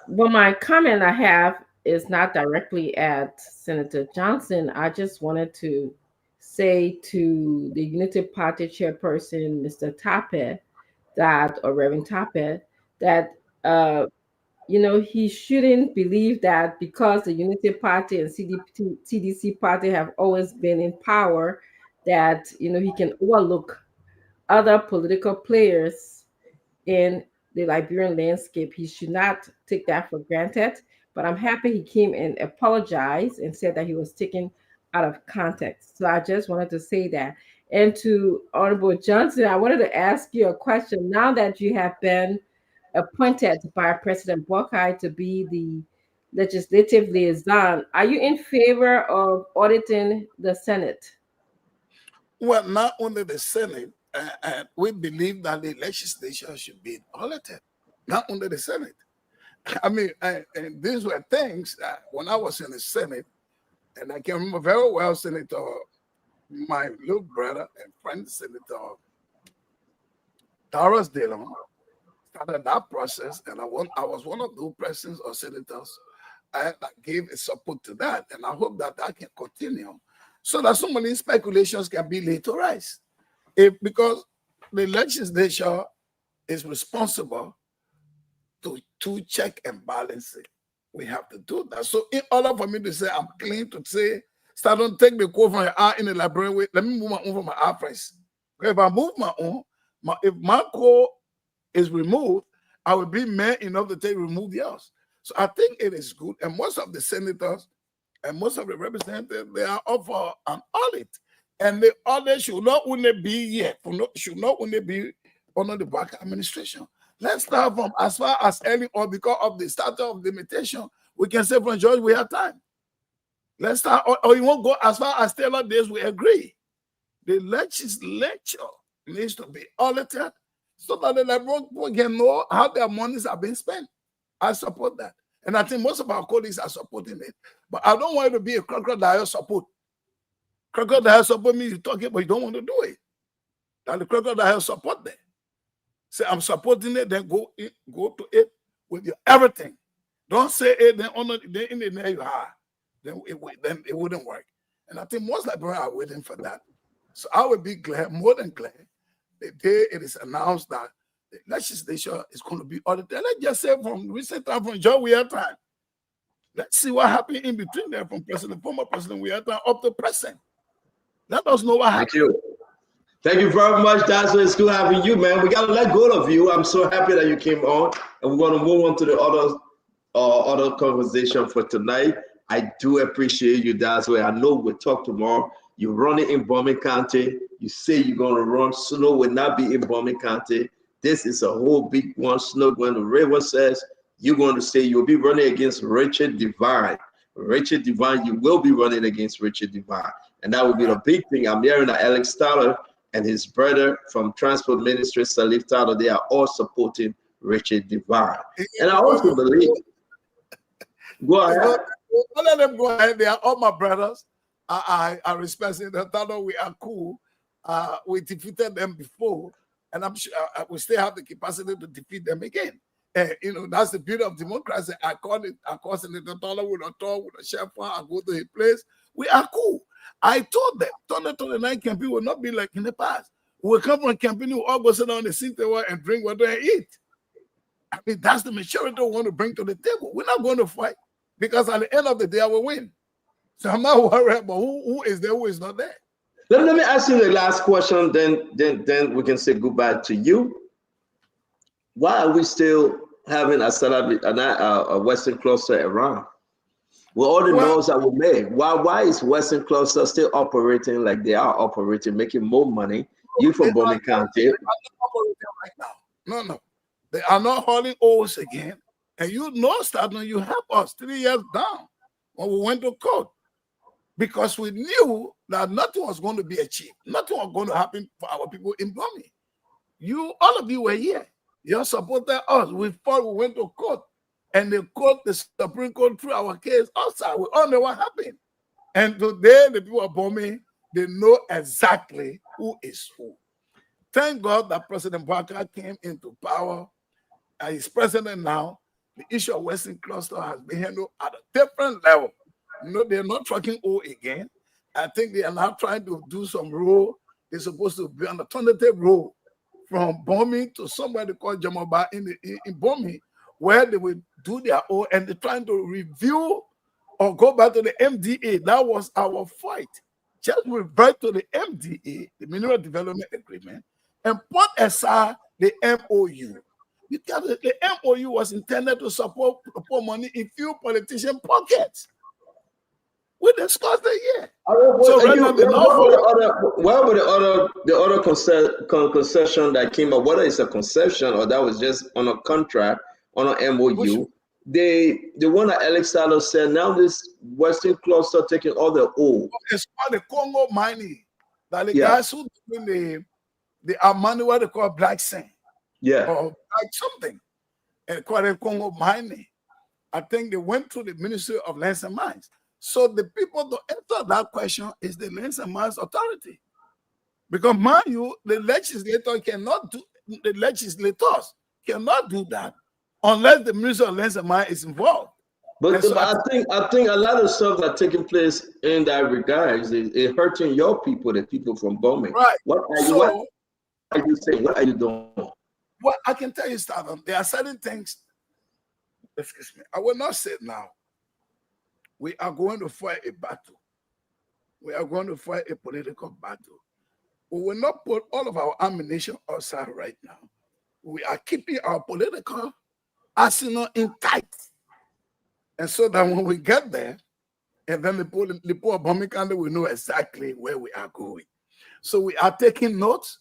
my comment I have is not directly at Senator Johnson. I just wanted to say to the Unity Party chairperson, Mr. Tape, or Reverend Tape, that he shouldn't believe that because the Unity Party and CDC Party have always been in power, that he can overlook other political players in the Liberian landscape. He should not take that for granted. But I'm happy he came and apologized and said that he was taken out of context. So I just wanted to say that. And to Honorable Johnson, I wanted to ask you a question. Now that you have been appointed by President Boakai to be the legislative liaison, are you in favor of auditing the Senate? Well, not only the Senate, we believe that the legislature should be audited, not only the Senate. I mean, and these were things that when I was in the Senate, and I can remember very well, Senator, my little brother and friend, Senator Doris Dillon, started that process, and I was one of those presidents or senators that gave a support to that, and I hope that can continue, so that so many speculations can be laid to rise. Because the legislature is responsible to check and balance it. We have to do that. So in order for me to say I'm clean to say, start don't take the code from your eye in the library, let me move my own from my eye first. If I move my own, if my code is removed, I will be man enough to remove yours. So I think it is good. And most of the senators and most of the representatives, they are up for an audit. And the audit should not only be yet, should not only be under the Boakai administration. Let's start from as far as early or because of the statute of limitation, we can say from George, we have time. Let's start, or you won't go as far as Taylor days, we agree. The legislature needs to be audited so that the Liberian people can know how their monies are being spent. I support that. And I think most of our colleagues are supporting it. But I don't want it to be a crocodile support. Crocodile support means you're talking, but you don't want to do it. That the crocodile support there. Say, I'm supporting it, then go to it with your everything. Don't say it, then in the near you are. Then it wouldn't work. And I think most Liberians are waiting for that. So I would be glad, more than glad, the day it is announced that the legislation is going to be audited. Let's just say from recent time, from John Weah time. Let's see what happened in between there from former President Weah time up to present. Let us know what happened. Thank you. Thank you very much. That's it's good having you, man. We got to let go of you. I'm so happy that you came on. And we're going to move on to the other conversation for tonight. I do appreciate you, Dazzle. I know we'll talk tomorrow. You're running in Bombay County. You say you're going to run. Snow will not be in Bombay County. This is a whole big one. Snow going to River says you're going to say you'll be running against Richard Devine. Richard Devine, you will be running against Richard Devine. And that will be the big thing. I'm hearing that Alex Tyler and his brother from Transport Ministry, Salif Tyler, they are all supporting Richard Devine. And I also believe, go ahead. Don't let them go ahead. They are all my brothers. I respect them. We are cool. We defeated them before, and I'm sure we still have the capacity to defeat them again. That's the beauty of democracy. I call it Senator Tyler with a talk with a chef. I go to his place. We are cool. I told them 2029 campaign will not be like in the past. We'll come from campaign, we'll all go sit down in the seat and drink water and eat. I mean, that's the maturity we want to bring to the table. We're not going to fight because at the end of the day, I will win. So I'm not worried about who is there, who is not there. Let me ask you the last question, then we can say goodbye to you. Why are we still having a Western cluster around? With all the noise that were made, why is Western cluster still operating like they are operating, making more money? You from Bombay County. They are not operating right now. No. They are not hauling O's again. And you know, Staten, you helped us 3 years down when we went to court. Because we knew that nothing was going to be achieved. Nothing was going to happen for our people in Bombay. All of you were here. You supported us. We fought, we went to court. And the Supreme Court threw our case outside. We all know what happened. And today, the people of Bombay, they know exactly who is who. Thank God that President Barker came into power. And he's president now. The issue of Western Cluster has been handled at a different level. They're not trucking O again. I think they are now trying to do some rule. They're supposed to be on the alternative rule from Bombay to somebody called Jamaba in Bombay, where they will do their own, and they're trying to review or go back to the MDA. That was our fight. Just revert to the MDA, the Mineral Development Agreement, and put aside the MOU. Because the MOU was intended to support money in few politician pockets. We discussed it here. So where were the other concession that came up? Whether it's a concession or that was just on a contract, on an MOU, the one that Alex Tyler said, now this Western cluster taking all the oil. It's called the Congo mining. That the guys who doing the Amani, what they call black sand. Yeah. Or like something. And called the Congo mining. I think they went to the Ministry of Lands and Mines. So the people to answer that question is the Lands and Mines Authority. Because mind you, the legislators cannot do that unless the Ministry of Lands and Mines is involved. But so I think a lot of stuff that's taking place in that regard is hurting your people, the people from Bombay. Right. What are you saying? What are you doing? Well, I can tell you, Stephen, there are certain things. Excuse me. I will not say it now. We are going to fight a battle. We are going to fight a political battle. We will not put all of our ammunition outside right now. We are keeping our political arsenal intact. And so that when we get there, and then the people of Bombay County will know exactly where we are going. So we are taking notes.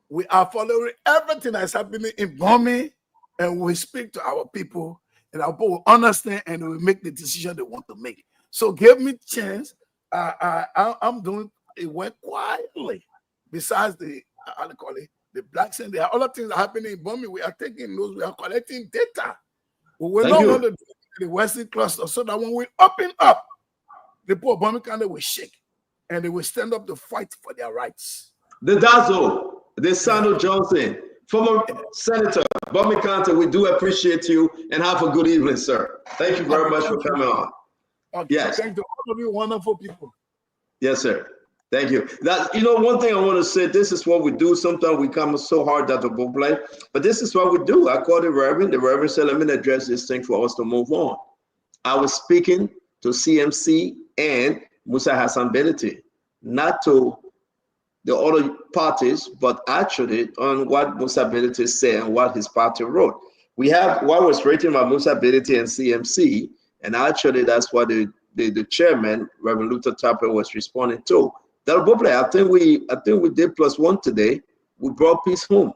We are following everything that's happening in Bombay, and we speak to our people, and our people will understand and will make the decision they want to make. So give me a chance. I'm doing it work quietly. Besides the the blacks, and there are other things happening in Bombay. We are taking those, we are collecting data. We will not want to do the Western cluster so that when we open up, the poor Bombay County will shake and they will stand up to fight for their rights. The Dazo, the Sandro Johnson, former Senator, Bombay County, we do appreciate you and have a good evening, sir. Thank you very much for coming on. Okay, yes. Thank you, all of you wonderful people. Yes, sir. Thank you. That, you know, one thing I want to say, this is what we do. Sometimes we come so hard that we play, but this is what we do. I called the Reverend. The Reverend said, let me address this thing for us to move on. I was speaking to CMC and Musa Hassan Beniti, not to the other parties, but actually on what Musa Beniti said and what his party wrote. We have what was written by Musa Beniti and CMC, and actually that's what the chairman, Reverend Luther Tapper, was responding to. I think we did +1 today. We brought peace home.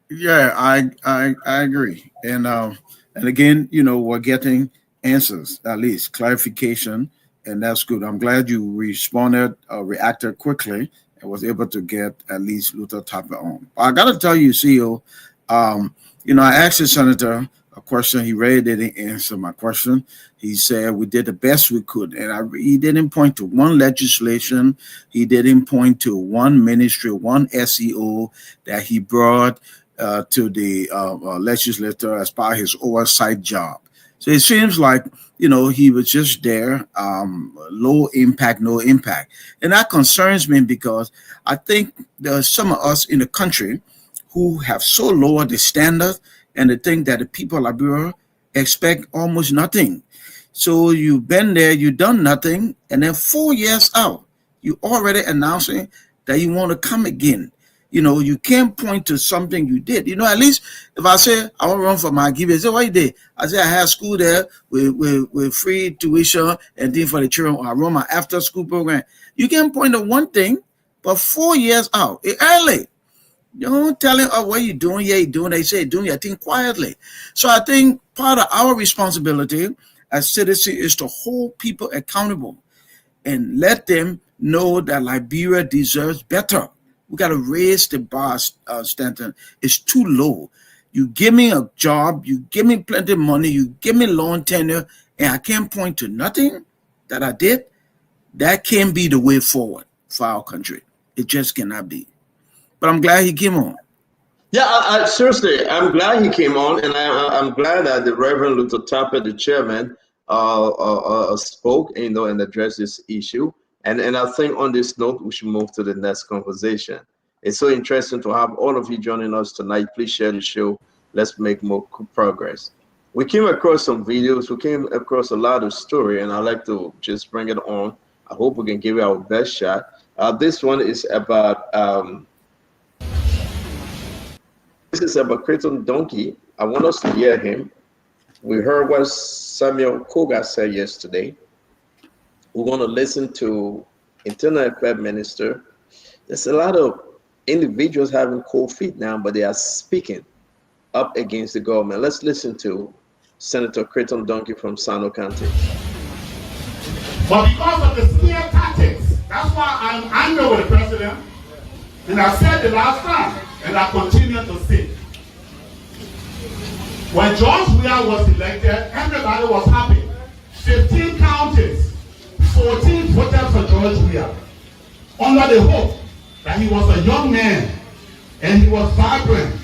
Yeah, I agree, and again, you know, we're getting answers, at least clarification, and that's good. I'm glad you reacted quickly, and was able to get at least Luther Tapper on. I got to tell you, CEO, you know, I asked the senator a question. He really didn't answer my question. He said we did the best we could, and he didn't point to one legislation. He didn't point to one ministry, one SEO that he brought to the legislature as part of his oversight job. So it seems like, you know, he was just there, low impact, no impact. And that concerns me because I think there are some of us in the country who have so lowered the standard and they think that the people of Liberia expect almost nothing. So you've been there, you've done nothing, and then 4 years out, you already announcing that you want to come again. You know, you can't point to something you did. You know, at least if I say I want to run for my give, I say, what you did? I say I had school there with free tuition and then for the children, I run my after school program. You can't point to one thing, but 4 years out, it's early. You don't tell him, oh, what you doing? Yeah, you doing. They say doing your thing quietly. So I think part of our responsibility as citizens is to hold people accountable and let them know that Liberia deserves better. We got to raise the bar standard. It's too low. You give me a job, you give me plenty of money, you give me long tenure, and I can't point to nothing that I did. That can't be the way forward for our country. It just cannot be. But I'm glad he came on. Yeah, seriously, I'm glad he came on, and I'm glad that the Reverend Luther Tapper, the chairman, spoke, you know, and addressed this issue. And I think on this note, we should move to the next conversation. It's so interesting to have all of you joining us tonight. Please share the show. Let's make more progress. We came across some videos. We came across a lot of story, and I'd like to just bring it on. I hope we can give it our best shot. This one is about Creighton Donkey. I want us to hear him. We heard what Samuel Koga said yesterday. We want to listen to Internal Affairs Minister. There's a lot of individuals having cold feet now, but they are speaking up against the government. Let's listen to Senator Creighton Donkey from Sano County. But because of the smear tactics, that's why I'm angry with the president. And I said the last time, and I continue to say. When George Weah was elected, everybody was happy. 15 counties, 14 voted for George Weah, under the hope that he was a young man and he was vibrant,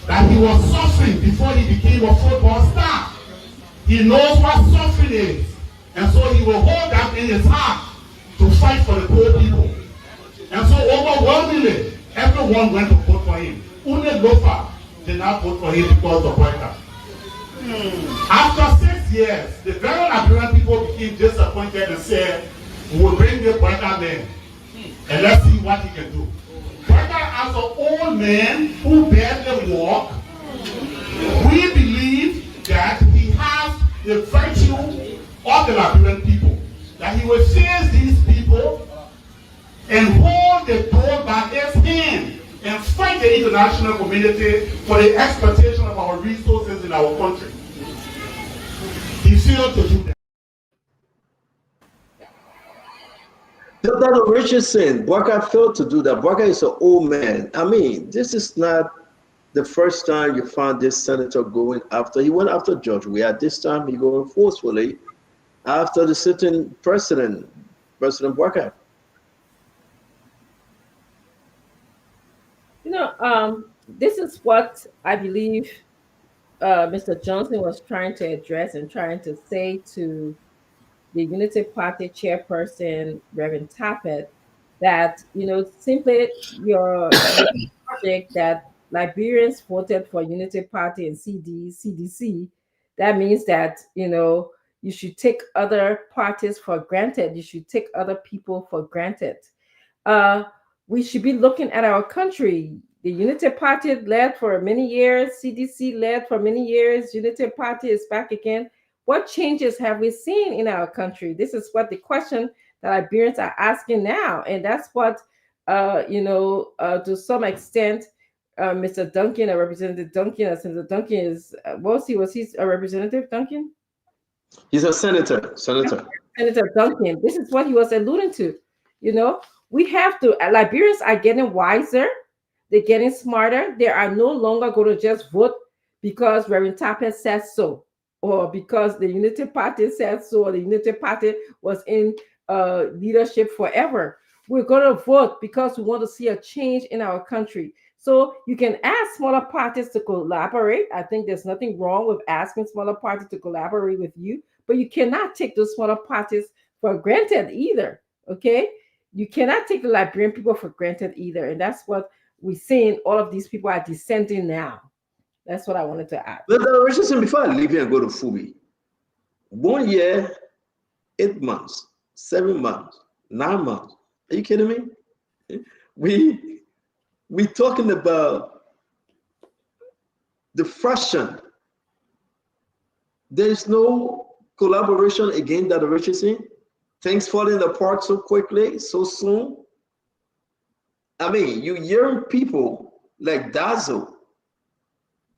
that he was suffering before he became a football star. He knows what suffering is, and so he will hold that in his heart to fight for the poor people. And so overwhelmingly, everyone went to vote for him. Only Lofa did not vote for him because of Boyka. After 6 years, the very Liberian people became disappointed and said, we will bring the Boyka man and let's see what he can do. Boyka, as an old man who barely walk, we believe that he has the virtue of the Liberian people, that he will face these people and hold the door by its hand and fight the international community for the exploitation of our resources in our country. He failed to do that. Elder Richardson, Bwaka failed to do that. Bwaka is an old man. I mean, this is not the first time you found this senator going after. He went after George Weah. This time he going forcefully after the sitting president, President Bwaka. You know, this is what I believe Mr. Johnson was trying to address and trying to say to the Unity Party chairperson, Reverend Tappet, that, you know, simply your project that Liberians voted for Unity Party and CDC, that means that, you know, you should take other parties for granted. You should take other people for granted. We should be looking at our country. The Unity Party led for many years, CDC led for many years, Unity Party is back again. What changes have we seen in our country? This is what the question that Liberians are asking now. And that's what, you know, to some extent, Mr. Duncan, or Representative Duncan, Senator Duncan is, was he a representative, Duncan? He's a senator. Senator Duncan. This is what he was alluding to. You know, we have to, Liberians are getting wiser. They're getting smarter. They are no longer going to just vote because Reverend Tappet says so, or because the Unity Party said so, or the Unity Party was in leadership forever. We're going to vote because we want to see a change in our country. So you can ask smaller parties to collaborate. I think there's nothing wrong with asking smaller parties to collaborate with you, but you cannot take those smaller parties for granted either, okay? You cannot take the Liberian people for granted either, and that's what we're seeing. All of these people are descending now. That's what I wanted to add. But Richardson, before I leave here and go to Fubi, 1 year, 8 months, 7 months, 9 months. Are you kidding me? We talking about the fraction. There is no collaboration again, that Richardson. Things falling apart so quickly, so soon. I mean, you hear people like Dazo,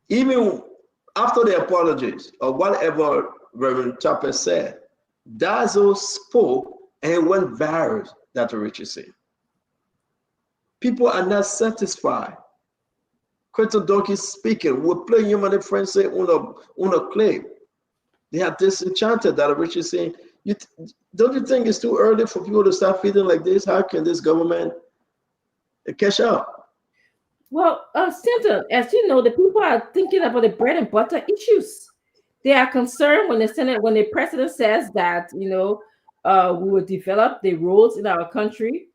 even after the apologies or whatever Reverend Tappet said, Dazo spoke and it went viral, that Richardson. People are not satisfied. Quentin Donkey speaking, we're playing human friends say on a clip. They have disenchanted, that Richardson. Don't you think it's too early for people to start feeling like this? How can this government cash out? Well, Senator, as you know, the people are thinking about the bread and butter issues. They are concerned when the president says that, you know, we will develop the roads in our country,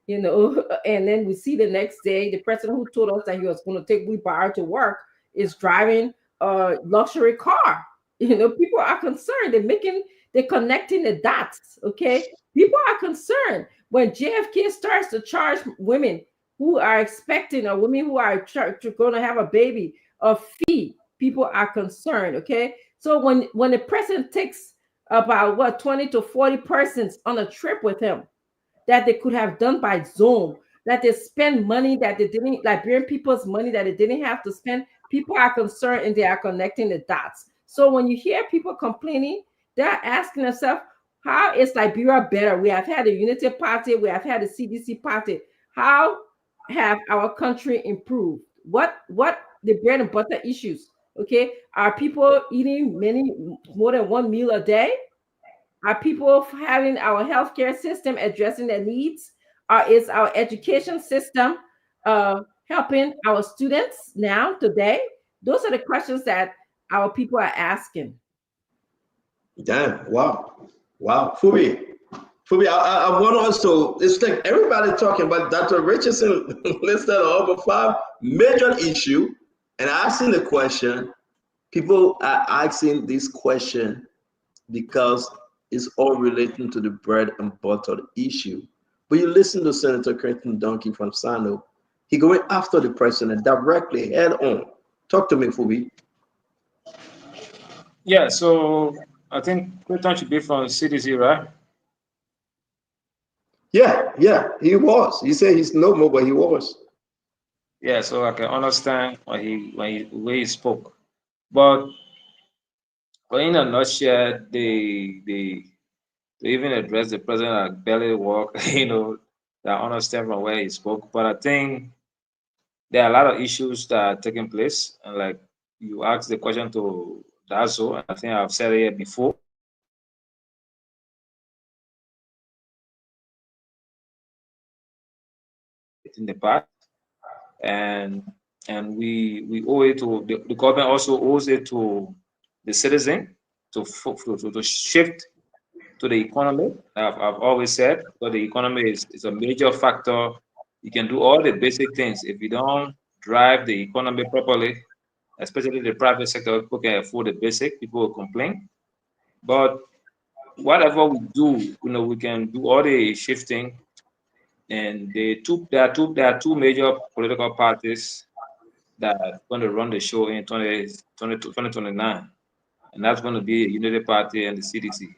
you know, and then we see the next day the president who told us that he was going to take wheelbarrow to work is driving a luxury car. You know, people are concerned. They're connecting the dots. Okay, people are concerned when JFK starts to charge women who are expecting, or women who are going to have a baby, a fee. People are concerned. Okay, so when the president takes about 20 to 40 persons on a trip with him, that they could have done by Zoom, that they spend money that they didn't, Liberian people's money that they didn't have to spend. People are concerned and they are connecting the dots. So when you hear people complaining, they're asking themselves, how is Liberia better? We have had the Unity Party, we have had the CDC Party. How have our country improved? What the bread and butter issues? Okay, are people eating more than one meal a day? Are people having our healthcare system addressing their needs? Is our education system helping our students now, today? Those are the questions that our people are asking. Damn, wow. Fubi, I want us to, it's like everybody talking about Dr. Richardson listed over 5 major issues and asking the question. People are asking this question because it's all relating to the bread and butter issue. But you listen to Senator Quentin Donkey from Sano, he going after the president directly, head on. Talk to me, Fubi. Yeah, so I think Quentin should be from CDC, right? Yeah, he was. He said he's no more, but he was. Yeah, so I can understand the way he spoke. But in a nutshell, the to even address the president that barely walk, that I understand from where he spoke. But I think there are a lot of issues that are taking place. And like you asked the question to Dazo, and I think I've said it here before. In the past, and we owe it to the government, also owes it to the citizen to shift to the economy. I've always said that the economy is a major factor. You can do all the basic things. If you don't drive the economy properly, especially the private sector, people can afford the basic, people will complain. But whatever we do, we can do all the shifting. And there are two major political parties that are going to run the show in 2029. And that's going to be a Unity Party and the CDC.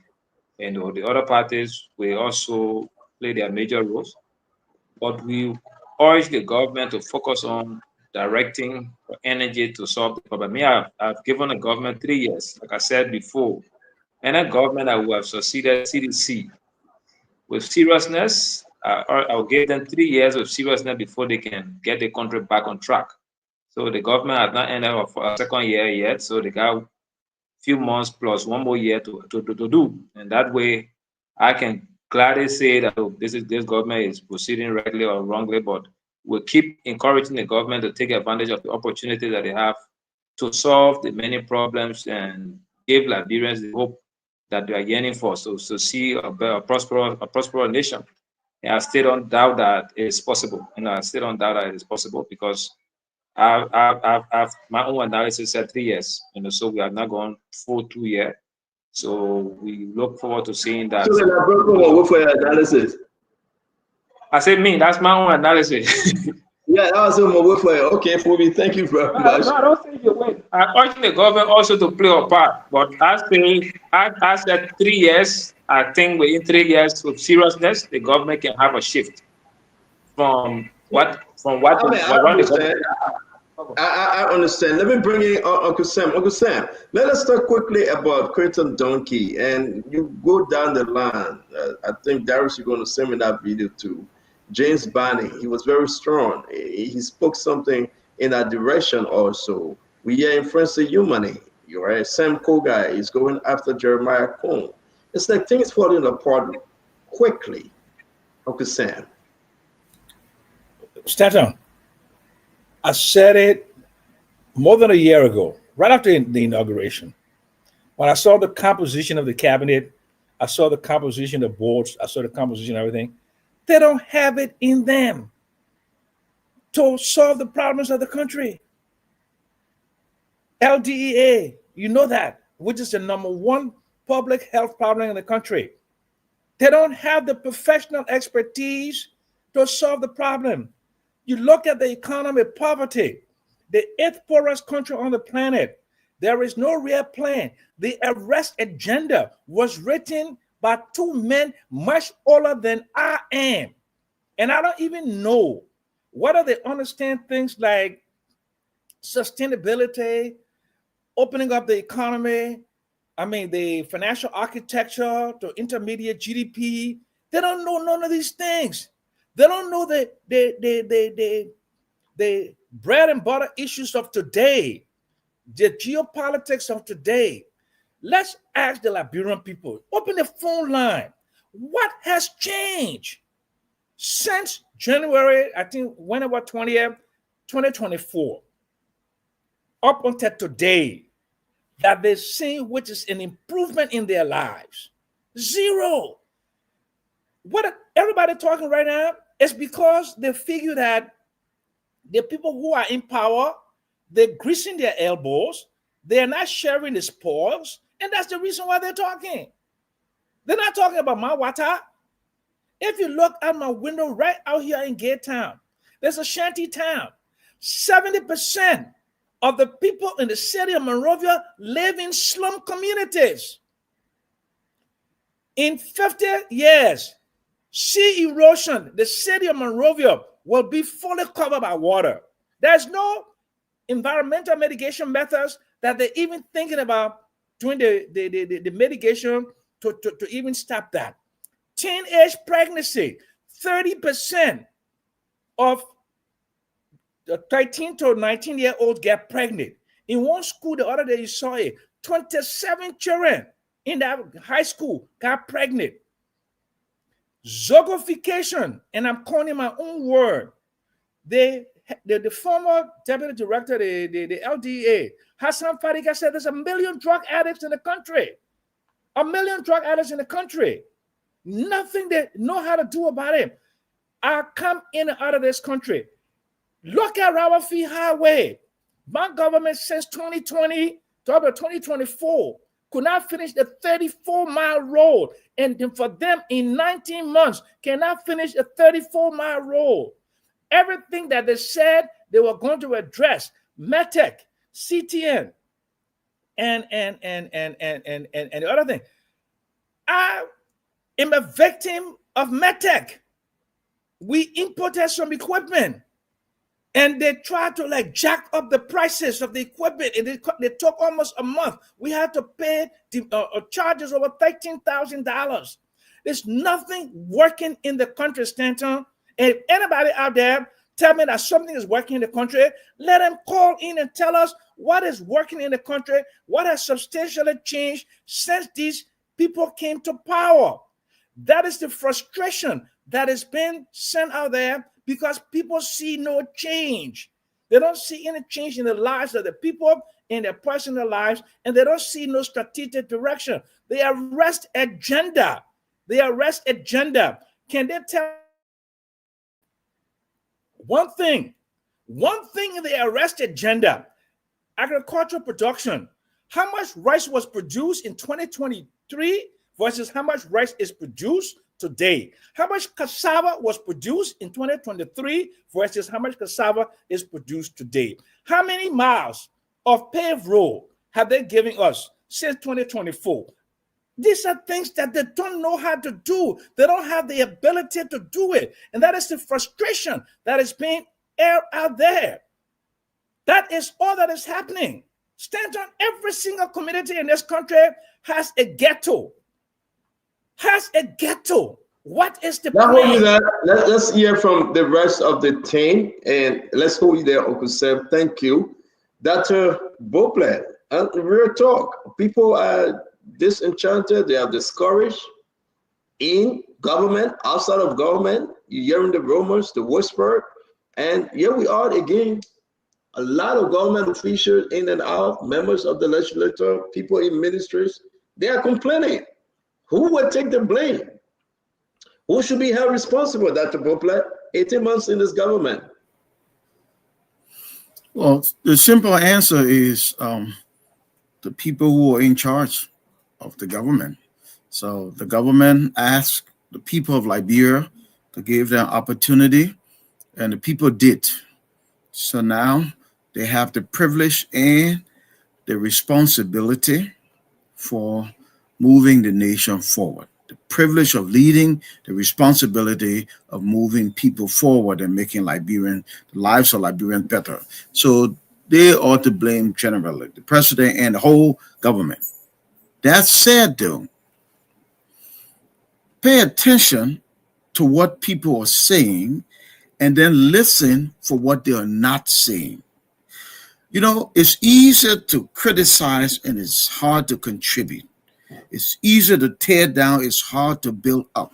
And the other parties will also play their major roles. But we urge the government to focus on directing energy to solve the problem. I've given the government 3 years, like I said before. And a government that will have succeeded CDC with seriousness, I'll give them 3 years of seriousness before they can get the country back on track. So the government has not ended up for a second year yet. So they got a few months plus 1 more year to do. And that way, I can gladly say that this government is proceeding rightly or wrongly, but we'll keep encouraging the government to take advantage of the opportunity that they have to solve the many problems and give Liberians the hope that they are yearning for. So see a prosperous nation. And I still don't doubt that it is possible. I still don't doubt that it is possible because I've my own analysis said 3 years. So we are not going full 2 years. So we look forward to seeing that. So what for your analysis? I said that's my own analysis. Yeah, that was my way for you. Okay, Phoebe, thank you very much. No, I don't think you win. I urge the government also to play a part. But I said 3 years. I think within 3 years of seriousness, the government can have a shift from what. I understand. Let me bring in Uncle Sam. Uncle Sam, let us talk quickly about Quinton Donkey. And you go down the line. I think Darius, you're going to send me that video too. James Barney, he was very strong. He spoke something in that direction also. We hear in Francis Humani, right? Sam Koga is going after Jeremiah Cone. It's like things falling apart quickly. Uncle Sam. Stanton, I said it more than a year ago, right after the inauguration. When I saw the composition of the cabinet, I saw the composition of boards, I saw the composition of everything. They don't have it in them to solve the problems of the country. LDEA, you know that, which is the #1 public health problem in the country. They don't have the professional expertise to solve the problem. You look at the economy, poverty, the 8th poorest country on the planet. There is no real plan. The arrest agenda was written by 2 men much older than I am. And I don't even know whether they understand things like sustainability, opening up the economy, the financial architecture to intermediate GDP. They don't know none of these things. They don't know the bread and butter issues of today, the geopolitics of today. Let's ask the Liberian people, open the phone line. What has changed since January, I think, whenever 20th, 2024, up until today, that they've seen, which is an improvement in their lives? Zero. What everybody talking right now is because they figure that the people who are in power, they're greasing their elbows, they're not sharing the spoils, and that's the reason why they're talking. They're not talking about my water. If you look out my window right out here in Gate Town, there's a shanty town. 70% of the people in the city of Monrovia live in slum communities. In 50 years, sea erosion, the city of Monrovia will be fully covered by water. There's no environmental mitigation methods that they're even thinking about doing the mitigation to even stop that. Teenage pregnancy, 30% of the 13 to 19-year-olds get pregnant. In one school the other day, you saw it, 27 children in that high school got pregnant. Zogofication, and I'm calling my own word. The former deputy director, the LDA, Hassan Fariga, said there's 1 million drug addicts in the country. 1 million drug addicts in the country. Nothing they know how to do about it. I come in and out of this country. Look at Rawalpindi Highway. My government since 2020 to about 2024 could not finish the 34-mile road. And then for them in 19 months cannot finish a 34-mile road. Everything that they said they were going to address, METEC, CTN, and the other thing. I am a victim of METEC. We imported some equipment and they tried to like jack up the prices of the equipment, and they took almost a month. We had to pay charges over $13,000. There's nothing working in the country, Stanton. And if anybody out there tell me that something is working in the country, let them call in and tell us what is working in the country, what has substantially changed since these people came to power. That is the frustration that has been sent out there because people see no change. They don't see any change in the lives of the people, in their personal lives, and they don't see no strategic direction. They arrest agenda. They arrest agenda. Can they tell one thing in the arrest agenda? Agricultural production. How much rice was produced in 2023 versus how much rice is produced today? How much cassava was produced in 2023 versus how much cassava is produced today? How many miles of paved road have they given us since 2024? These are things that they don't know how to do. They don't have the ability to do it. And that is the frustration that is being aired out there. That is all that is happening. Stanton, every single community in this country has a ghetto. What is the plan? Hold you there. Let's hear from the rest of the team, and let's hold you there, Uncle Sam. Thank you. Dr. Beauplan, real talk. People are disenchanted, they are discouraged in government, outside of government. You're hearing the rumors, the whisper, and here we are again. A lot of government officials in and out, members of the legislature, people in ministries, they are complaining. Who would take the blame? Who should be held responsible, Dr. Beauplan? 18 months in this government. Well, the simple answer is the people who are in charge of the government. So the government asked the people of Liberia to give them opportunity, and the people did. So now they have the privilege and the responsibility for moving the nation forward. The privilege of leading, the responsibility of moving people forward and making the lives of Liberians better. So they ought to blame generally the president and the whole government. That said, though, pay attention to what people are saying and then listen for what they are not saying. You know, it's easier to criticize and it's hard to contribute. It's easier to tear down, it's hard to build up.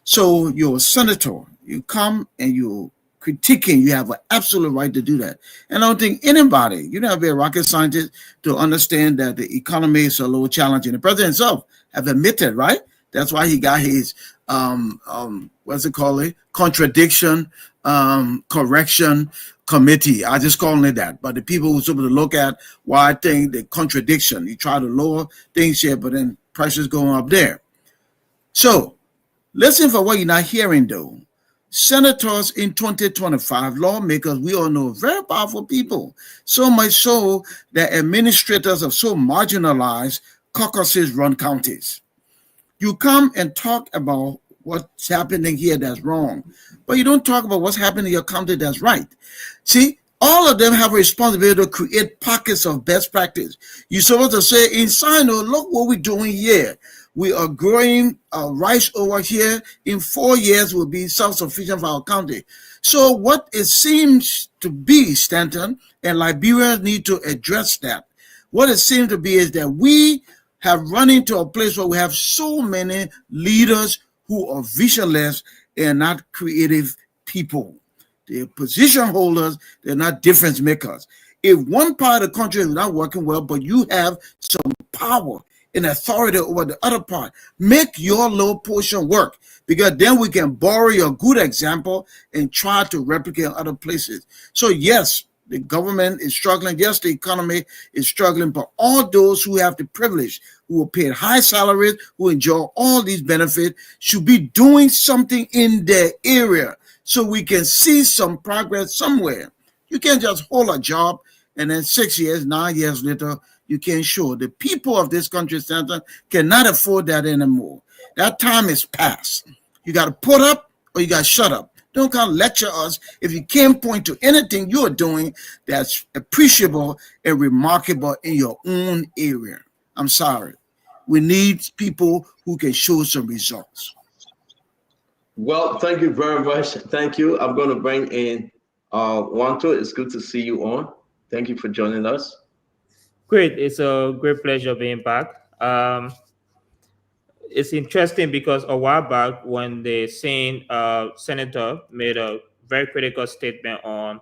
So you're a senator, you come and you're critiquing, you have an absolute right to do that. And I don't think anybody, you don't have to be a rocket scientist to understand that the economy is a little challenging. The president himself have admitted, right? That's why he got his, contradiction, correction committee. I just call it that. But the people who's supposed to look at why I think the contradiction, you try to lower things here, but then prices going up there. So listen for what you're not hearing, though. Senators in 2025, lawmakers, we all know, very powerful people. So much so that administrators of so marginalized caucuses run counties. You come and talk about what's happening here that's wrong, but you don't talk about what's happening in your county that's right. See, all of them have a responsibility to create pockets of best practice. You're supposed to say, in Sino, look what we're doing here. We are growing rice over here. In 4 years, we'll be self-sufficient for our country. So what it seems to be, Stanton, and Liberians need to address that. What it seems to be is that we have run into a place where we have so many leaders who are visionless and not creative people. They're position holders, they're not difference makers. If one part of the country is not working well, but you have some power and authority over the other part, make your little portion work, because then we can borrow your good example and try to replicate in other places. So yes, the government is struggling. Yes, the economy is struggling, but all those who have the privilege, who are paid high salaries, who enjoy all these benefits, should be doing something in their area so we can see some progress somewhere. You can't just hold a job and then 6 years, 9 years later, you can't show. The people of this country center cannot afford that anymore. That time is past. You got to put up or you got to shut up. Don't come lecture us if you can't point to anything you're doing that's appreciable and remarkable in your own area. I'm sorry. We need people who can show some results. Well, thank you very much. Thank you. I'm going to bring in Wanto. It's good to see you on. Thank you for joining us. Great. It's a great pleasure being back. It's interesting because a while back when the same senator made a very critical statement on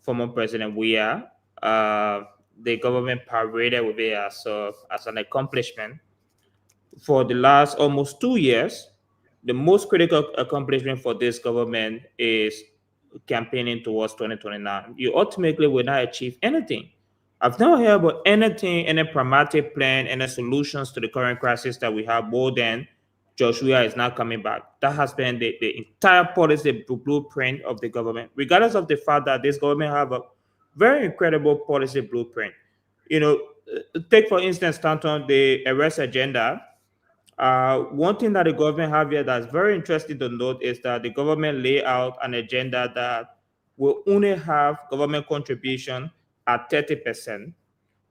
former President Weah, the government paraded with it as an accomplishment. For the last almost 2 years, the most critical accomplishment for this government is campaigning towards 2029. You ultimately will not achieve anything. I've not heard about anything, any pragmatic plan, any solutions to the current crisis that we have more than Joshua is not coming back. That has been the entire policy blueprint of the government, regardless of the fact that this government have a very incredible policy blueprint. You know, take for instance, Stanton, the arrest agenda. One thing that the government have here that's very interesting to note is that the government lay out an agenda that will only have government contribution at 30%,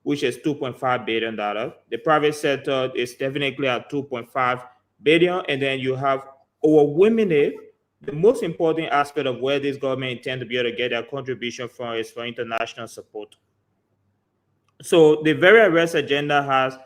which is $2.5 billion. The private sector is definitely at $2.5 billion. And then you have overwhelmingly, the most important aspect of where this government intends to be able to get their contribution from is for international support. So the very arrest agenda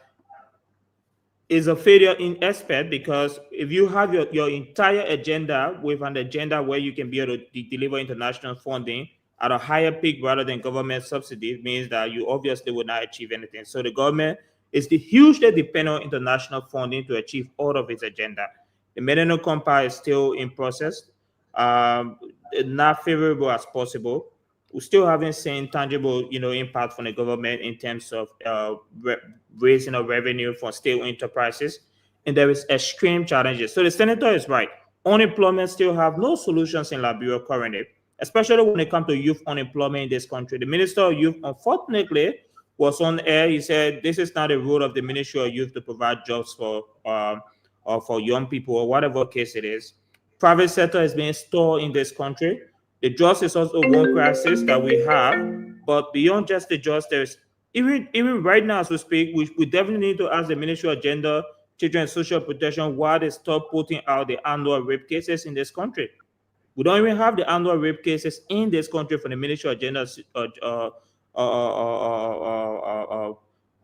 is a failure in aspect, because if you have your entire agenda with an agenda where you can be able to deliver international funding at a higher peak rather than government subsidy, it means that you obviously will not achieve anything. So the government is hugely dependent on international funding to achieve all of its agenda. The Millennium Compact is still in process, not favorable as possible. We still haven't seen tangible, impact from the government in terms of raising of revenue for state enterprises, and there is extreme challenges. So the senator is right. Unemployment still have no solutions in Liberia currently, especially when it comes to youth unemployment in this country. The Minister of Youth, unfortunately, was on air. He said this is not the role of the Ministry of Youth to provide jobs for young people or whatever case it is. Private sector is being stalled in this country. The jobs is also one crisis that we have, but beyond just the jobs, there's even right now as we speak, we definitely need to ask the Ministry of Gender, Children and Social Protection why they stop putting out the annual rape cases in this country. We don't even have the annual rape cases in this country for the Ministry of Gender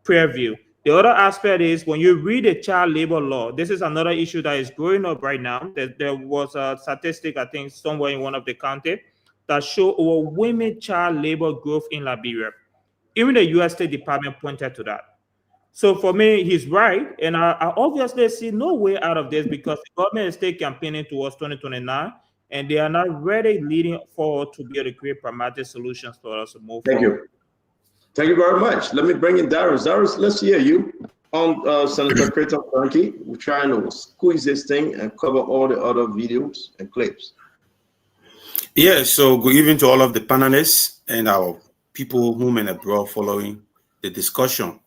preview. The other aspect is when you read the child labor law, this is another issue that is growing up right now. There was a statistic, I think, somewhere in one of the counties that show overwhelming child labor growth in Liberia. Even the U.S. State Department pointed to that. So for me, he's right. And I obviously see no way out of this because the government is still campaigning towards 2029, and they are not really leading forward to be able to create pragmatic solutions for us to move forward. Thank you. Thank you very much. Let me bring in Darius. Darius, let's hear you on Senator Creighton Frankie. We're trying to squeeze this thing and cover all the other videos and clips. Yeah, so good evening to all of the panelists and our people home and abroad following the discussion.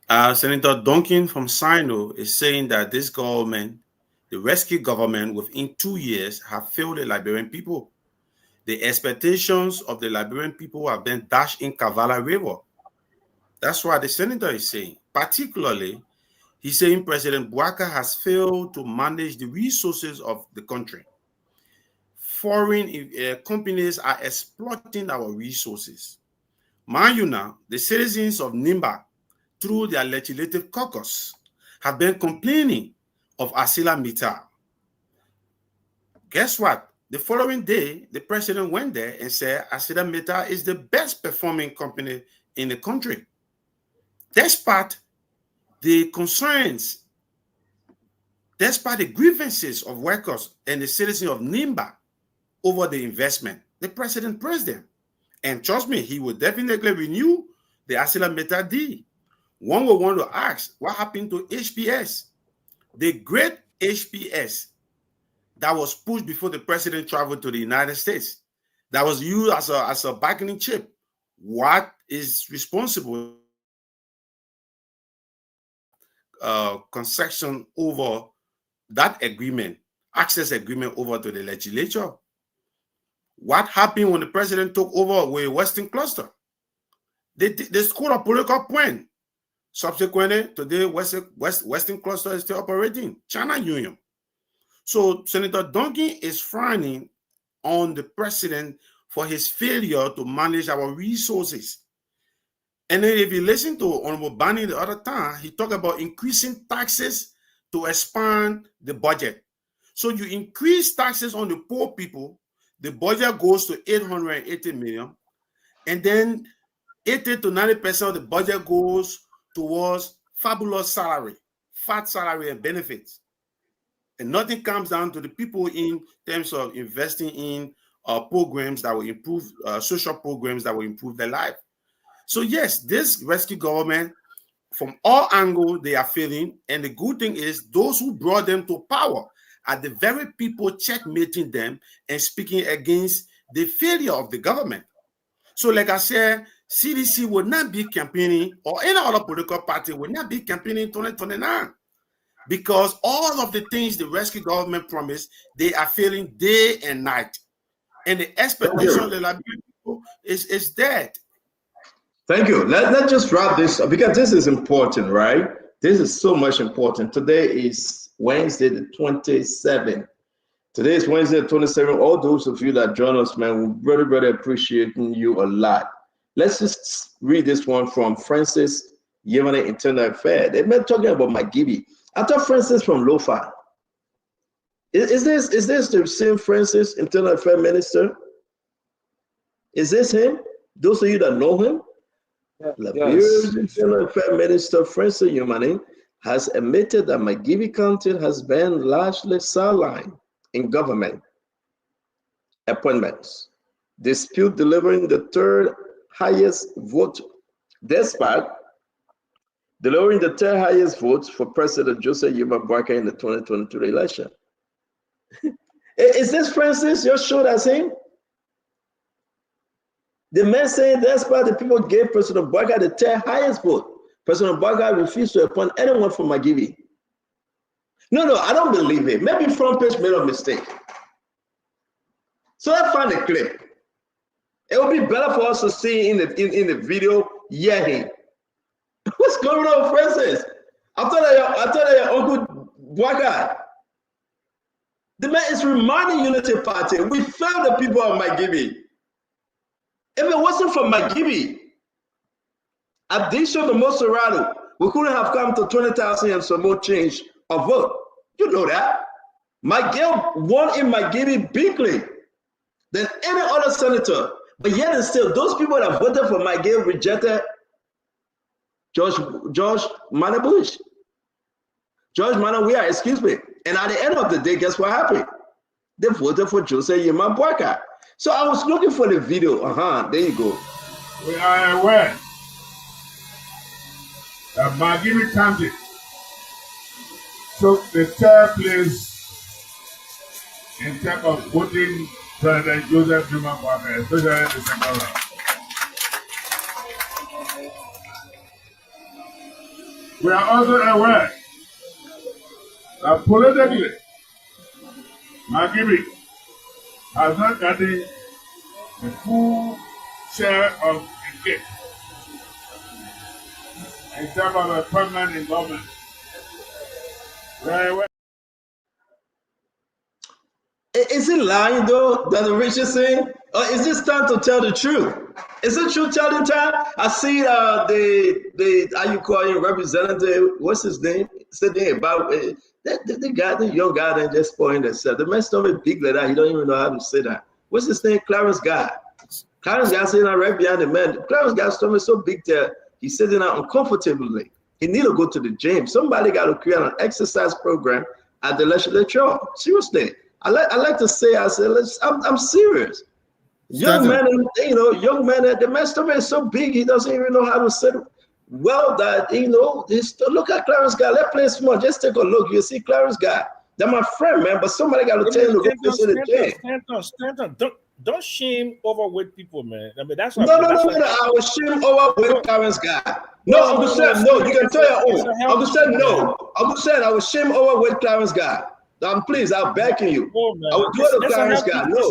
Senator Duncan from Sino is saying that this government, the rescue government, within 2 years have failed the Liberian people. The expectations of the Liberian people have been dashed in Kavala River. That's what the senator is saying. Particularly, He's saying President Bouaka has failed to manage the resources of the country. Foreign companies are exploiting our resources. Mind you now, the citizens of Nimba, through their legislative caucus, have been complaining of ArcelorMittal. Guess what? The following day, the president went there and said ArcelorMittal is the best performing company in the country. Despite the concerns, despite the grievances of workers and the citizens of Nimba over the investment, the president praised them. And trust me, he will definitely renew the ArcelorMittal deal. One will want to ask, what happened to HPS? The great HPS that was pushed before the president traveled to the United States, that was used as a bargaining chip. What is responsible? Concession over that agreement, access agreement over to the legislature. What happened when the president took over with Western Cluster? They scored a political point. Subsequently, today, Western Cluster is still operating. China Union. So Senator Duncan is frowning on the president for his failure to manage our resources. And then if you listen to Honorable Bani the other time, he talked about increasing taxes to expand the budget. So you increase taxes on the poor people, the budget goes to 880 million, and then 80 to 90% of the budget goes towards fabulous salary, fat salary and benefits. And nothing comes down to the people in terms of investing in programs that will improve, social programs that will improve their life. So yes, this rescue government, from all angles, they are failing. And the good thing is those who brought them to power are the very people checkmating them and speaking against the failure of the government. So like I said, CDC will not be campaigning, or any other political party will not be campaigning in 2029, because all of the things the rescue government promised, they are failing day and night. And the expectation of the Liberian people is dead. Thank you. Let's just wrap this up, because this is important, right? This is so much important. Today is Wednesday the 27th. Today is Wednesday the 27th. All those of you that join us, man, we really, really appreciating you a lot. Let's just read this one from Francis Yemane Internal Affairs. They've been talking about McGibby. I thought Francis from Lofa. Is this the same Francis, Internal Affairs Minister? Is this him? Those of you that know him? Liberia's Internal Affairs Minister Francis Yemane has admitted that McGibby County has been largely sidelined in government appointments, dispute delivering the third highest vote, despite delivering the third highest vote for President Joseph Yuma Bouaka in the 2023 election. Is this Francis you're sure that's him? The man saying despite the people gave President Bouaka the third highest vote, President Bouaka refused to appoint anyone from McGibby. No, I don't believe it. Maybe front page made a mistake. So let's find the clip. It would be better for us to see in the video, yeah, him. What's going on, Francis? I thought that your Uncle Bouaka. The man is reminding Unity Party, we failed the people of McGibby. If it wasn't for McGibby, addition to Monserrato, we couldn't have come to 20,000 and some more change of vote. You know that. McGill won in McGibby bigly than any other senator. But yet and still, those people that voted for McGill rejected George Manabush. George Manawia, excuse me. And at the end of the day, guess what happened? They voted for Joseph Yuma Bouaka. So I was looking for the video. There you go. We are aware that McGibby County took the third place in terms of voting President Joseph Yuma Bouaka, especially in the second round. We are also aware that politically, McGibby has not gotten the full share of the cake in terms of appointment in government. Is it lying though that the rich is saying, or is this time to tell the truth? Is it truth telling time? I see the how you call him, representative, what's his name? Sitting about the guy, the young guy that just pointing himself. The man told big like that, he don't even know how to say that. What's his name? Clarence Guy. Clarence Guy sitting right behind the man. Clarence Guy's stomach so big that he's sitting out uncomfortably. He need to go to the gym. Somebody got to create an exercise program at the legislature. Seriously. I like to say, I'm serious. Young man, young man, the man stomach is so big, he doesn't even know how to sit well that, look at Clarence Guy. Let's play small. Just take a look. You see Clarence Guy. That's my friend, man, but somebody got to tell him to go visit the gym. Stanton, don't shame overweight people, man. I mean, that's what I was shame overweight Clarence Guy. No, Uncle Sam, no, you can tell your own. Uncle Sam, no. Uncle Sam, I was shame overweight Clarence Guy. Please, I'm backing you. I will do it to Clarence Guy. No.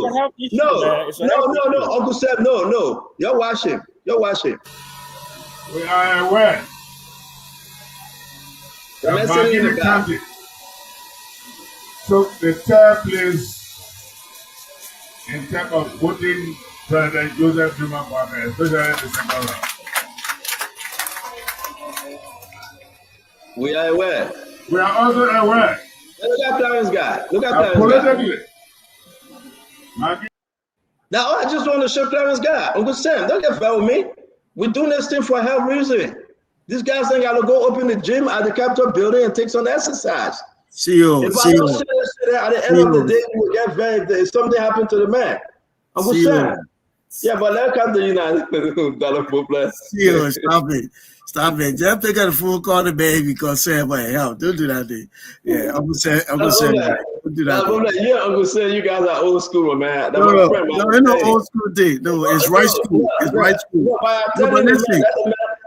Uncle Sam, no. You're watching. We are aware. The Magini County took the third place in terms of voting President Joseph Zuma Kwame, especially the second round. We are aware. We are also aware. Look at Clarence Guy. Now, I just want to show Clarence Guy. Uncle Sam, don't get fed with me. We're doing this thing for a health reason. These guys ain't got to go open the gym at the Capitol building and take some exercise. If I don't say that at the end of the day, you will get very, if something happened to the man. Uncle Sam. Yeah, but let's come to the United Dollar Football. Stop it. Just pick up the phone, call the baby, because Sam might help. Don't do that thing. Yeah, Uncle Sam. Don't do that. Yeah, Uncle Sam, you guys are old school, man. No, old school thing. No, it's right school. It's right school.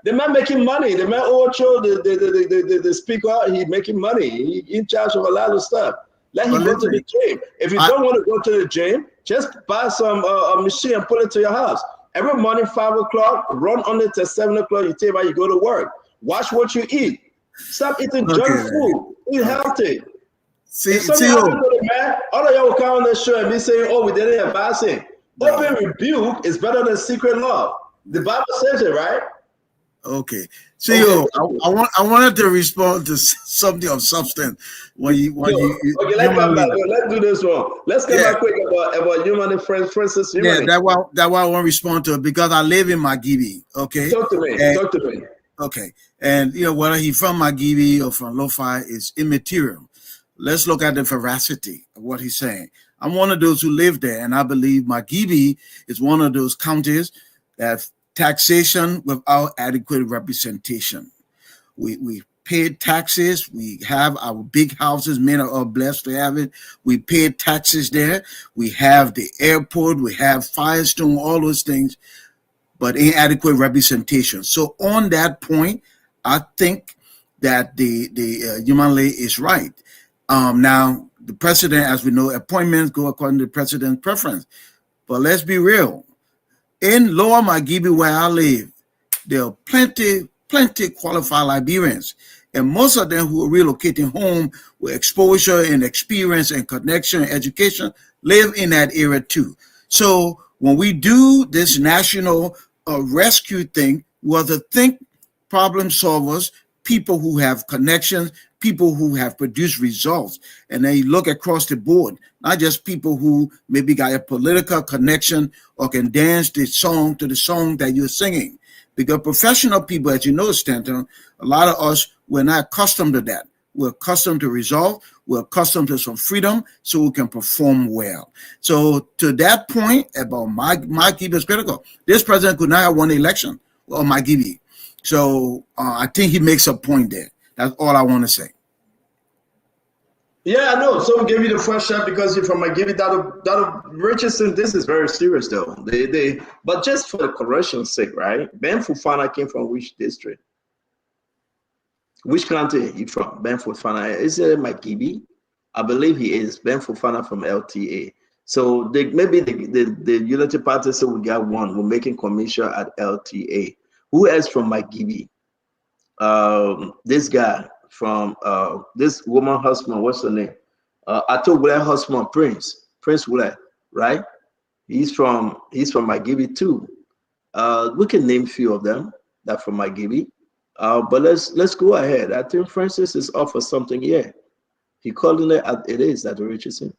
The man making money. The man Ocho, the speaker, he making money. He in charge of a lot of stuff. Let him go to the gym. If you don't want to go to the gym, just buy some a machine and put it to your house. Every morning, 5 o'clock, run on it till 7 o'clock. You take while you go to work. Watch what you eat. Stop eating junk food. Eat healthy. If something happens to the man, all of y'all will come on the show and be saying, "Oh, we didn't advise him." Open rebuke is better than secret love. The Bible says it, right? Okay. CEO, I wanted to respond to something of substance when you okay, let's come back. Let's do this one. Let's come back quick about human Francis. Yeah, that's why I want to respond to it, because I live in Margibi. Okay. Talk to me. Okay. And whether he's from Margibi or from Lo-Fi is immaterial. Let's look at the veracity of what he's saying. I'm one of those who live there, and I believe Margibi is one of those counties that taxation without adequate representation. We pay taxes. We have our big houses. Men are blessed to have it. We pay taxes there. We have the airport. We have Firestone, all those things, but inadequate representation. So on that point, I think that the Yumale is right. Now, the president, as we know, appointments go according to the president's preference. But let's be real. In Lower Margibi, where I live, there are plenty qualified Liberians. And most of them who are relocating home with exposure and experience and connection and education live in that area too. So when we do this national rescue thing, we have to think problem solvers, people who have connections, people who have produced results, and then you look across the board, not just people who maybe got a political connection or can dance the song to the song that you're singing. Because professional people, as you know, Stanton, a lot of us, we're not accustomed to that. We're accustomed to results. We're accustomed to some freedom so we can perform well. So to that point about Margibi is critical. This president could not have won the election on Margibi. So I think he makes a point there. That's all I want to say. Yeah, I know. Someone gave you the first shot because you're from Margibi. That'll Richardson. This is very serious, though. But just for the correction's sake, right? Ben Fofana came from which district? Which county he from? Ben Fofana is it Margibi? I believe he is. Ben Fofana from LTA. So maybe the Unity Party said we got one. We're making commission at LTA. Who else from Margibi? This guy from this woman husband. What's her name? Ato Wule husband, Prince Wule, right? He's from Magibi too. We can name a few of them that from Magibi. But let's go ahead. I think Francis is off for something here. He calling it is that Richardson.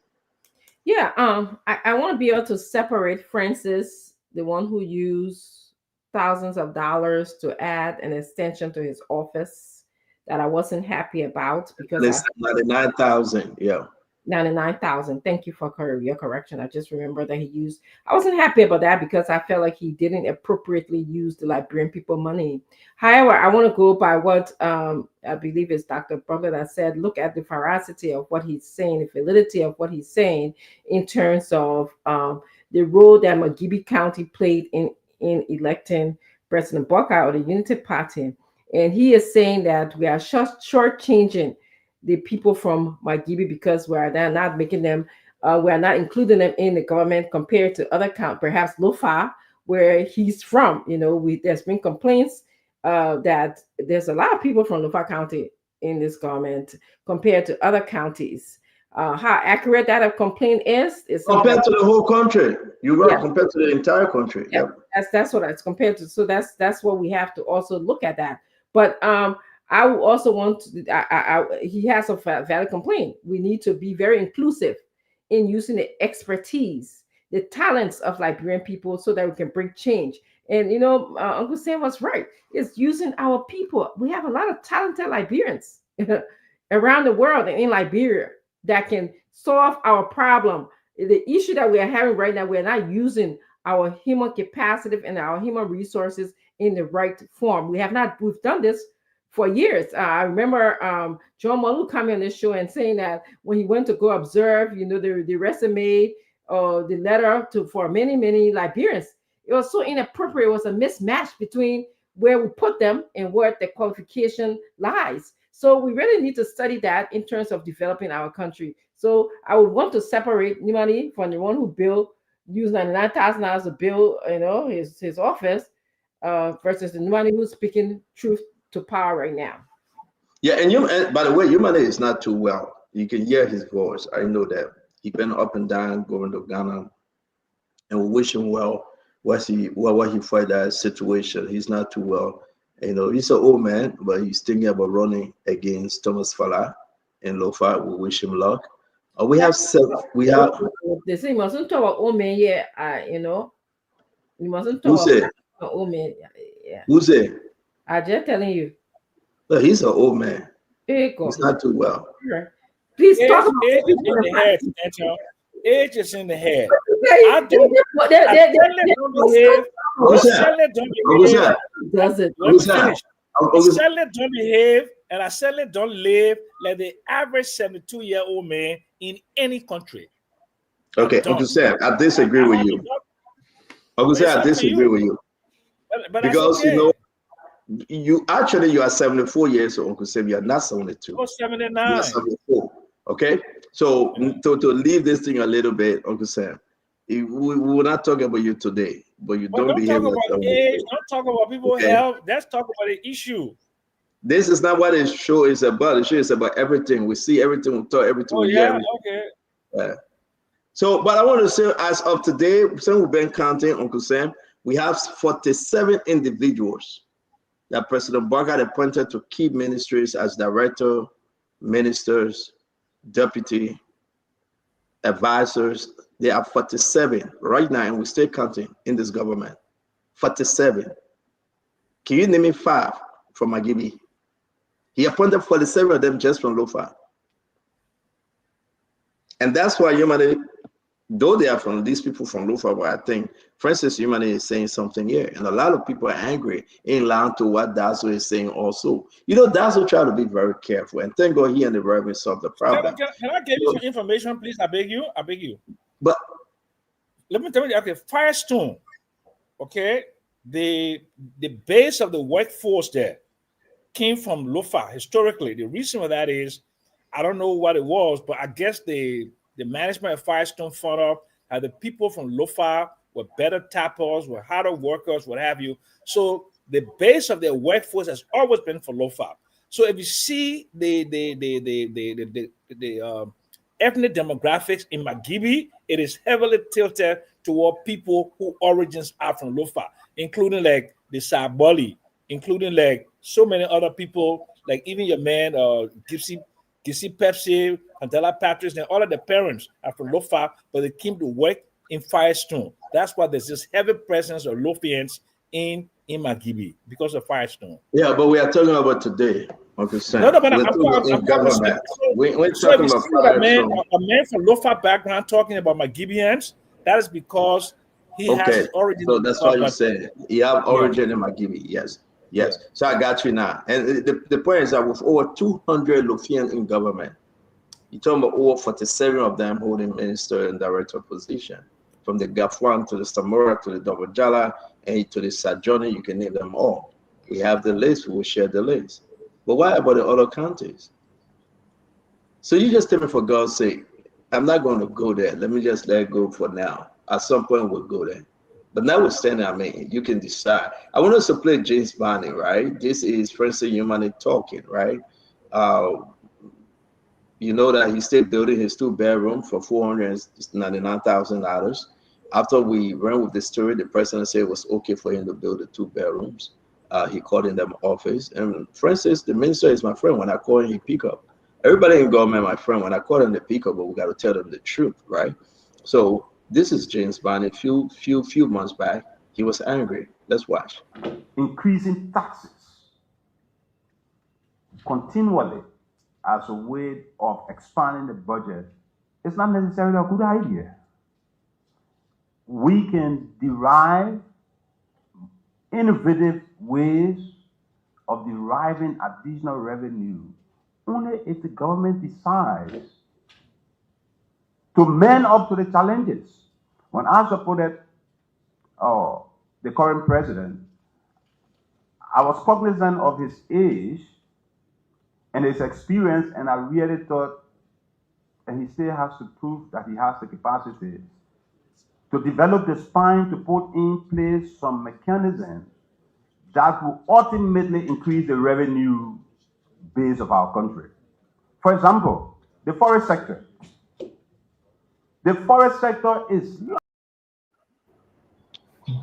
Yeah, I want to be able to separate Francis, the one who used thousands of dollars to add an extension to his office that I wasn't happy about because it's 99,000. Yeah. 99,000. Thank you for your correction. I just remember that I wasn't happy about that because I felt like he didn't appropriately use the Liberian people money. However, I want to go by what I believe is Dr. Butler that said, look at the veracity of what he's saying, the validity of what he's saying in terms of the role that Magibi County played in electing President Bokar of the Unity Party. And he is saying that we are shortchanging the people from Magibi because we are not making them, we are not including them in the government compared to other counties, perhaps Lofa, where he's from. There's been complaints that there's a lot of people from Lofa County in this government compared to other counties. How accurate that complaint is compared to the whole country. You're right, compared to the entire country. Yeah, that's what it's compared to. So that's what we have to also look at that. But I would also want to, he has a valid complaint. We need to be very inclusive in using the expertise, the talents of Liberian people so that we can bring change. And, Uncle Sam was right. It's using our people. We have a lot of talented Liberians around the world and in Liberia that can solve our problem. The issue that we are having right now, we're not using our human capacity and our human resources in the right form. We've done this for years. I remember John Malu coming on this show and saying that when he went to go observe, the resume or the letter for many, many Liberians, it was so inappropriate. It was a mismatch between where we put them and where the qualification lies. So we really need to study that in terms of developing our country. So I would want to separate Nimani from the one who used $99,000 to build, his office versus the Nimani who's speaking truth to power right now. Yeah, and by the way, Yumane is not too well. You can hear his voice. I know that. He's been up and down going to Ghana, and we wish him well. What he fight that situation. He's not too well. He's an old man, but he's thinking about running against Thomas Fala in Lofa. We wish him luck. We have seven. We have. They say you mustn't talk about old man yet. You mustn't talk about old man. Yeah. Who's it? I'm just telling you. Look, he's an old man. He's not too well. Right. Please talk about age is in the head, Angel. Age is in the head. Don't behave, and I certainly don't live like the average 72-year-old man in any country. Okay, Uncle Sam, I disagree with you. Uncle Sam, I disagree with you. But because you are 74 years old, Uncle Sam. You are not 72. Oh, 79. You are 74. Okay, so to leave this thing a little bit, Uncle Sam, we're not talking about you today, but you don't behave like talk about age. Don't talk about people's health. Let's talk about the issue. This is not what the show is about. The show is about everything. We see everything, we talk everything. We hear everything. Okay. Yeah. So, but I want to say, as of today, since we've been counting, Uncle Sam, we have 47 individuals that President Bokar appointed to key ministries as director, ministers, deputy, advisors. There are 47 right now, and we still counting in this government. 47. Can you name me 5 from Magibi? He appointed 47 of them just from Lofa. And that's why Yumane, though they are from these people from Lofa, but I think Francis Yumane is saying something here. And a lot of people are angry in line to what Dazo is saying also. Dazo try to be very careful. And thank God he and the Reverend solved the problem. Can I give you some information, please? I beg you. But let me tell you, okay, Firestone, okay, the base of the workforce there came from Lofa historically. The reason for that is, I don't know what it was, but I guess the management of Firestone found out that the people from Lofa were better tappers, were harder workers, what have you. So the base of their workforce has always been for Lofa. So if you see the ethnic demographics in Magibi, it is heavily tilted toward people who origins are from Lofa, including like the Saboli, including like so many other people, like even your man Gipsy Pepsi, Pantella Patrice, and all of the parents are from Lofa, but they came to work in Firestone. That's why there's this heavy presence of Lofians in Magibi because of Firestone. Yeah, but we are talking about today. Okay, No, but we're talking about government. We're talking about a man from Lofa background talking about Magibians. That is because he has his origin. So that's why you said he have origin in Magibi. Yes. Yes. Yeah. So I got you now. And the point is that with over 200 Lofian in government, you're talking about over 47 of them holding minister and director position. From the Gafwan to the Samora to the Dobojala and to the Sajoni, you can name them all. We have the list, we will share the list. But why about the other counties? So you just tell me, for God's sake, I'm not going to go there. Let me just let it go for now. At some point, we'll go there. But notwithstanding, I mean, you can decide. I want us to play James Barney, right? This is Francis Humani talking, right? You know that he's still building his 2-bedroom for $499,000. After we ran with the story, the president said it was okay for him to build the 2 bedrooms. He called in them office. And Francis, the minister, is my friend. When I call him, he pick up. Everybody in government, my friend, when I call him, they pick up, but we got to tell them the truth, right? So this is James Barney. Few months back, he was angry. Let's watch. Increasing taxes continually as a way of expanding the budget is not necessarily a good idea. We can derive innovative ways of deriving additional revenue only if the government decides to man up to the challenges. When I supported the current president, I was cognizant of his age and his experience, and I really thought that he still has to prove that he has the capacity to develop the spine to put in place some mechanisms that will ultimately increase the revenue base of our country. For example, the forest sector. The forest sector is...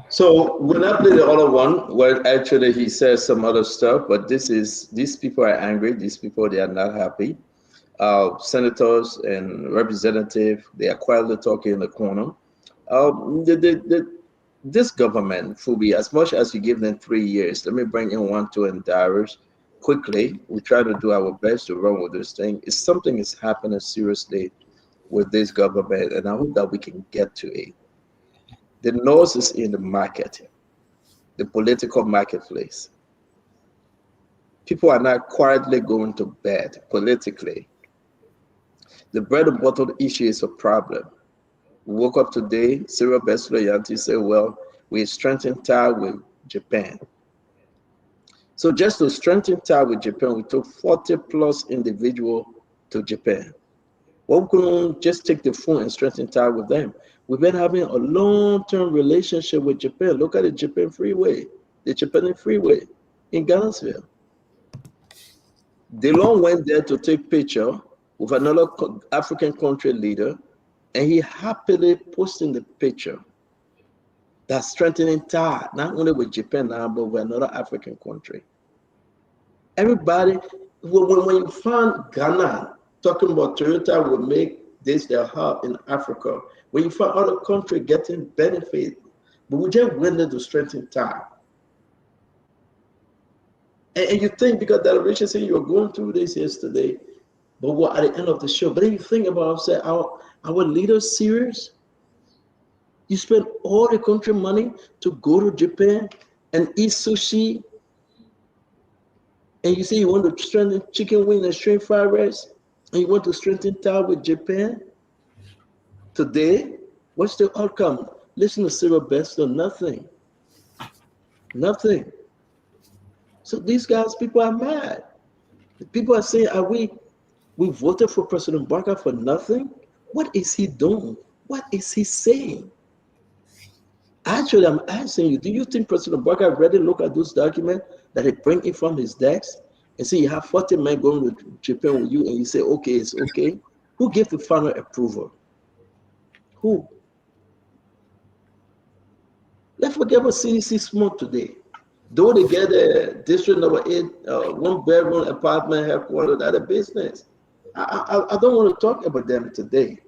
So when I play the other one, well, actually he says some other stuff, but these people are angry. These people, they are not happy. Senators and representatives, they are quietly talking in the corner. This government, Fubi, as much as you give them 3 years, let me bring in 1, 2, and Darius quickly. We try to do our best to run with this thing. If something is happening seriously with this government, and I hope that we can get to it. The nose is in the market, the political marketplace. People are not quietly going to bed politically. The bread and butter issue is a problem. We woke up today, Cyril Besloyanti said, well, we strengthened tie with Japan. So just to strengthen tie with Japan, we took 40 plus individuals to Japan. Well, we couldn't just take the phone and strengthen tie with them. We've been having a long-term relationship with Japan. Look at the Japan Freeway, the Japan Freeway in Gainesville. DeLong went there to take picture with another African country leader, and he happily posted the picture. That's strengthening tie, not only with Japan now, but with another African country. Everybody, when you find Ghana talking about Toyota will make this their hub in Africa, when you find other countries getting benefit, but we just willing to strengthen tie. And you think, because that Richard said you were going through this yesterday, but what at the end of the show, but then you think about, say, our leaders serious? You spend all the country money to go to Japan and eat sushi, and you say you want to strengthen chicken wing and shrimp fried rice, and you want to strengthen tie with Japan? Today, what's the outcome? Listen to Cyril Bester, nothing. Nothing. So these guys, people are mad. People are saying, we voted for President Barker for nothing? What is he doing? What is he saying? Actually, I'm asking you, do you think President Barker already looked at those documents that he bring in from his desk? and say you have 40 men going to Japan with you, and you say, okay, it's okay. Who gave the final approval? Who? Let's forget about CDC smoke today. Though they get a district number 8, 1-bedroom apartment headquarters, that's a business. I don't want to talk about them today.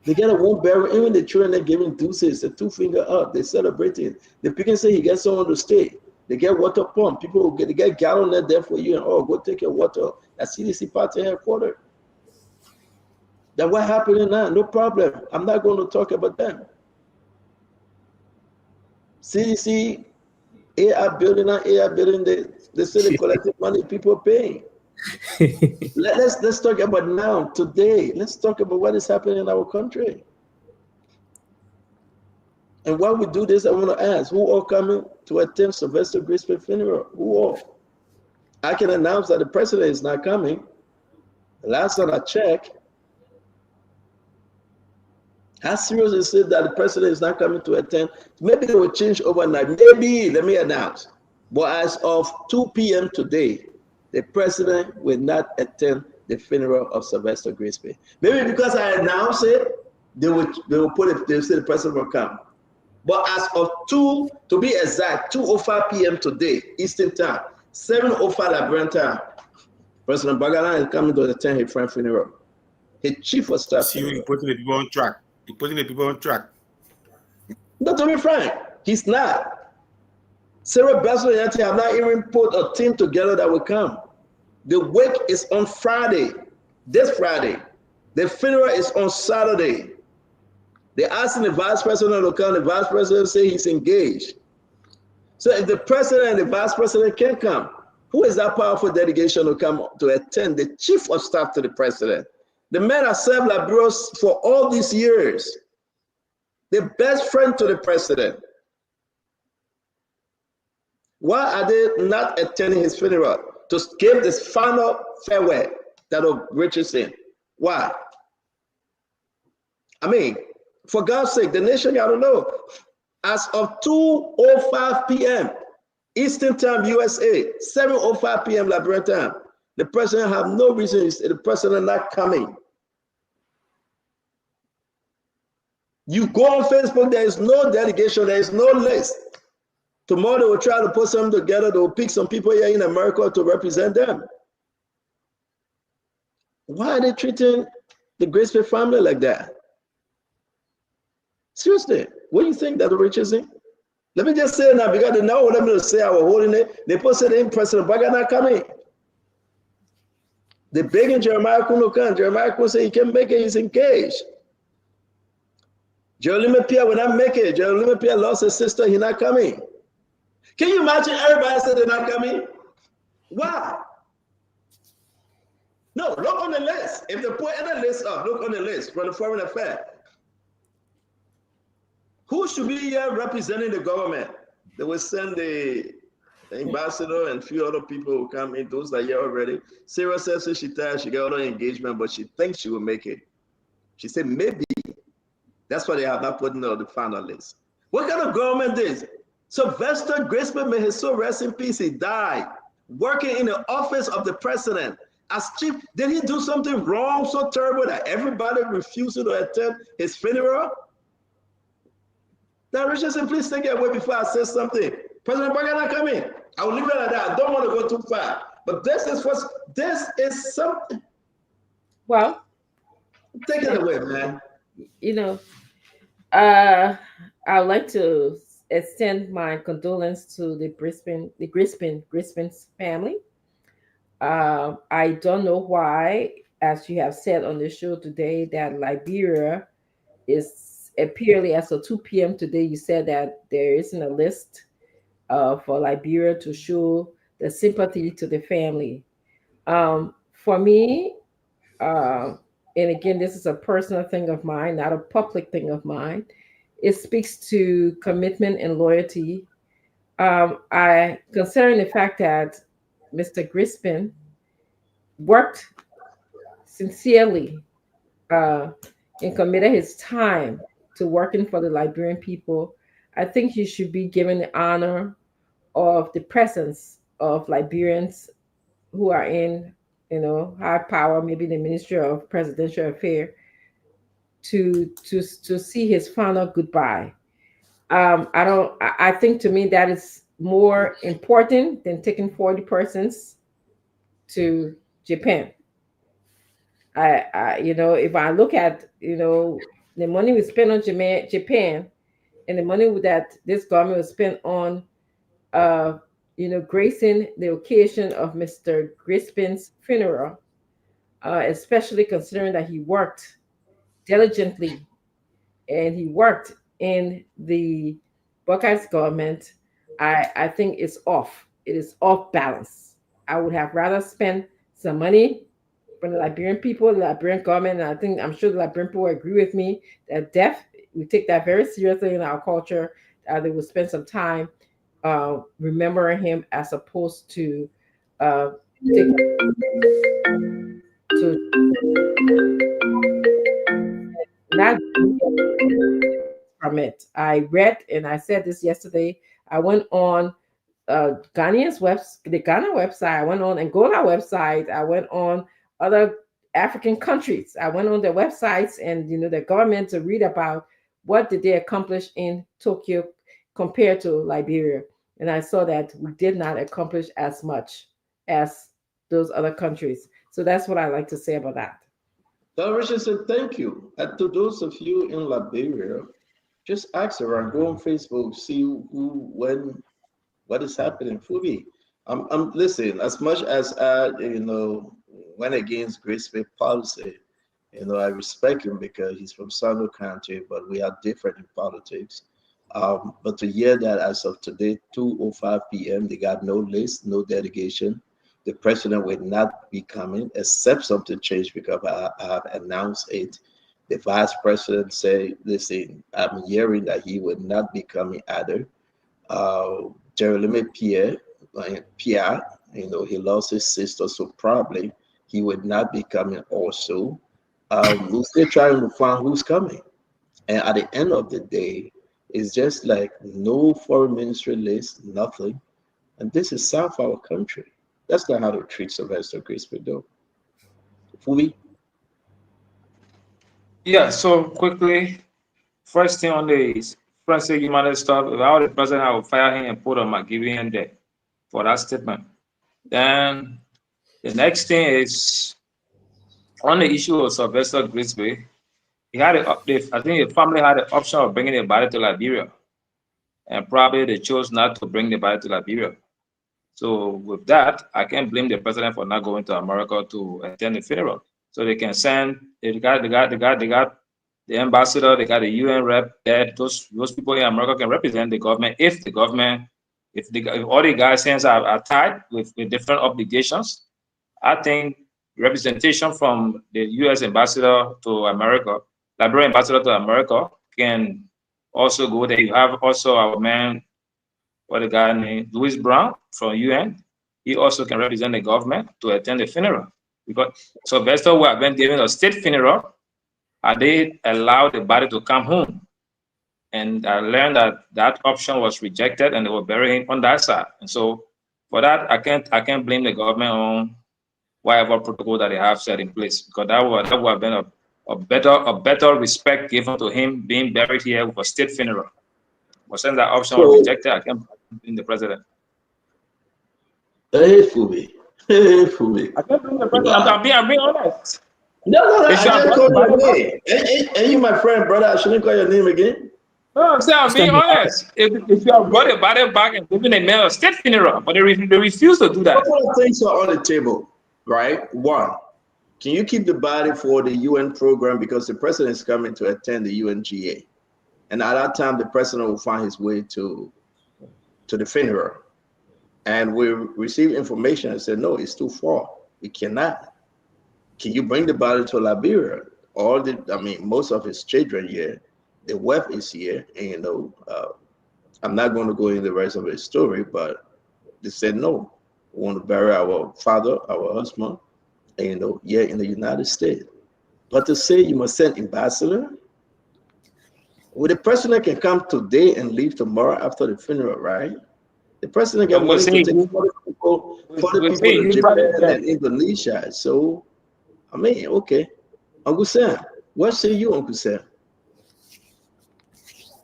They get a 1-bedroom, even the children they're giving deuces, a 2-finger up, they're celebrating. The pigeon say he gets someone to stay. They get water pump. People they get gallon there for you, and go take your water at CDC party headquarters. Then what happening now? No problem. I'm not going to talk about them. CDC, AI building, they say they collecting money, people paying. let's talk about now, today. Let's talk about what is happening in our country. And while we do this, I want to ask, who all coming to attend Sylvester Grispe funeral? Who all? I can announce that the president is not coming. The last time I checked, how serious is it that the president is not coming to attend? Maybe they will change overnight. Maybe, let me announce. But as of 2 p.m. today, the president will not attend the funeral of Sylvester Grispe. Maybe because I announced it, they will put it, they'll say the president will come. But as of 2, to be exact, 2:05 p.m. today, Eastern Time, 7:05 Liberian Time, President Bagalan is coming to attend his friend's funeral. His chief of staff. See, you're putting the people on track. You're putting the people on track. Not to be frank, he's not. Sarah Basil and Yanti have not even put a team together that will come. The wake is on Friday, this Friday. The funeral is on Saturday. They're asking the vice president to come. The vice president say he's engaged. So if the president and the vice president can't come, who is that powerful delegation to come to attend? The chief of staff to the president. The man has served Liberos for all these years. The best friend to the president. Why are they not attending his funeral to give this final farewell that Richardson? Why? I mean, for God's sake, the nation got to know. As of 2:05 p.m. Eastern Time, USA, 7:05 p.m. Liberian Time, the president have no reason. The president not coming. You go on Facebook, there is no delegation, there is no list. Tomorrow they will try to put something together. They will pick some people here in America to represent them. Why are they treating the Grispe family like that? Seriously, what do you think that Richardson? Let me just say now, because they know what I'm going to say, our holding it. They posted in President Baga not coming. They begging Jeremiah Kuno come. Jeremiah Kuno say he can't make it, he's engaged. Jerolime Pierre will not make it. Jerolime Pierre lost his sister, he's not coming. Can you imagine everybody said they're not coming? Why? No, look on the list. If they put any list up, look on the list from the Foreign Affairs. Who should be here representing the government? They will send the ambassador and a few other people who come in. Those that are here already. Sarah says she tired, she got other engagement, but she thinks she will make it. She said maybe. That's why they have not put in the final list. What kind of government is? Sylvester Grispe, may his soul rest in peace, he died working in the office of the president as chief. Did he do something wrong so terrible that everybody refused to attend his funeral? Now, Richardson, please take it away before I say something. President Baga not coming. I will leave it like that. I don't want to go too far. But this is something. Well, take it away, man. You know, I would like to extend my condolence to the Grispen's family. I don't know why, as you have said on the show today, that Liberia is apparently as of 2 p.m. today. You said that there isn't a list for Liberia to show the sympathy to the family. For me, and again, this is a personal thing of mine, not a public thing of mine. It speaks to commitment and loyalty. Considering the fact that Mr. Grispe worked sincerely and committed his time to working for the Liberian people, I think he should be given the honor of the presence of Liberians who are in, high power, maybe the Ministry of Presidential Affairs, to see his final goodbye. I think to me that is more important than taking 40 persons to Japan. If I look at, the money we spend on Japan and the money that this government will spend on, gracing the occasion of Mr. Crispin's funeral, especially considering that he worked diligently and he worked in the Buckeyes government, I think it's off. It is off balance. I would have rather spent some money from the Liberian people, the Liberian government, and I'm sure the Liberian people will agree with me that death, we take that very seriously in our culture. They will spend some time remembering him as opposed to not from it. I read, and I said this yesterday, I went on the Ghana website, I went on Angola website, I went on other African countries, I went on their websites and the government to read about what did they accomplish in Tokyo compared to Liberia. And I saw that we did not accomplish as much as those other countries. So that's what I like to say about that. Richardson, thank you. And to those of you in Liberia, just ask around, go on Facebook, see what is happening. Fubi, I'm listening. As much as I, went against Crispin policy, I respect him because he's from Sando County, but we are different in politics. But to hear that as of today, 2:05 p.m., they got no list, no delegation. The president will not be coming, except something changed because I have announced it. The vice president said, listen, I'm hearing that he would not be coming either. Jeremy Pierre, he lost his sister, so probably he would not be coming also. We're still trying to find who's coming. And at the end of the day, it's just like no foreign ministry list, nothing. And this is South our country. That's not how to treat Sylvester Crispin, though. Fubi? Yeah, so quickly, first thing on the forensic human stuff, if I were the president, I would fire him and put on McGivern there for that statement. Then the next thing is on the issue of Sylvester Crispin, I think the family had the option of bringing the body to Liberia, and probably they chose not to bring the body to Liberia. So with that, I can't blame the president for not going to America to attend the funeral. So they can send, they got the ambassador, they got the UN rep there. Those people in America can represent the government if all the guys' hands are tied with different obligations. I think representation from the US ambassador to America, Liberian ambassador to America, can also go there. You have also our man, what the guy named Louis Brown from UN. He also can represent the government to attend the funeral. Because Sylvester who have been given a state funeral, they allowed the body to come home. And I learned that option was rejected and they were burying him on that side. And so for that, I can't blame the government on whatever protocol that they have set in place, because that would have been a better respect given to him being buried here with a state funeral. But since that option was rejected, I can't blame the president. Hey, Fubi. Hey, Fubi. I can't blame the president. I'm being honest. No, I just called your name. And you, my friend, brother, I shouldn't call your name again. No, I'm being honest. If you have brought the body back and given a man a state funeral, but they refuse to do that. A couple of things are on the table, right? One, can you keep the body for the UN program because the president is coming to attend the UNGA? And at that time, the president will find his way to the funeral. And we received information and said, no, it's too far. We cannot. Can you bring the body to Liberia? Most of his children here, the wife is here. And, I'm not going to go into the rest of his story, but they said, no, we want to bury our father, our husband, and, here in the United States. But to say you must send ambassador, well, the president can come today and leave tomorrow after the funeral, right? The president can people, for the people in Japan and Indonesia. So, I mean, okay. Uncle Sam, what say you, Uncle Sam?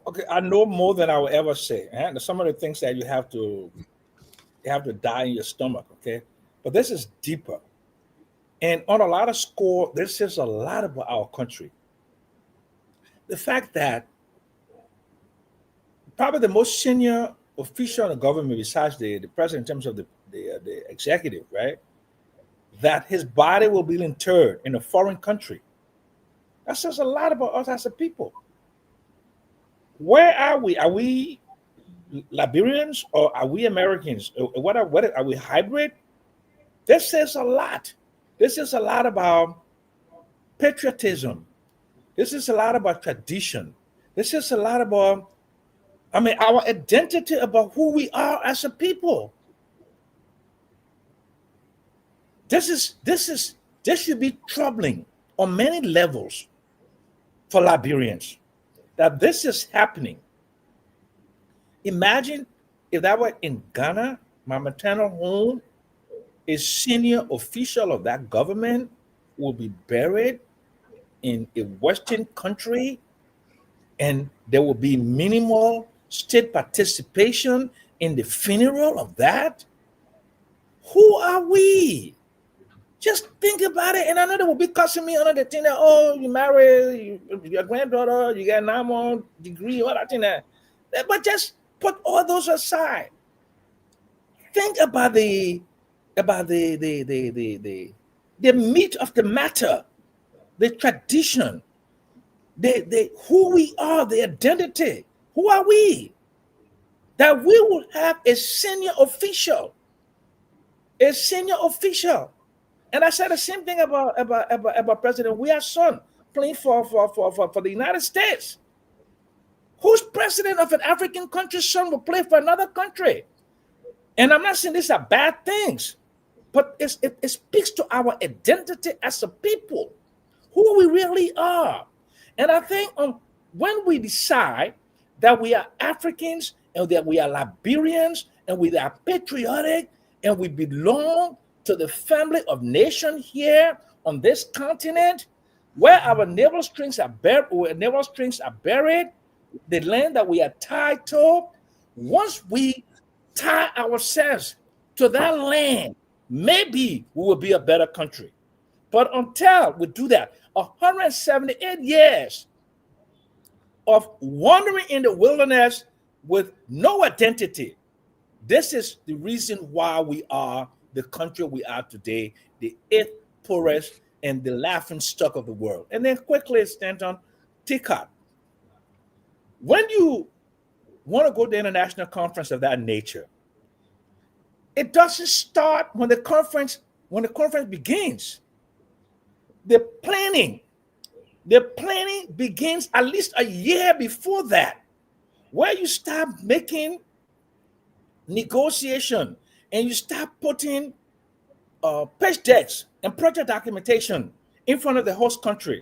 Okay, I know more than I will ever say. Some of the things that you have to die in your stomach, okay? But this is deeper. And on a lot of score, this says a lot about our country. The fact that probably the most senior official in the government, besides the president in terms of the executive, right? That his body will be interred in a foreign country. That says a lot about us as a people. Where are we? Are we Liberians or are we Americans? What are we hybrid? This says a lot. This is a lot about patriotism. This is a lot about tradition. This is a lot about, our identity about who we are as a people. This should be troubling on many levels for Liberians, that this is happening. Imagine if that were in Ghana, my maternal home, a senior official of that government will be buried in a Western country, and there will be minimal state participation in the funeral of that. Who are we? Just think about it. And I know they will be cussing me under the thing that, oh, you married your granddaughter, you got a 9-month degree, all that thing that. But just put all those aside. Think about the meat of the matter, the tradition, the who we are, the identity. Who are we? That we will have a senior official. And I said the same thing about President Weah's son playing for the United States. Whose president of an African country's son will play for another country? And I'm not saying these are bad things, but it speaks to our identity as a people, who we really are. And I think when we decide that we are Africans and that we are Liberians and we are patriotic and we belong to the family of nations here on this continent, where our navel strings are buried, the land that we are tied to. Once we tie ourselves to that land, maybe we will be a better country. But until we do that, 178 years of wandering in the wilderness with no identity, this is the reason why we are the country we are today, the 8th poorest and the laughing stock of the world. And then quickly, Stanton, TICAD. When you want to go to an international conference of that nature, it doesn't start when the conference begins. The planning begins at least a year before that, where you start making negotiation and you start putting pitch decks and project documentation in front of the host country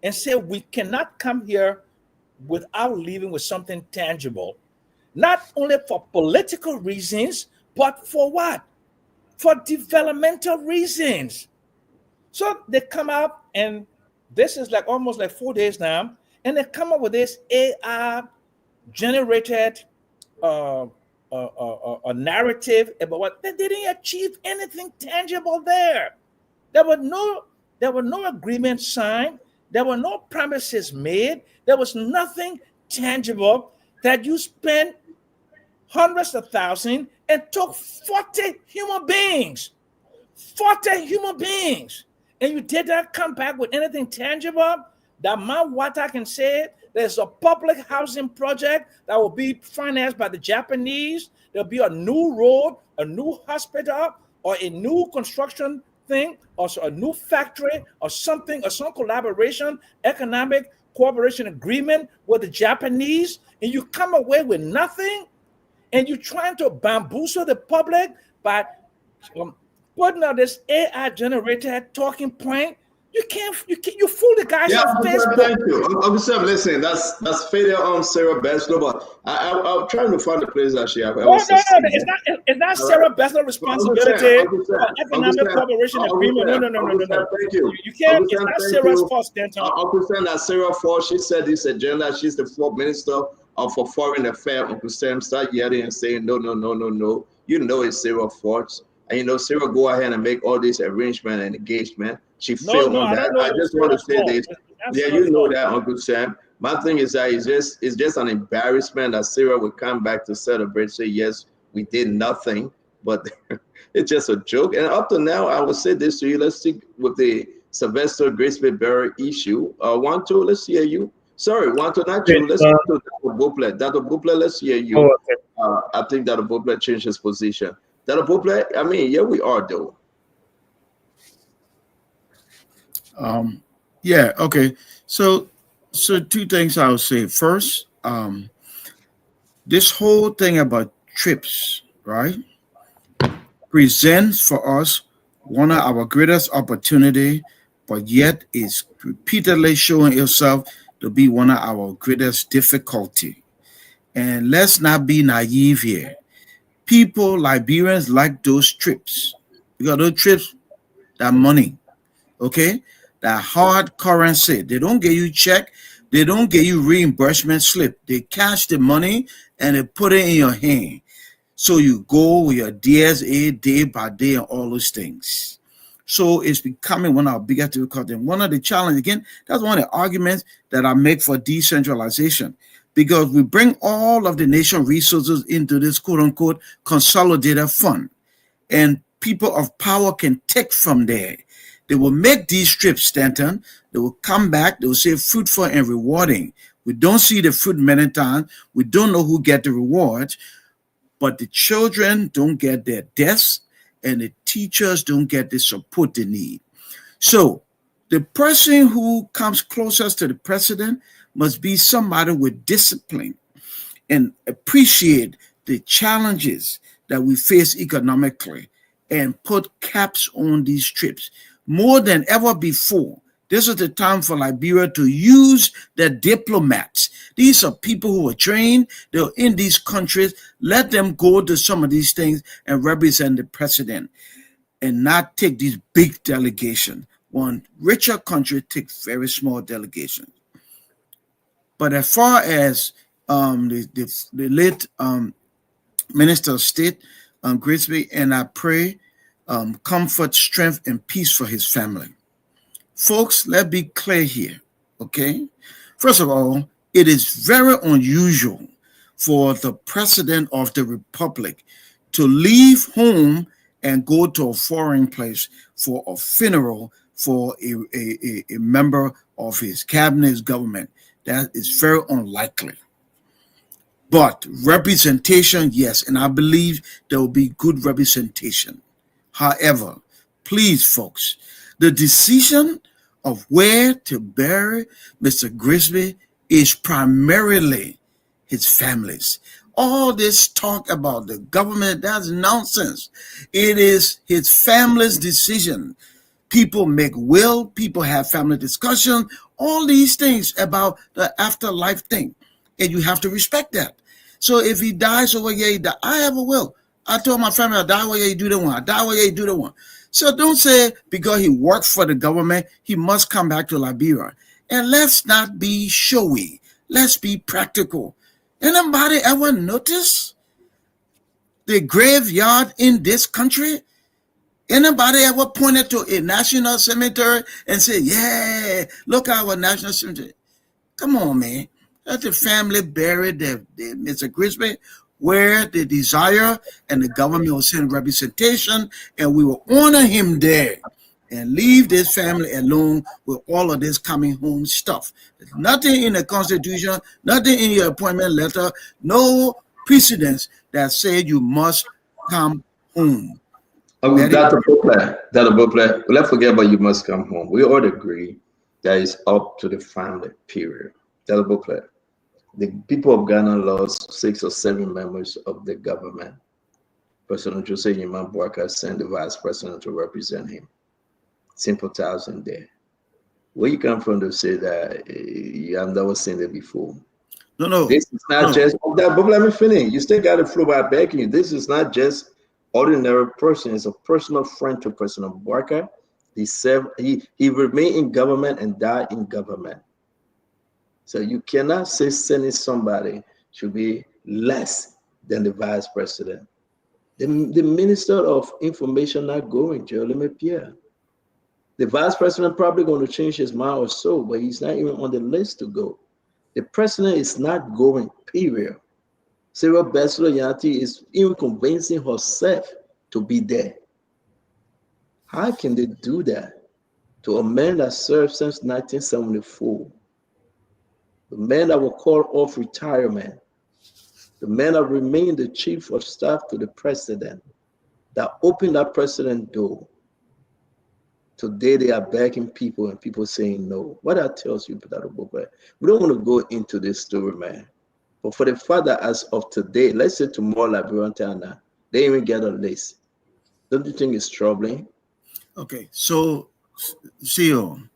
and say, we cannot come here without leaving with something tangible, not only for political reasons, but for what? For developmental reasons. So they come out, and this is like almost like 4 days now, and they come up with this AI generated a narrative about what they didn't achieve anything tangible there. There were no agreements signed. There were no promises made. There was nothing tangible. That you spent hundreds of thousands and took 40 human beings, and you did not come back with anything tangible. That Mount Wata can say there's a public housing project that will be financed by the Japanese. There'll be a new road, a new hospital, or a new construction thing, or a new factory, or something, or some collaboration, economic cooperation agreement with the Japanese, and you come away with nothing, and you're trying to bamboozle the public by putting out this AI-generated talking point. You fool the guys Yeah, on officer, Facebook. thank you. Officer, listen, that's failure on Sarah Bessler, but I'm trying to find the place that she have. No, it's not Sarah Bessler's responsibility for economic cooperation agreement. No. Thank you. You can't. It's not Sarah's fault, Stanton. Uncle Sam, that Sarah Ford, she said this agenda. She's the fourth minister for foreign affairs. Uncle Sam start yelling and saying no. You know it's Sarah Ford, and you know Sarah go ahead and make all this arrangement and engagement. She failed on that. I just want to say this. Yeah, you know that, Uncle Sam. My thing is that it's just an embarrassment that Sarah would come back to celebrate, say, yes, we did nothing, but it's just a joke. And up to now, I will say this to you. Let's stick with the Sylvester Grigsby-Berry issue. One, two, let's hear you. Sorry, one, two, not two. Let's go to Dr. Boplet. Dr. Boplet, let's hear you. Oh, okay. I think Dr. Boplet changed his position. Dr. Boplet, I mean, yeah, we are, though. Yeah, okay. So two things I would say. First, this whole thing about trips, right, presents for us one of our greatest opportunity, but yet is repeatedly showing itself to be one of our greatest difficulty. And let's not be naive here. People, Liberians, like those trips. Because those trips, that money, okay? That hard currency. They don't get you check. They don't get you reimbursement slip. They cash the money and they put it in your hand. So you go with your DSA day by day and all those things. So it's becoming one of our biggest difficulties. And one of the challenges, again, that's one of the arguments that I make for decentralization. Because we bring all of the nation resources into this quote-unquote consolidated fund. And people of power can take from there. They will make these trips, Stanton. They will come back. They will say fruitful and rewarding. We don't see the fruit many times. We don't know who get the rewards. But the children don't get their deaths, and the teachers don't get the support they need. So the person who comes closest to the president must be somebody with discipline and appreciate the challenges that we face economically and put caps on these trips. More than ever before, this is the time for Liberia to use their diplomats. These are people who are trained. They're in these countries. Let them go to some of these things and represent the president and not take these big delegations. One richer country takes very small delegations. But as far as the late Minister of State, Grigsby, and I pray comfort, strength, and peace for his family. Folks, let's be clear here, okay? First of all, it is very unusual for the President of the Republic to leave home and go to a foreign place for a funeral for a member of his cabinet, his government. That is very unlikely. But representation, yes, and I believe there will be good representation. However, please, folks, the decision of where to bury Mr. Grigsby is primarily his family's. All this talk about the government, that's nonsense. It is his family's decision. People make will, people have family discussion, all these things about the afterlife thing. And you have to respect that. So if he dies over here, he dies. I have a will. I told my family, I die over here, you do the one. I die over here, you do the one. So don't say because he worked for the government, he must come back to Liberia. And let's not be showy. Let's be practical. Anybody ever notice the graveyard in this country? Anybody ever pointed to a national cemetery and said, yeah, look at our national cemetery? Come on, man. Let the family bury Mr. Grigsby where they desire, and the government will send representation, and we will honor him there and leave this family alone with all of this coming home stuff. There's nothing in the Constitution, nothing in your appointment letter, no precedents that say you must come home. Dr. Bopler, let's forget about you must come home. We all agree that it's up to the family, period. Dr. Bopler, the people of Ghana lost 6 or 7 members of the government. President Jose Yimam Bouaka sent the vice president to represent him. Simple thousand there. Where you come from to say that you have never seen it before? No. This is not just that, but let me finish. You still got to flow by begging you. This is not just ordinary person. It's a personal friend to President Boubacar. He remained in government and died in government. So you cannot say sending somebody should be less than the vice president. The Minister of Information not going, Jeremy Pierre. The vice president probably going to change his mind or so, but he's not even on the list to go. The president is not going, period. Sarah Bachelet-Yanti is even convincing herself to be there. How can they do that to a man that served since 1974? The man that will call off retirement, the man that remained the chief of staff to the president, that opened that president door. Today they are begging people and people saying no. What that tells you, Brother Boba, we don't want to go into this story, man. But for the fact that as of today, let's say tomorrow, Liberian Tana, they even get a list. Don't you think it's troubling? Okay, so CEO,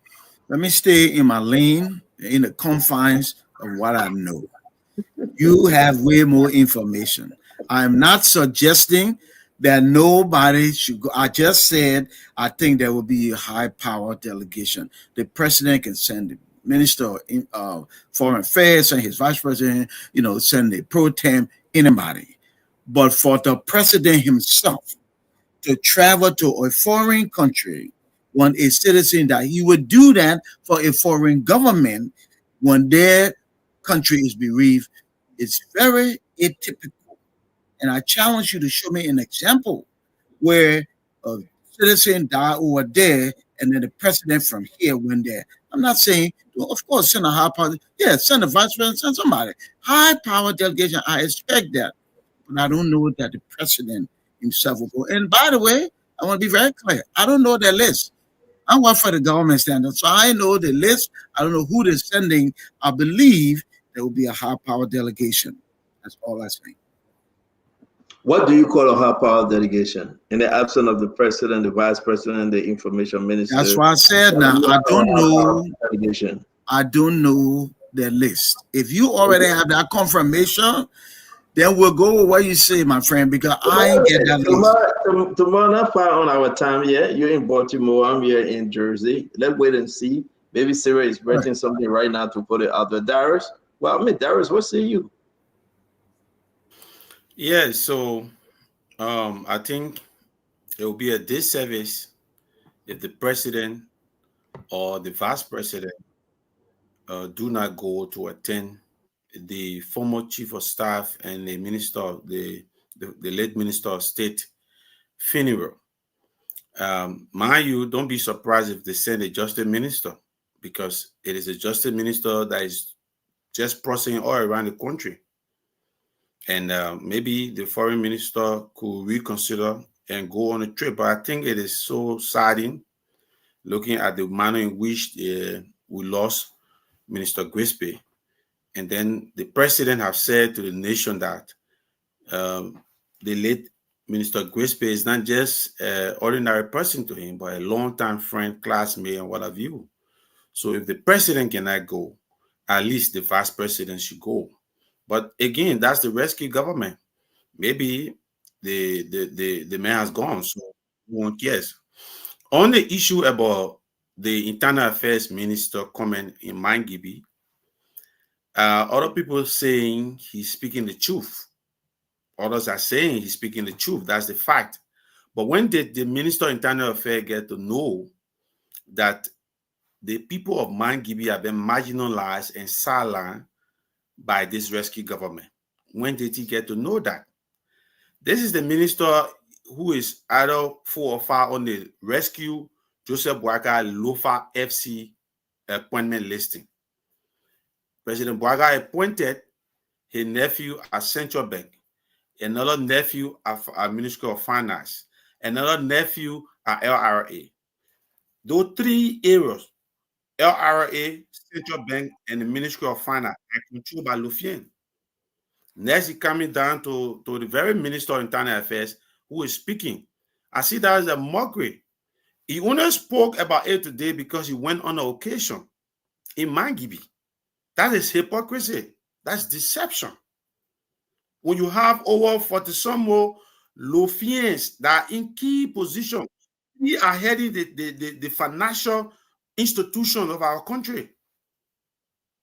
let me stay in my lane, in the confines of what I know. You have way more information. I'm not suggesting that nobody should go. I just said I think there will be a high power delegation. The president can send the minister of foreign affairs, send his vice president, send the pro tem, anybody. But for the president himself to travel to a foreign country when a citizen that he would do that for a foreign government when their country is bereaved, it's very atypical. And I challenge you to show me an example where a citizen died over there and then the president from here went there. I'm not saying, of course, send a high power, send a vice president, send somebody. High power delegation, I expect that. But I don't know that the president himself will go. And by the way, I want to be very clear. I don't know their list. I work for the government standard, so I know the list. I don't know who they're sending. I believe there will be a high power delegation. That's all I say. What do you call a high power delegation? In the absence of the president, the vice president, the information minister. That's why I said now I don't know. I don't know the list. If you already have that confirmation, then we'll go with what you say, my friend, because I ain't get that list. Tomorrow, not far on our time yet. You're in Baltimore, I'm here in Jersey. Let's wait and see. Maybe Sarah is writing something right now to put it out there. Darius, Darius, what say you? Yeah, so I think it will be a disservice if the president or the vice president do not go to attend the former chief of staff and the minister, the late minister of state funeral. Mind you, don't be surprised if they send a justice minister, because it is a justice minister that is just processing all around the country. And maybe the foreign minister could reconsider and go on a trip. But I think it is so saddening looking at the manner in which we lost Minister Grispe. And then the president have said to the nation that the late Minister Grispe is not just an ordinary person to him, but a longtime friend, classmate, and what have you. So if the president cannot go, at least the vice president should go. But again, that's the rescue government. Maybe the man has gone, so one cares. On the issue about the internal affairs minister comment in Mangibi, other people saying he's speaking the truth. Others are saying he's speaking the truth. That's the fact. But when did the Minister of Internal Affairs get to know that the people of Mangibi have been marginalized and silenced by this rescue government? When did he get to know that? This is the minister who is either 4 or 5 on the rescue Joseph Boakai Lofa FC appointment listing. President Boakai appointed his nephew at Central Bank, another nephew at Ministry of Finance, another nephew at LRA. Those 3 areas, LRA, Central Bank, and the Ministry of Finance, are controlled by Lufien. Next, he coming down to the very Minister of Internal Affairs who is speaking. I see that as a mockery. He only spoke about it today because he went on an occasion in Mangibi. That is hypocrisy. That's deception. When you have over 40 some more Lofians that are in key positions, we are heading the financial institution of our country.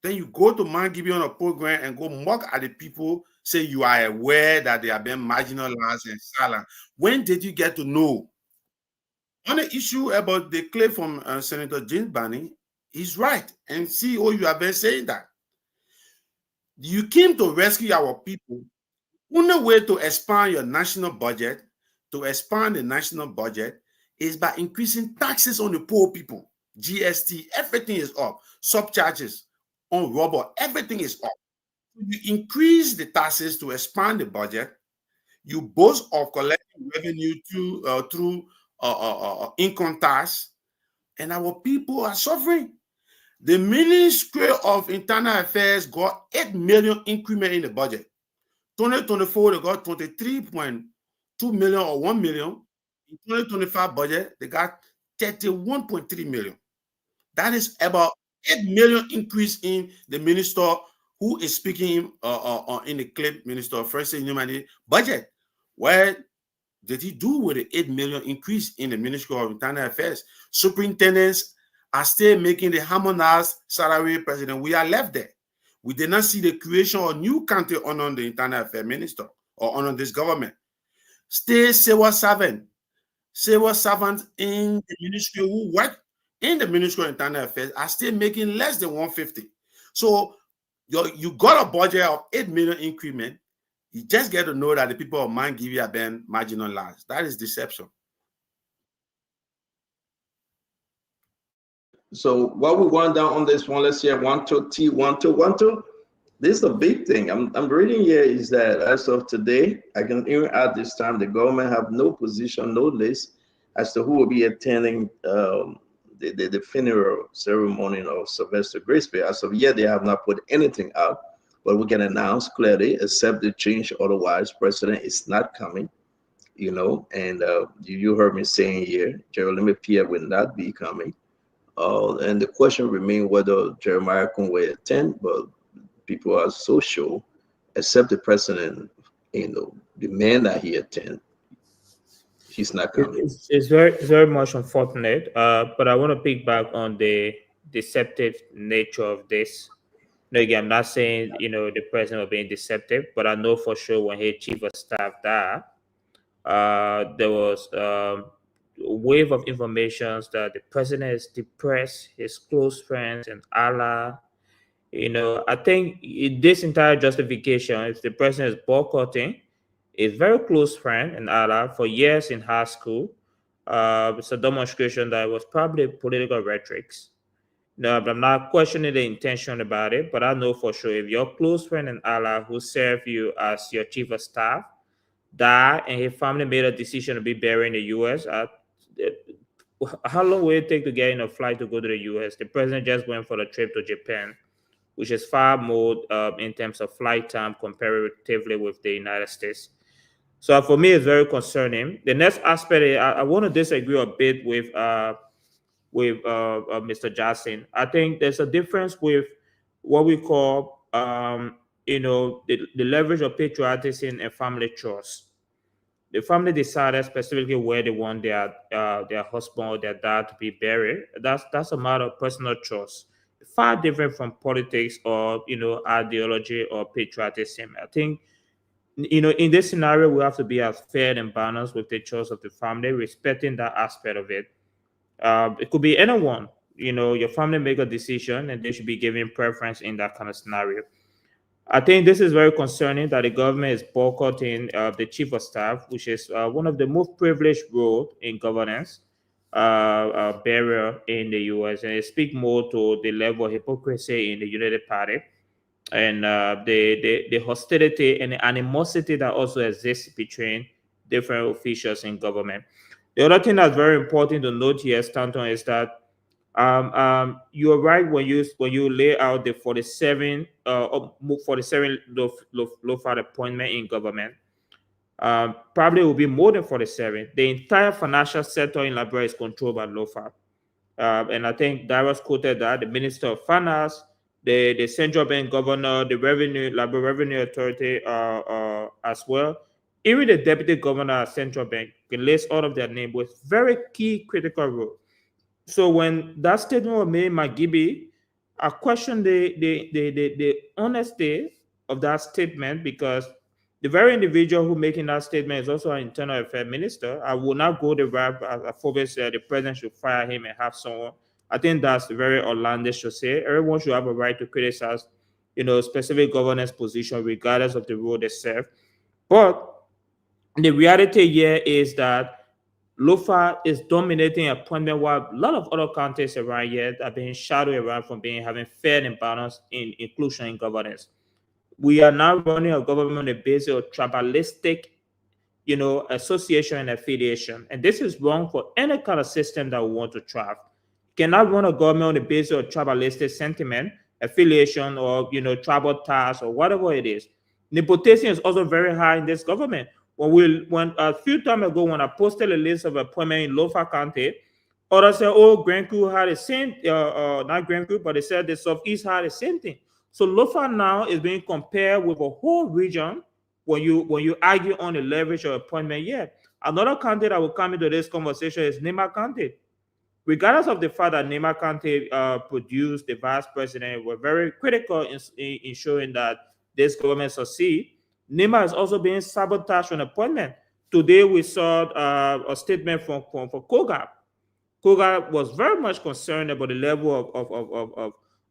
Then you go to Mangibi on a program and go mock at the people, say you are aware that they are being marginalized and silent. When did you get to know? On the issue about the claim from Senator James Barney, he's right. And CEO, you have been saying that. You came to rescue our people. One way to expand your national budget, to expand the national budget, is by increasing taxes on the poor people. GST, everything is up. Subcharges on rubber, everything is up. You increase the taxes to expand the budget. You boast of collecting revenue through income tax, and our people are suffering. The Ministry of Internal Affairs got 8 million increment in the budget. 2024, they got 23.2 million or 1 million. In 2025 budget, they got 31.3 million. That is about 8 million increase in the minister who is speaking in the clip, Minister of First and Humanity budget. Where did he do with the 8 million increase in the Ministry of Internal Affairs? Superintendents are still making the harmonized salary. President, we are left there. We did not see the creation of new country under the Internal Affairs Minister or under this government. Stay civil servants in the ministry who work in the Ministry of Internal Affairs are still making less than 150. So you got a budget of 8 million increment. You just get to know that the people of Mangibi are being marginalized. That is deception. So what we want down on this one, let's hear 12 T 12. This is the big thing. I'm reading here is that as of today, I can even at this time, the government have no position, no list as to who will be attending the funeral ceremony of Sylvester Graceby. As of yet, they have not put anything out, but we can announce clearly, except the change, otherwise, President is not coming, you know, and you heard me saying here, Jeremy Pierre will not be coming. And the question remains whether Jeremiah Conway attend, but people are so sure, except the president, you know, demand that he attend. He's not coming. It's very much unfortunate, but I want to pick back on the deceptive nature of this. No, again, I'm not saying, you know, the president was being deceptive, but I know for sure when his chief of staff died, there was a wave of information that the president is depressed, his close friends and Allah. You know, I think this entire justification, if the president is boycotting a very close friend and Allah for years in high school, it's a demonstration that it was probably political rhetorics. No, I'm not questioning the intention about it, but I know for sure if your close friend and Allah who serve you as your chief of staff died and his family made a decision to be buried in the U.S., how long will it take to get in a flight to go to the U.S.? The president just went for a trip to Japan, which is far more in terms of flight time comparatively with the United States. So for me, it's very concerning. The next aspect, I want to disagree a bit with Mr. Jackson. I think there's a difference with what we call, you know, the leverage of patriotism and family trust. The family decided specifically where they want their husband or their dad to be buried. That's a matter of personal choice, far different from politics or, you know, ideology or patriotism. I think, you know, in this scenario, we have to be as fair and balanced with the choice of the family, respecting that aspect of it. It could be anyone. You know, your family make a decision and they should be given preference in that kind of scenario. I think this is very concerning that the government is boycotting the chief of staff, which is one of the most privileged roles in governance, barrier in the U.S. And it speaks more to the level of hypocrisy in the United Party and the hostility and the animosity that also exists between different officials in government. The other thing that's very important to note here, Stanton, is that you are right when you lay out the 47 low-fat appointment in government. Probably will be more than 47. The entire financial sector in Liberia is controlled by LOFA. And I think Darius quoted that the Minister of Finance, the central bank governor, the Liberia Revenue Authority as well, even the deputy governor of central bank, can list all of their names with very key critical role. So when that statement was made, Magibi, I question the honesty of that statement, because the very individual who making that statement is also an internal affairs minister. I will not go the route as Forbes said the president should fire him and have someone. I think that's very outlandish to say. Everyone should have a right to criticize, specific governance position regardless of the role they serve. But the reality here is that LOFA is dominating appointment, while a lot of other countries around here are being shadowed around from having fair and balanced in inclusion in governance. We are now running a government on the basis of tribalistic, association and affiliation. And this is wrong for any kind of system that we want to thrive. You cannot run a government on the basis of tribalistic sentiment, affiliation, or, tribal ties, or whatever it is. Nepotism is also very high in this government. When a few time ago, when I posted a list of appointments in Lofa County, others said, "Oh, Grand Coup had the same, not Grand Coup, but they said the Southeast had the same thing." So Lofa now is being compared with a whole region when you argue on the leverage of appointment. Yeah, another county that will come into this conversation is Nema County. Regardless of the fact that Nema County produced the vice president, we're very critical in ensuring that this government succeed. Nema is also being sabotaged on appointment. Today we saw a statement from Koga. Koga was very much concerned about the level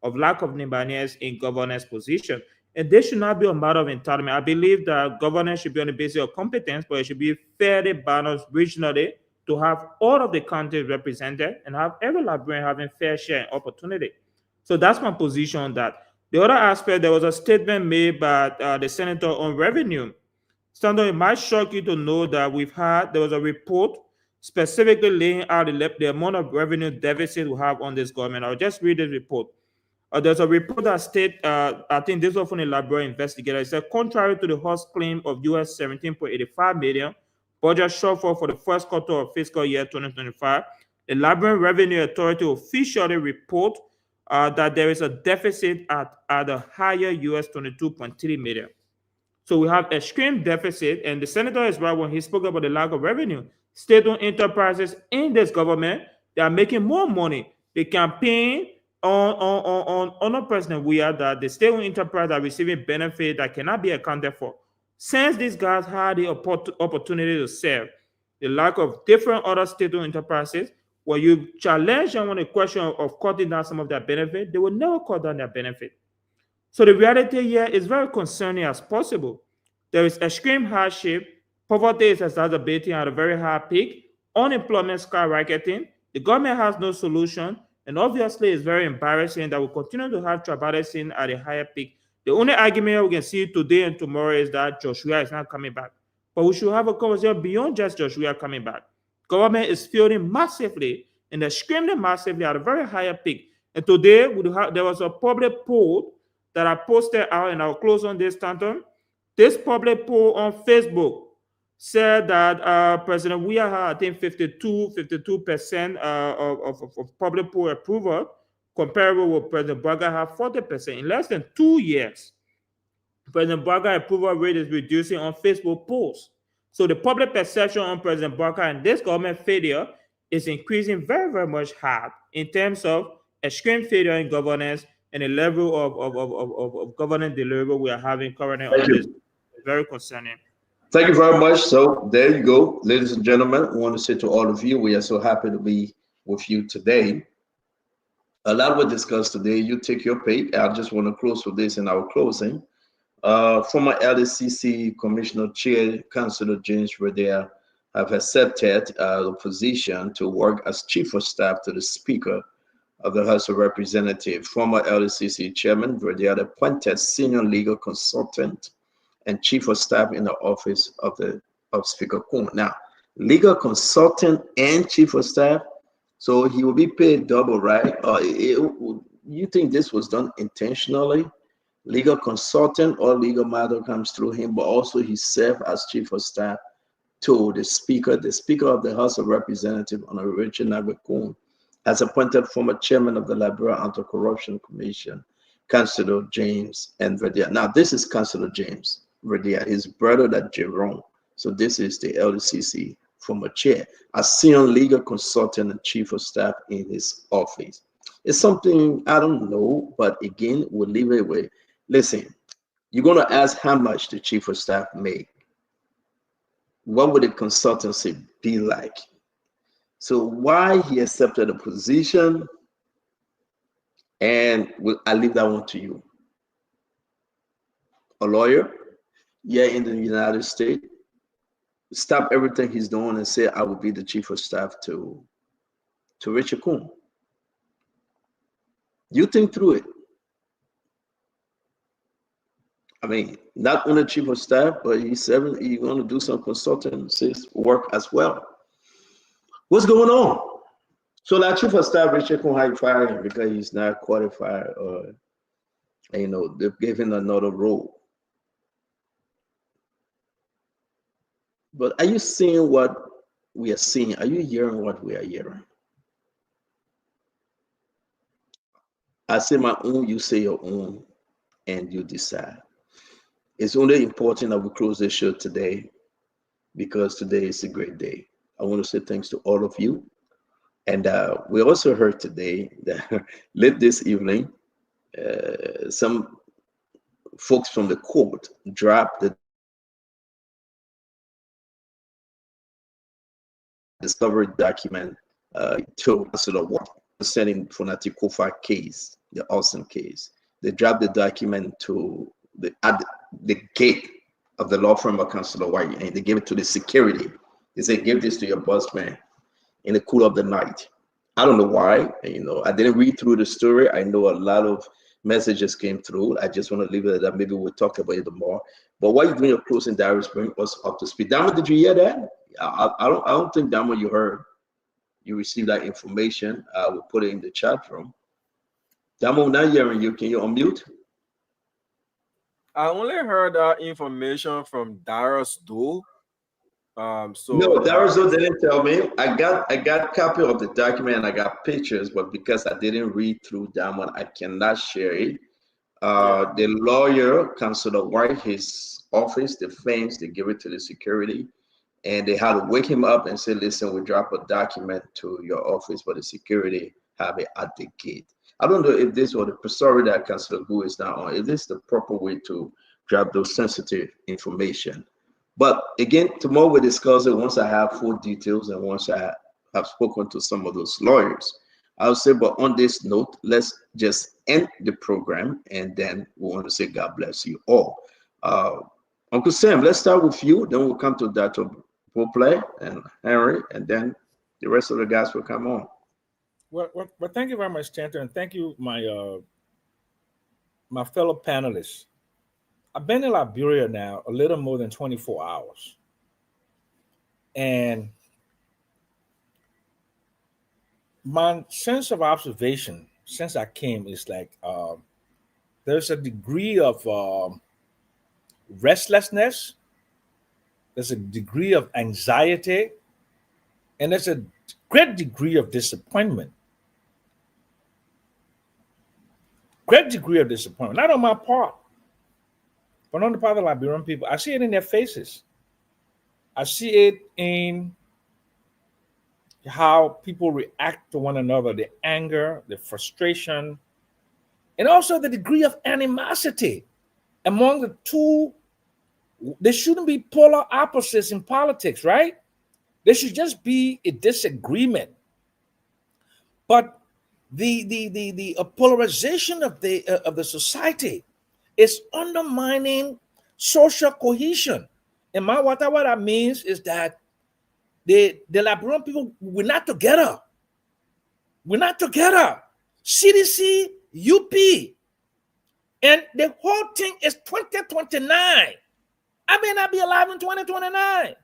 of lack of Nimbanese in governance position. And this should not be a matter of entitlement. I believe that governance should be on the basis of competence, but it should be fairly balanced regionally to have all of the countries represented and have every Liberian having fair share and opportunity. So that's my position on that. The other aspect, there was a statement made by the senator on revenue. Sandor, it might shock you to know that there was a report specifically laying out the amount of revenue deficit we have on this government. I'll just read the report. There's a report that states, I think this was from a Liberian investigator. It said, contrary to the host claim of US 17.85 million budget shortfall for the first quarter of fiscal year 2025, the Liberian Revenue Authority officially report that there is a deficit at a higher US 22.3 million. So we have extreme deficit, and the senator is right when he spoke about the lack of revenue. State-owned enterprises in this government, they are making more money. The campaign on President Weah that the state-owned enterprise are receiving benefit that cannot be accounted for. Since these guys had the opportunity to serve, the lack of different other state-owned enterprises, when you challenge them on the question of cutting down some of their benefit, they will never cut down their benefit. So the reality here is very concerning as possible. There is extreme hardship, poverty is exacerbating at a very high peak, unemployment skyrocketing, the government has no solution, and obviously it's very embarrassing that we continue to have tribalism at a higher peak. The only argument we can see today and tomorrow is that Joshua is not coming back. But we should have a conversation beyond just Joshua coming back. Government is failing massively and extremely massively at a very higher peak. And today, there was a public poll that I posted out, and I'll close on this, Stanton. This public poll on Facebook said that President Weah had, I think, 52% of public poll approval, comparable with President Baga had 40%. In less than 2 years, President Baga approval rate is reducing on Facebook polls. So the public perception on President Baga and this government failure is increasing very, very much hard in terms of extreme failure in governance and the level of governance delivery we are having currently on this. Very concerning. Thank you very much. So there you go, ladies and gentlemen. I want to say to all of you, we are so happy to be with you today. A lot was discussed today. You take your pick. I just want to close with this in our closing. Former LDCC Commissioner Chair, Councillor James Redea, have accepted the position to work as Chief of Staff to the Speaker of the House of Representatives. Former LDCC Chairman Redea appointed Senior Legal Consultant and Chief of Staff in the office of Speaker Coon. Now, Legal Consultant and Chief of Staff, so he will be paid double, right? You think this was done intentionally? legal consultant or legal matter comes through him, but also he served as chief of staff to the speaker of the House of Representatives, Honorable Richard Nagbe-Kun, has appointed former chairman of the Liberia Anti-Corruption Commission, Councillor James N. Verdier. Now, this is Councillor James Verdier, his brother that Jerome. So this is the LDCC former chair, a senior legal consultant and chief of staff in his office. It's something I don't know, but again, we'll leave it away. Listen, you're going to ask how much the chief of staff make. What would the consultancy be like? So why he accepted a position, and I leave that one to you. A lawyer, yeah, in the United States, stop everything he's doing and say, I will be the chief of staff to Richard Kun. You think through it. I mean, not only chief of staff, but he's going to do some consultancy work as well. What's going on? So that chief of staff, Richard Kun, had fired him because he's not qualified, or they've given another role. But are you seeing what we are seeing? Are you hearing what we are hearing? I say my own, you say your own, and you decide. It's only important that we close this show today because today is a great day. I want to say thanks to all of you. And we also heard today that late this evening, some folks from the court dropped the discovery document to Councillor Ward concerning Fonati Kofa case, the Austin case. They dropped the document to at the gate of the law firm of Councillor White, and they gave it to the security. They said, give this to your boss man in the cool of the night. I don't know why. I didn't read through the story. I know a lot of messages came through. I just want to leave it at that. Maybe we'll talk about it more. But while you're doing your closing, Darius, bring us up to speed. Damo, did you hear that? I don't think, Damo, you heard. You received that information. We'll put it in the chat room. Damo, not hearing you. Can you unmute? I only heard that information from Darius Doe. No, Darius Doe didn't tell me. I got copy of the document and I got pictures, but because I didn't read through that one, I cannot share it. The lawyer, Councillor White, his office, the fence, they give it to the security, and they had to wake him up and say, listen, we drop a document to your office, but the security have it at the gate. I don't know if this was the story that Councillor Gu is now on. Is this the proper way to drop those sensitive information? But again, tomorrow we'll discuss it once I have full details and once I have spoken to some of those lawyers. I'll say, but on this note, let's just end the program, and then we want to say God bless you all. Uncle Sam, let's start with you. Then we'll come to Dr. Poplay and Henry, and then the rest of the guys will come on. Well, thank you very much, Chanter, and thank you, my my fellow panelists. I've been in Liberia now a little more than 24 hours. And my sense of observation since I came is like there's a degree of restlessness, there's a degree of anxiety, and there's a great degree of disappointment. Great degree of disappointment, not on my part, but on the part of the Liberian people. I see it in their faces. I see it in how people react to one another, the anger, the frustration, and also the degree of animosity among the two. There shouldn't be polar opposites in politics, right? There should just be a disagreement. But the polarization of the society is undermining social cohesion. And what that means is that the Liberian people, we're not together. We're not together. CDC, UP, and the whole thing is 2029. I may not be alive in 2029.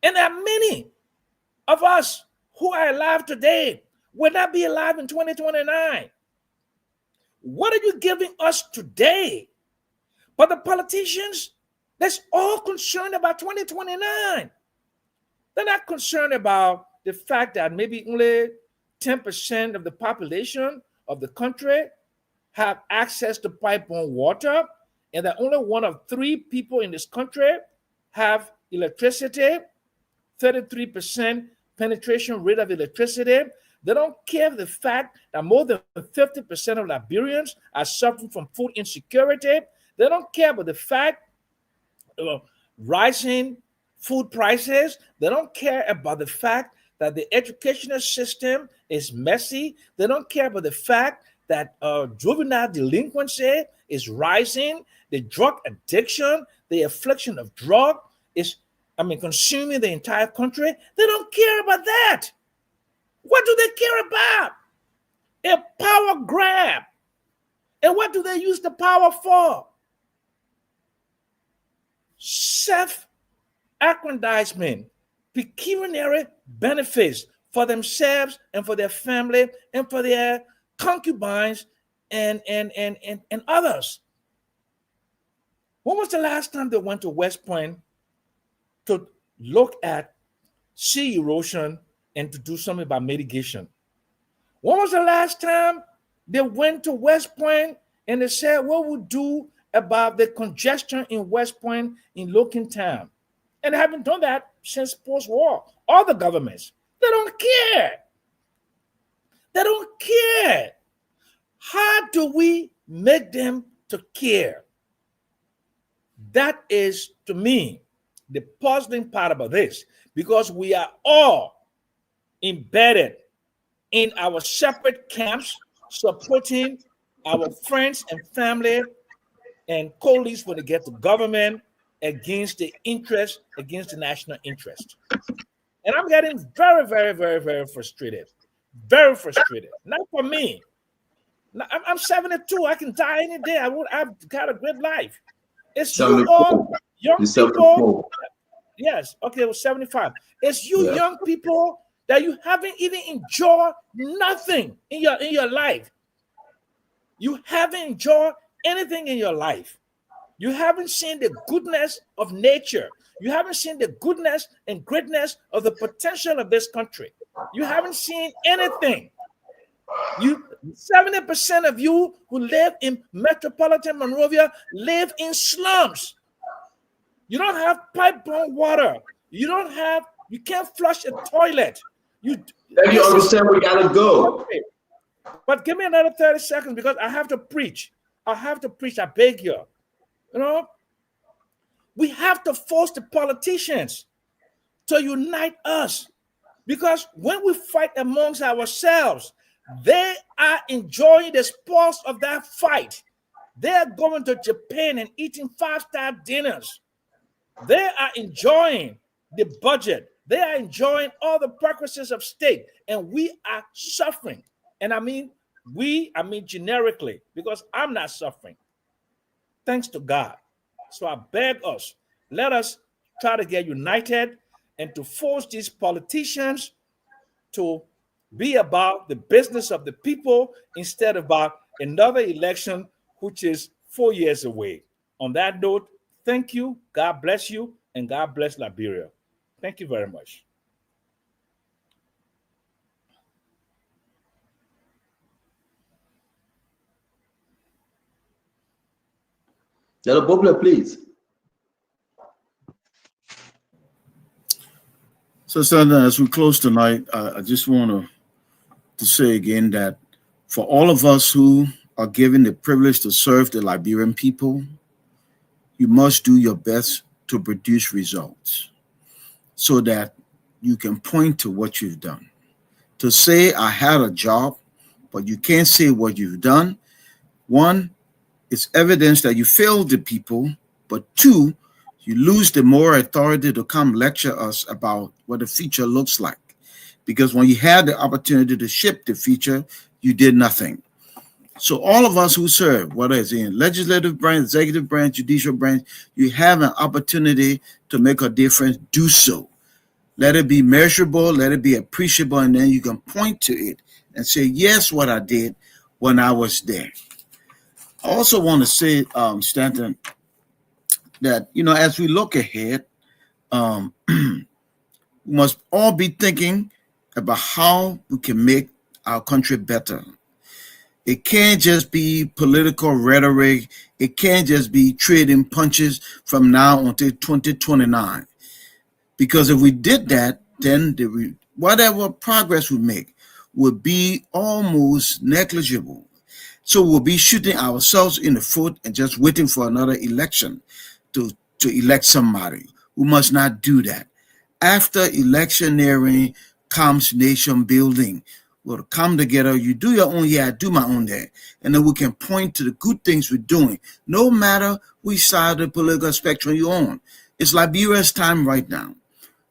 And there are many of us who are alive today will not be alive in 2029. What are you giving us today? But the politicians, they're all concerned about 2029. They're not concerned about the fact that maybe only 10% of the population of the country have access to pipe-borne water, and that only 1 of 3 people in this country have electricity, 33% penetration rate of electricity. They don't care the fact that more than 50% of Liberians are suffering from food insecurity. They don't care about the fact of rising food prices. They don't care about the fact that the educational system is messy. They don't care about the fact that juvenile delinquency is rising. The drug addiction, the affliction of drug is, consuming the entire country. They don't care about that. What do they care about? A power grab. And what do they use the power for? Self-aggrandizement, pecuniary benefits for themselves and for their family and for their concubines and others. When was the last time they went to West Point to look at sea erosion and to do something about mitigation? When was the last time they went to West Point and they said, what we'll do about the congestion in West Point in Logan Town? And they haven't done that since post-war. All the governments, they don't care. They don't care. How do we make them to care? That is, to me, the puzzling part about this, because we are all embedded in our separate camps, supporting our friends and family and colleagues when they get to government against the interest, against the national interest. And I'm getting very, very, very, very frustrated. Very frustrated. Not for me. I'm 72. I can die any day. I've got a great life. It's you all young people. Yes, okay, it was 75. It's you young people that you haven't even enjoyed nothing in your life. You haven't enjoyed anything in your life. You haven't seen the goodness of nature. You haven't seen the goodness and greatness of the potential of this country. You haven't seen anything. 70% of you who live in metropolitan Monrovia live in slums. You don't have pipe-borne water. You can't flush a toilet. Then you understand we gotta go. Okay. But give me another 30 seconds because I have to preach. I beg you. We have to force the politicians to unite us, because when we fight amongst ourselves, they are enjoying the spoils of that fight. They are going to Japan and eating 5-star dinners. They are enjoying the budget. They are enjoying all the practices of state, and we are suffering. And I mean generically, because I'm not suffering. Thanks to God. So I beg us, let us try to get united and to force these politicians to be about the business of the people instead of about another election, which is 4 years away. On that note, thank you. God bless you, and God bless Liberia. Thank you very much. Yellow Bobler, please. So, Senator, as we close tonight, I just want to say again that for all of us who are given the privilege to serve the Liberian people, you must do your best to produce results so that you can point to what you've done. To say I had a job, but you can't say what you've done, one, it's evidence that you failed the people, but two, you lose the moral authority to come lecture us about what the future looks like. Because when you had the opportunity to shape the future, you did nothing. So all of us who serve, whether it's in legislative branch, executive branch, judicial branch, you have an opportunity to make a difference, do so. Let it be measurable, let it be appreciable, and then you can point to it and say, yes, what I did when I was there. I also want to say, Stanton, that, you know, as we look ahead, we must all be thinking about how we can make our country better. It can't just be political rhetoric. It can't just be trading punches from now until 2029. Because if we did that, then whatever progress we make would be almost negligible. So we'll be shooting ourselves in the foot and just waiting for another election to elect somebody. We must not do that. After electioneering comes nation building. We'll come together. You do your own here, I do my own there. And then we can point to the good things we're doing, no matter which side of the political spectrum you're on. It's Liberia's time right now.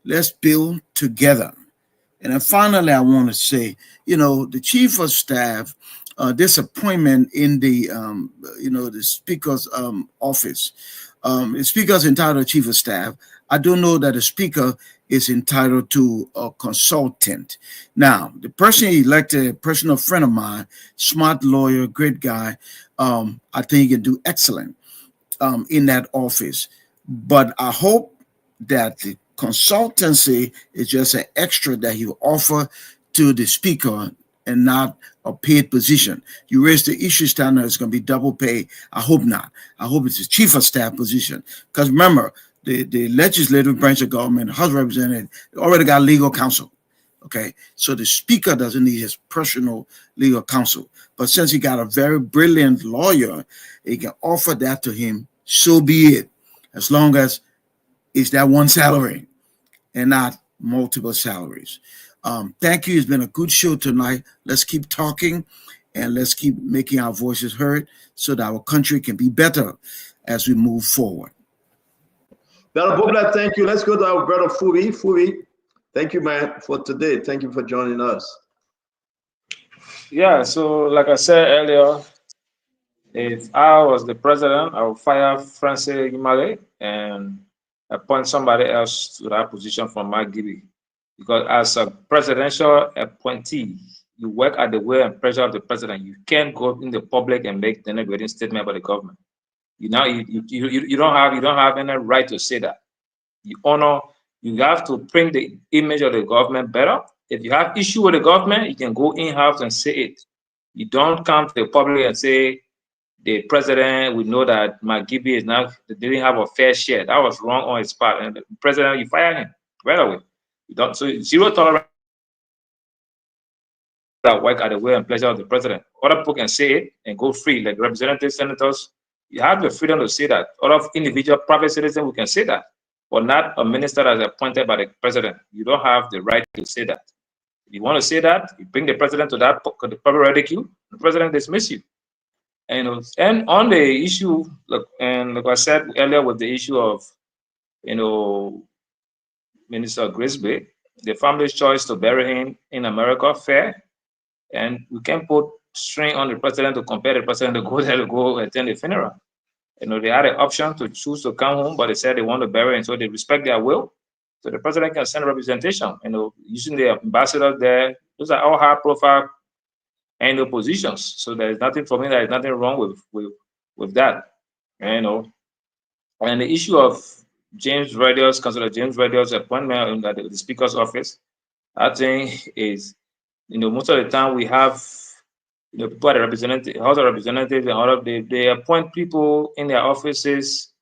Let's build together. And then finally, I want to say, you know, the chief of staff, this appointment in the, the speaker's office. The speaker's entitled to chief of staff. I don't know that the speaker is entitled to a consultant. Now, the person he elected, a personal friend of mine, smart lawyer, great guy, I think he can do excellent in that office. But I hope that the consultancy is just an extra that he will offer to the speaker and not a paid position. You raise the issue standard, it's going to be double pay. I hope not. I hope it's a chief of staff position. Because remember, the legislative branch of government, House of Representatives, already got legal counsel. Okay, so the speaker doesn't need his personal legal counsel. But since he got a very brilliant lawyer, he can offer that to him, so be it. As long as it's that one salary and not multiple salaries. Thank you. It's been a good show tonight. Let's keep talking and let's keep making our voices heard so that our country can be better as we move forward. Brother Bobla, thank you. Let's go to our brother Fubi. Fubi, thank you, man, for today. Thank you for joining us. Yeah, so like I said earlier, if I was the president, I would fire Francis Imale and appoint somebody else to that position from McGibby. Because as a presidential appointee, you work at the will and pressure of the president. You can't go in the public and make denigrating statement about the government. You don't have any right to say that. You have to bring the image of the government better. If you have issue with the government, you can go in-house and say it. You don't come to the public and say the president, we know that McGibby didn't have a fair share. That was wrong on his part. And the president, you fire him right away. You don't, so zero tolerance that work at the will and pleasure of the president. Other people can say it and go free, like representatives, senators. You have the freedom to say that. Other individual private citizens, we can say that, but not a minister that's appointed by the president. You don't have the right to say that. If you want to say that, you bring the president to that public ridicule, the president dismiss you. And on the issue, and like I said earlier, with the issue of, Minister Grisby, the family's choice to bury him in America, fair, and we can't put strain on the president to compare the president to go there to go attend the funeral. They had an option to choose to come home, but they said they want to bury him, so they respect their will. So the president can send a representation, using the ambassadors there. Those are all high-profile positions. So there's nothing for me. There's nothing wrong with that, And the issue of Councillor James Radio's appointment in the Speaker's office, I think is, most of the time we have, people at the House of Representatives and all of they appoint people in their offices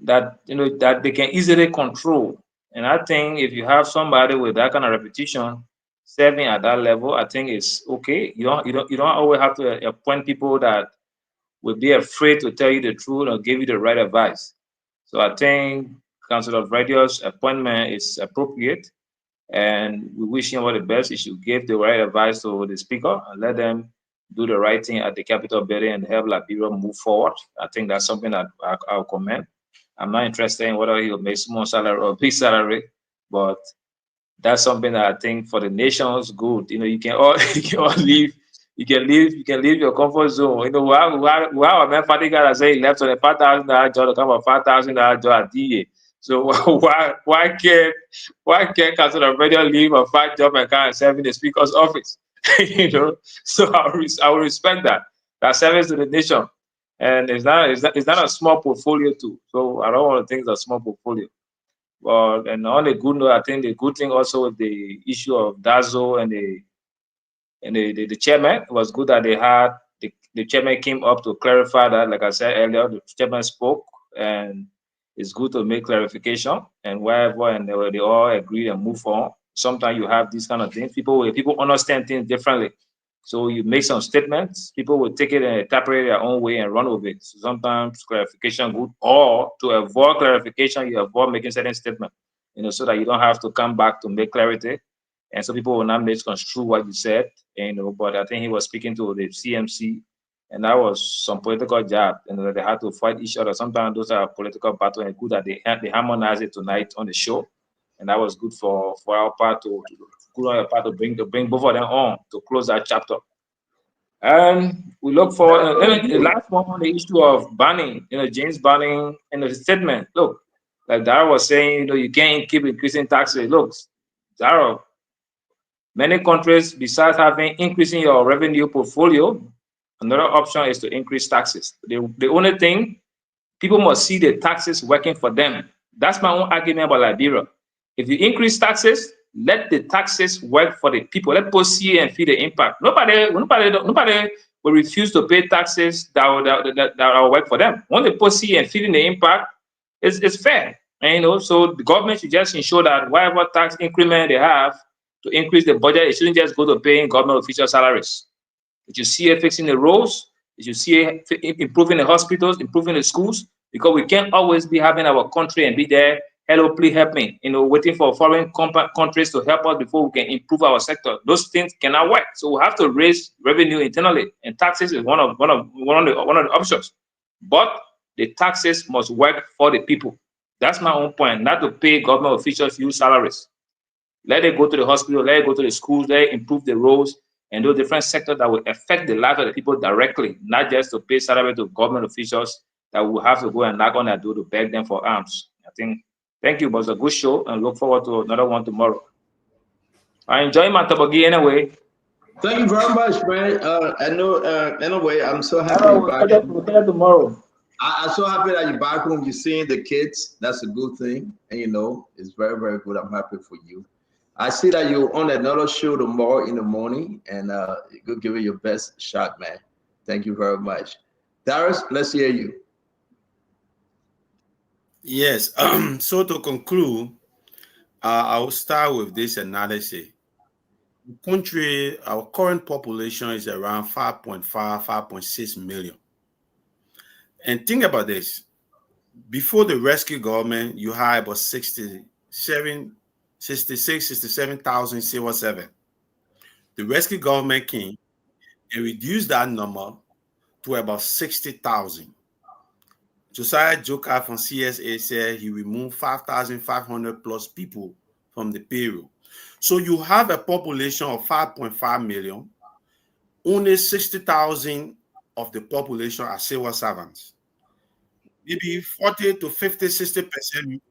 that that they can easily control. And I think if you have somebody with that kind of reputation serving at that level, I think it's okay. You don't always have to appoint people that will be afraid to tell you the truth or give you the right advice. So I think Councillor Radio's appointment is appropriate, and we wish him all the best. He should give the right advice to the Speaker and let them do the right thing at the Capitol building and help Liberia move forward. I think that's something that I'll commend. I'm not interested in whether he'll make small salary or big salary, but that's something that I think for the nation's good. You can all leave. You can leave your comfort zone. Wow, man, Fadiga say he left on a $5,000 job to come a $5,000 job at DA. So why can't Councillor Radio leave a fat job and come and serve in the Speaker's office? So I will respect that service to the nation. And it's not a small portfolio too. So I don't want to think it's a small portfolio. But and on the good note, I think the good thing also with the issue of Dazo and the chairman, it was good that they had the chairman came up to clarify that. Like I said earlier, the chairman spoke, and it's good to make clarification and wherever, and they all agree and move on. Sometimes you have these kind of things. People understand things differently. So you make some statements, people will take it and interpret it their own way and run with it. So sometimes clarification good, or to avoid clarification, you avoid making certain statements, so that you don't have to come back to make clarity. And so people will not misconstrue what you said, but I think he was speaking to the CMC, and that was some political job, they had to fight each other. Sometimes those are political battles, and good that they harmonize it tonight on the show. And that was good for our part to bring both of them on to close that chapter. And we look forward. The last one on the issue of banning, James banning in the statement. Look, like Dara was saying, you can't keep increasing taxes. Look, Dara, many countries, besides increasing your revenue portfolio, another option is to increase taxes. The only thing, people must see the taxes working for them. That's my own argument about Liberia. If you increase taxes, let the taxes work for the people. Let people see and feel the impact. Nobody will refuse to pay taxes that will work for them. When the people see and feeling the impact, it's fair. And so the government should just ensure that whatever tax increment they have to increase the budget, it shouldn't just go to paying government official salaries. If you see it fixing the roads, if you see it improving the hospitals, improving the schools, because we can't always be having our country and be there, hello, please help me, waiting for foreign countries to help us before we can improve our sector. Those things cannot work. So we have to raise revenue internally, and taxes is one of the options. But the taxes must work for the people. That's my own point. Not to pay government officials huge salaries. Let it go to the hospital, let it go to the schools, let it improve the roads and those different sectors that will affect the life of the people directly, not just to pay salary to government officials that will have to go and knock on their door to beg them for arms. Thank you. It was a good show, and look forward to another one tomorrow. I enjoy my tabagi anyway. Thank you very much, man. I know. Anyway, I'm so happy. We'll get tomorrow. I'm so happy that you're back home. You're seeing the kids. That's a good thing, and it's very, very good. I'm happy for you. I see that you're on another show tomorrow in the morning, and go give it your best shot, man. Thank you very much. Darius, let's hear you. Yes. So to conclude, I will start with this analysis. The country, our current population is around 5.5, 5.6 million. And think about this. Before the rescue government, you had about 67,000 civil servants. The rescue government came and reduced that number to about 60,000. Josiah Joker from CSA said he removed 5,500 plus people from the payroll. So you have a population of 5.5 million. Only 60,000 of the population are civil servants. Maybe 40 to 50, 60%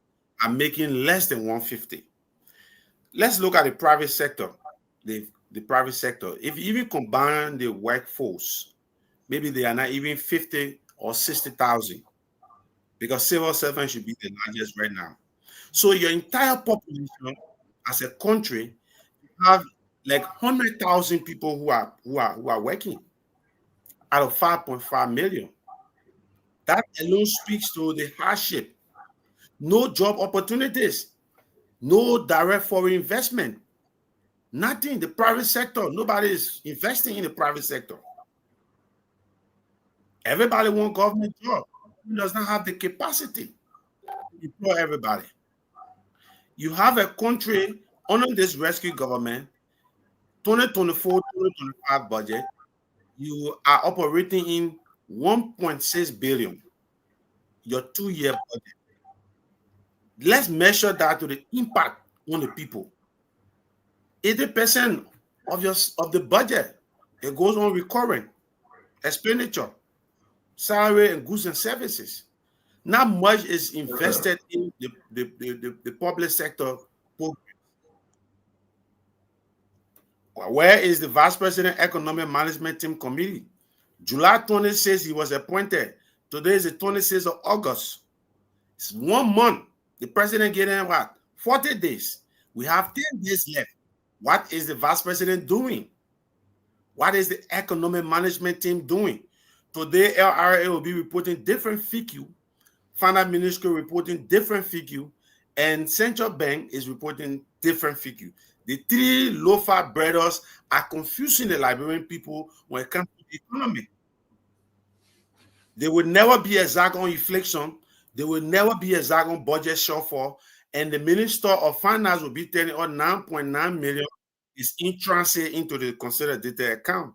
are making less than 150. Let's look at the private sector. The private sector. If you even combine the workforce, maybe they are not even 50 or 60,000. Because civil servants should be the largest right now. So your entire population as a country have like 100,000 people who are working out of 5.5 million. That alone speaks to the hardship. No job opportunities, no direct foreign investment, nothing. The private sector, nobody is investing in the private sector. Everybody wants government job. Who does not have the capacity to employ everybody. You have a country under this rescue government, 2024-2025 budget, you are operating in 1.6 billion, your 2-year budget. Let's measure that to the impact on the people. 80% of the budget, it goes on recurring expenditure. Salary and goods and services. Not much is invested in the public sector program. Where is the Vice President Economic Management Team Committee? July 26, he was appointed. Today is the 26th of August. It's 1 month. The president getting what? 40 days. We have 10 days left. What is the vice president doing? What is the economic management team doing? Today, LRA will be reporting different figure. Finance Ministry reporting different figure. And Central Bank is reporting different figure. The three low-fat brothers are confusing the Liberian people when it comes to the economy. They will never be exact on inflation. They will never be exact on budget shortfall. And the Minister of Finance will be telling us 9.9 million is in transit into the consolidated account.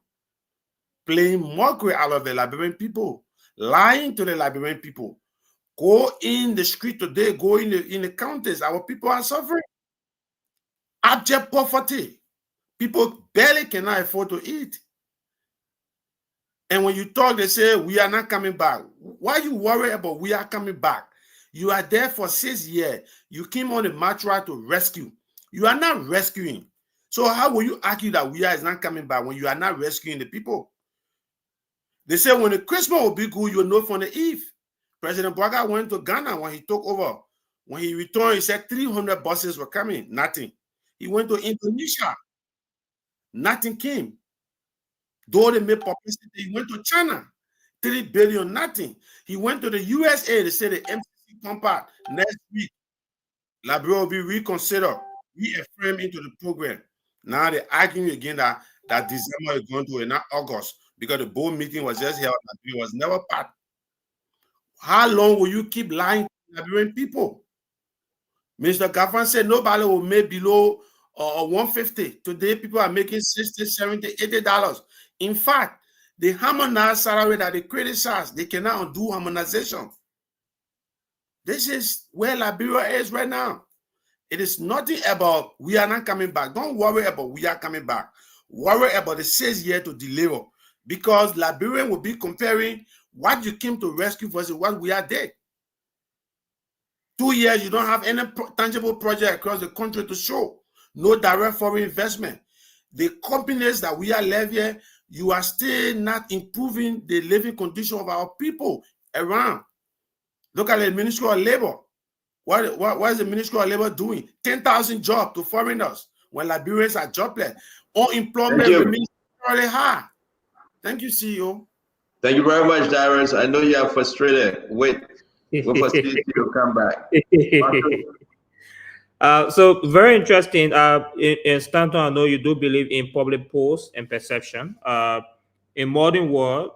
Playing mockery out of the Liberian people. Lying to the Liberian people. Go in the street today, go in the counties. Our people are suffering. Abject poverty. People barely cannot afford to eat. And when you talk, they say, we are not coming back. Why you worry about we are coming back? You are there for 6 years. You came on the mantra to rescue. You are not rescuing. So how will you argue that we are not coming back when you are not rescuing the people? They say when the Christmas will be good, you'll know from the eve. President Bouaga went to Ghana when he took over. When he returned, he said 300 buses were coming. Nothing. He went to Indonesia. Nothing came. Though they made publicity, he went to China. 3 billion, nothing. He went to the USA. They said the MCC compact next week. Liberia will be reconsidered, reaffirmed into the program. Now they're arguing again that December is going to, and not August, because the board meeting was just held. It was never part. How long will you keep lying to Liberian people? Mr. Gaffan said nobody will make below 150. Today, people are making $60, $70, $80. In fact, the harmonized salary that they criticize, they cannot undo harmonization. This is where Liberia is right now. It is nothing about we are not coming back. Don't worry about we are coming back. Worry about the 6 years to deliver, because Liberian will be comparing what you came to rescue versus what we are dead. 2 years, you don't have any tangible project across the country to show. No direct foreign investment. The companies that we are left here, you are still not improving the living condition of our people around. Look at the Ministry of Labor. What is the Ministry of Labor doing? 10,000 jobs to foreigners when Liberians are jobless. Unemployment remains really high. Thank you, CEO. Thank you very much, Darius. I know you are frustrated. Wait for CDC to come back. So very interesting. In Stanton, I know you do believe in public polls and perception. In modern world,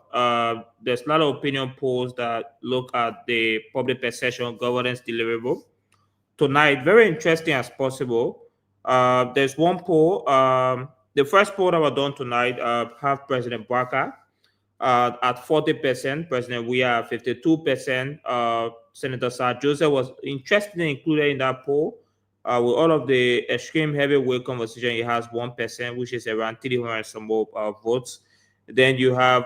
there's a lot of opinion polls that look at the public perception governance deliverable. Tonight, very interesting as possible. There's one poll. The first poll that was done tonight have President Bouaga at 40%. President Weah at 52%. Senator Sir Joseph was interestingly included in that poll. With all of the extreme heavyweight conversation, he has 1%, which is around 300 some more votes. Then you have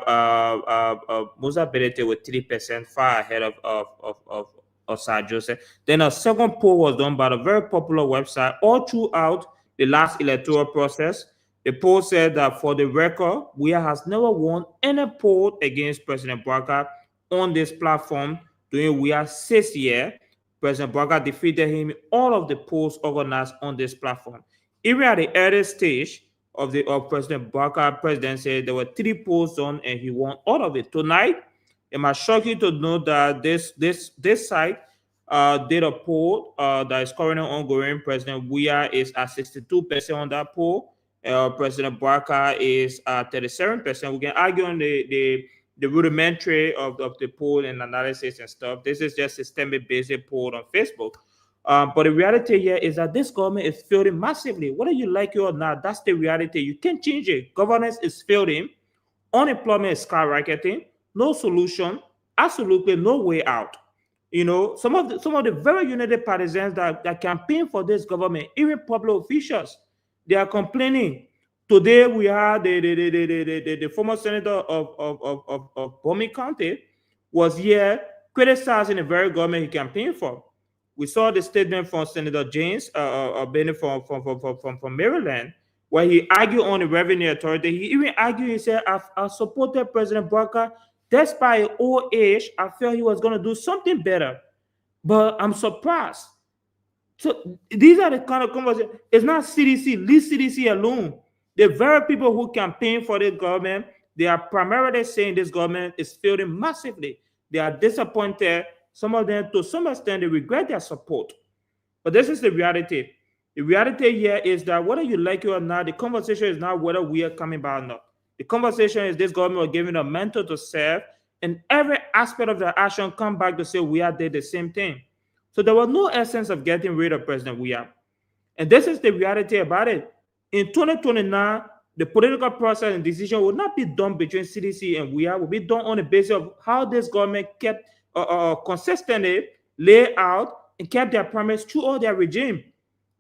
Musa Belete with 3%, far ahead of Sir Joseph. Then a second poll was done by a very popular website all throughout the last electoral process. The poll said that for the record, Weah has never won any poll against President Bouaga on this platform during Weah's 6th year. President Bouaga defeated him in all of the polls organized on this platform. Even at the early stage of President Bouaga presidency, there were 3 polls done and he won all of it. Tonight, it might shock you to know that this site did a poll that is currently ongoing. President Weah is at 62% on that poll. President Bouaga is at 37%. We can argue on the rudimentary of the poll and analysis and stuff. This is just systemic basic poll on Facebook. But the reality here is that this government is failing massively. Whether you like it or not, that's the reality. You can't change it. Governance is failing. Unemployment is skyrocketing. No solution. Absolutely no way out. You know, some of the very united partisans that campaign for this government, even public officials, they are complaining. Today we had the former senator of Bomi County was here criticizing the very government he campaigned for. We saw the statement from Senator James Bennett from Maryland, where he argued on the revenue authority. He even argued, he said, I've supported President Bouaga despite old age, I felt he was going to do something better. But I'm surprised. So these are the kind of conversations. It's not CDC, leave CDC alone. The very people who campaign for this government, they are primarily saying this government is failing massively. They are disappointed. Some of them, to some extent, they regret their support. But this is the reality. The reality here is that whether you like it or not, the conversation is not whether we are coming back or not. The conversation is this government are giving a mentor to serve, and every aspect of the action come back to say we are did the same thing. So there was no essence of getting rid of President Weah. And this is the reality about it. In 2029, the political process and decision will not be done between CDC and Weah, will be done on the basis of how this government kept consistently laid out and kept their promise through all their regime.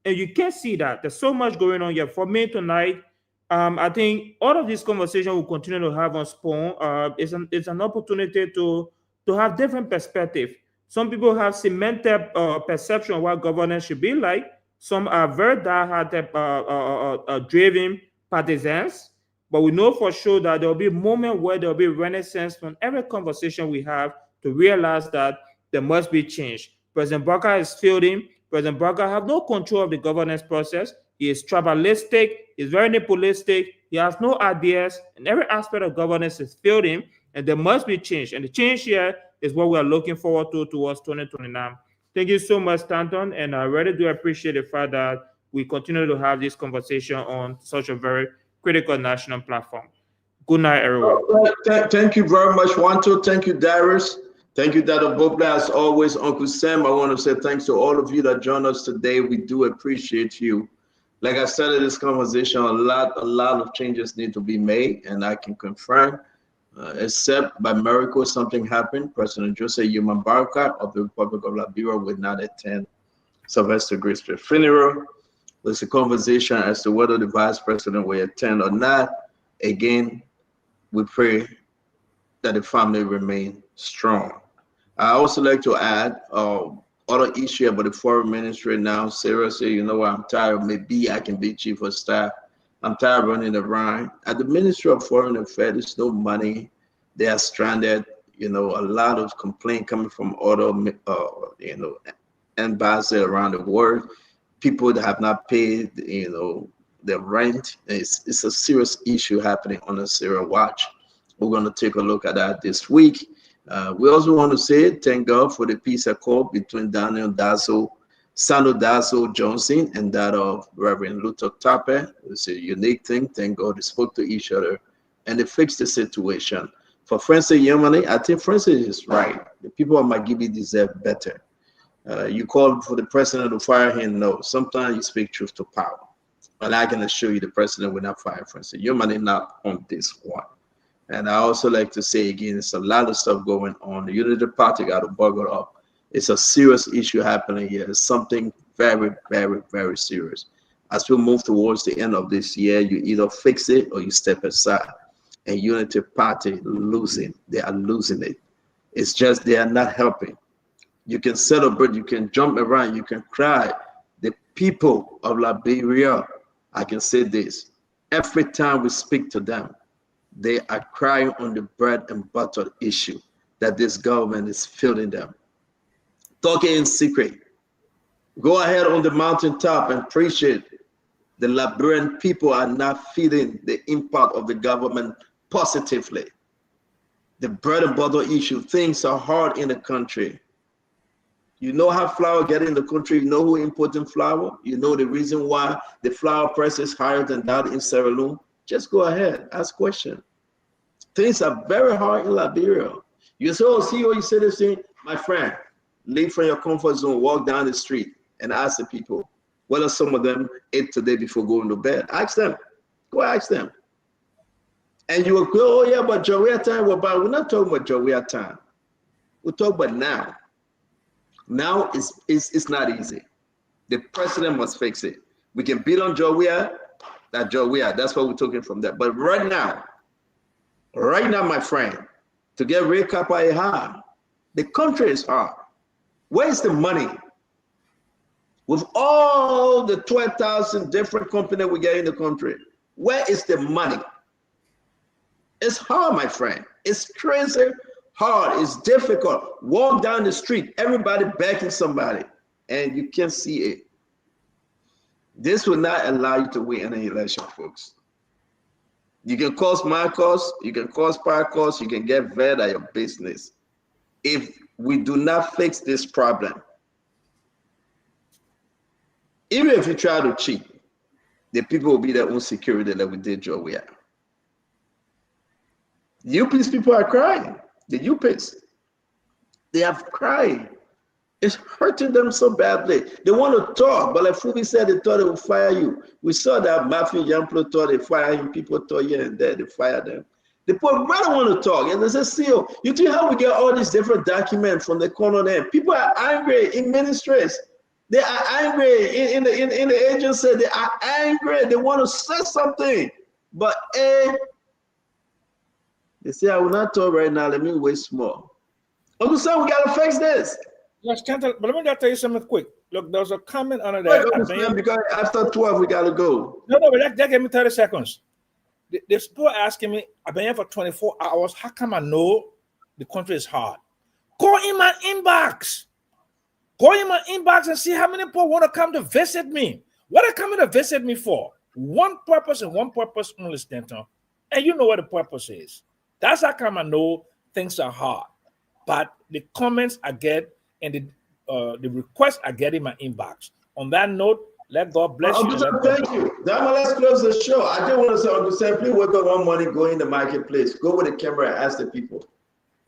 And you can see that there's so much going on here. For me tonight, I think all of this conversation we'll continue to have on Spoon. It's an opportunity to have different perspective. Some people have cemented perception of what governance should be like. Some are very diehard driven partisans. But we know for sure that there will be a moment where there will be renaissance from every conversation we have to realize that there must be change. President Barker is failing. President Barker has no control of the governance process. He is tribalistic. He's very nepotistic. He has no ideas. And every aspect of governance is failing. And there must be change. And the change here is what we are looking forward to towards 2029. Thank you so much, Stanton. And I really do appreciate the fact that we continue to have this conversation on such a very critical national platform. Good night, everyone. Thank you very much, Wanto. Thank you, Darius. Thank you, Dr. Bobla. As always, Uncle Sam, I want to say thanks to all of you that joined us today. We do appreciate you. Like I said in this conversation, a lot of changes need to be made, and I can confirm, except by miracle something happened. President Joseph Yuma Baraka of the Republic of Liberia would not attend Sylvester Graceful's funeral. There's a conversation as to whether the vice president will attend or not. Again, we pray that the family remain strong. I also like to add other issue about the foreign ministry now. Sarah said, you know what, I'm tired. Maybe I can be chief of staff. I'm tired of running around. At the Ministry of Foreign Affairs, there's no money. They are stranded. You know, a lot of complaint coming from other, embassies around the world. People that have not paid, their rent. It's a serious issue happening on the Sarah watch. We're going to take a look at that this week. We also want to say thank God for the peace accord between Daniel Dazo, Sando Dazo Johnson, and that of Reverend Luther Tappe. It's a unique thing. Thank God they spoke to each other and they fixed the situation. For Francis Yemane, I think Francis is right. The people of Magibi deserve better. You call for the president to fire him. No, sometimes you speak truth to power. And I can assure you the president will not fire Francis Yemane, not on this one. And I also like to say again, it's a lot of stuff going on. The Unity Party got to buckle up. It's a serious issue happening here. It's something very, very, very serious. As we move towards the end of this year, you either fix it or you step aside. And Unity Party losing. They are losing it. It's just they are not helping. You can celebrate, you can jump around, you can cry. The people of Liberia, I can say this, every time we speak to them, they are crying on the bread and butter issue that this government is failing them. Talking in secret. Go ahead on the mountaintop and preach it. The Liberian people are not feeling the impact of the government positively. The bread and butter issue, things are hard in the country. You know how flour get in the country, you know who importing flour, you know the reason why the flour price is higher than that in Sierra Leone. Just go ahead, ask questions. Things are very hard in Liberia. You say, oh, see what you say this thing? My friend, leave from your comfort zone, walk down the street and ask the people, whether some of them ate today before going to bed. Ask them, go ask them. And you will go, oh yeah, but Jawea time, we're not talking about Jawea time. We're talking about now. Now it's not easy. The president must fix it. We can beat on Jawea, that's what we're talking from there. But right now, my friend, to get rid of Kappa, the country is hard. Where's the money? With all the 12,000 different companies we get in the country, where is the money? It's hard, my friend. It's crazy hard. It's difficult. Walk down the street, everybody backing somebody, and you can't see it. This will not allow you to win any election, folks. You can cause my cause, you can cause power cause, you can get vet at your business. If we do not fix this problem, even if you try to cheat, the people will be their own security like we did Joe. We are. The UP's people are crying. The UP's, they have cried. It's hurting them so badly. They want to talk, but like Fubi said, they thought they would fire you. We saw that Matthew Yamplo thought they fire him. People thought here and there they fire them. The people really want to talk. And they say, CEO, you think how we get all these different documents from the corner there? People are angry in ministries. They are angry in the agency. They are angry. They want to say something. But they say, I will not talk right now. Let me wait small. Uncle Sam, we got to fix this. Yes, but let me just tell you something quick. Look, there's a comment under Wait, that. because after 12, we got to go. No, but that gave me 30 seconds. There's people asking me, I've been here for 24 hours. How come I know the country is hard? Go in my inbox. Go in my inbox and see how many people want to come to visit me. What are they coming to visit me for? One purpose and one purpose only, Stanton. And you know what the purpose is. That's how come I know things are hard. But the comments I get and the requests I get in my inbox. On that note, let God bless you. Thank you. Dama, let's close the show. I just want to say, Uncle Sam, please work on one money, go in the marketplace. Go with the camera and ask the people.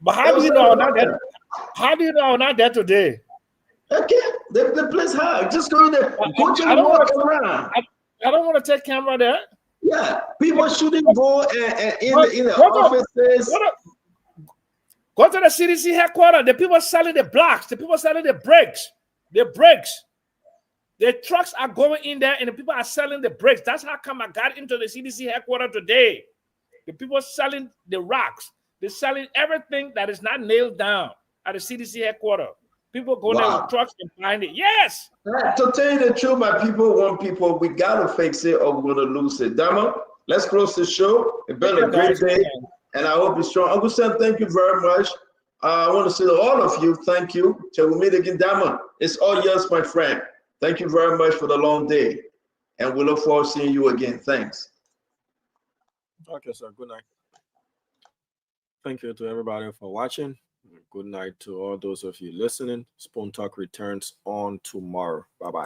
But how do you know I'm not there? How do you know I'm not there today? Okay, the place hard. Just go in there. Go to the walk around. I don't want to take camera there. Yeah, people shouldn't go in the offices. Go to the CDC headquarters. The people selling the blocks. The people selling the brakes. The brakes. The trucks are going in there and the people are selling the brakes. That's how come I got into the CDC headquarters today. The people selling the rocks. They're selling everything that is not nailed down at the CDC headquarters. People go there with trucks and find it. Yes. To tell you the truth, my people, we got to fix it or we're going to lose it. Dama, let's close the show. It's been a great day. And I hope you're strong. Uncle Sam, thank you very much. I want to say to all of you, thank you. Till we meet again, Dama, it's all yours, my friend. Thank you very much for the long day. And we look forward to seeing you again. Thanks. Okay, sir. Good night. Thank you to everybody for watching. Good night to all those of you listening. Spoon Talk returns on tomorrow. Bye-bye.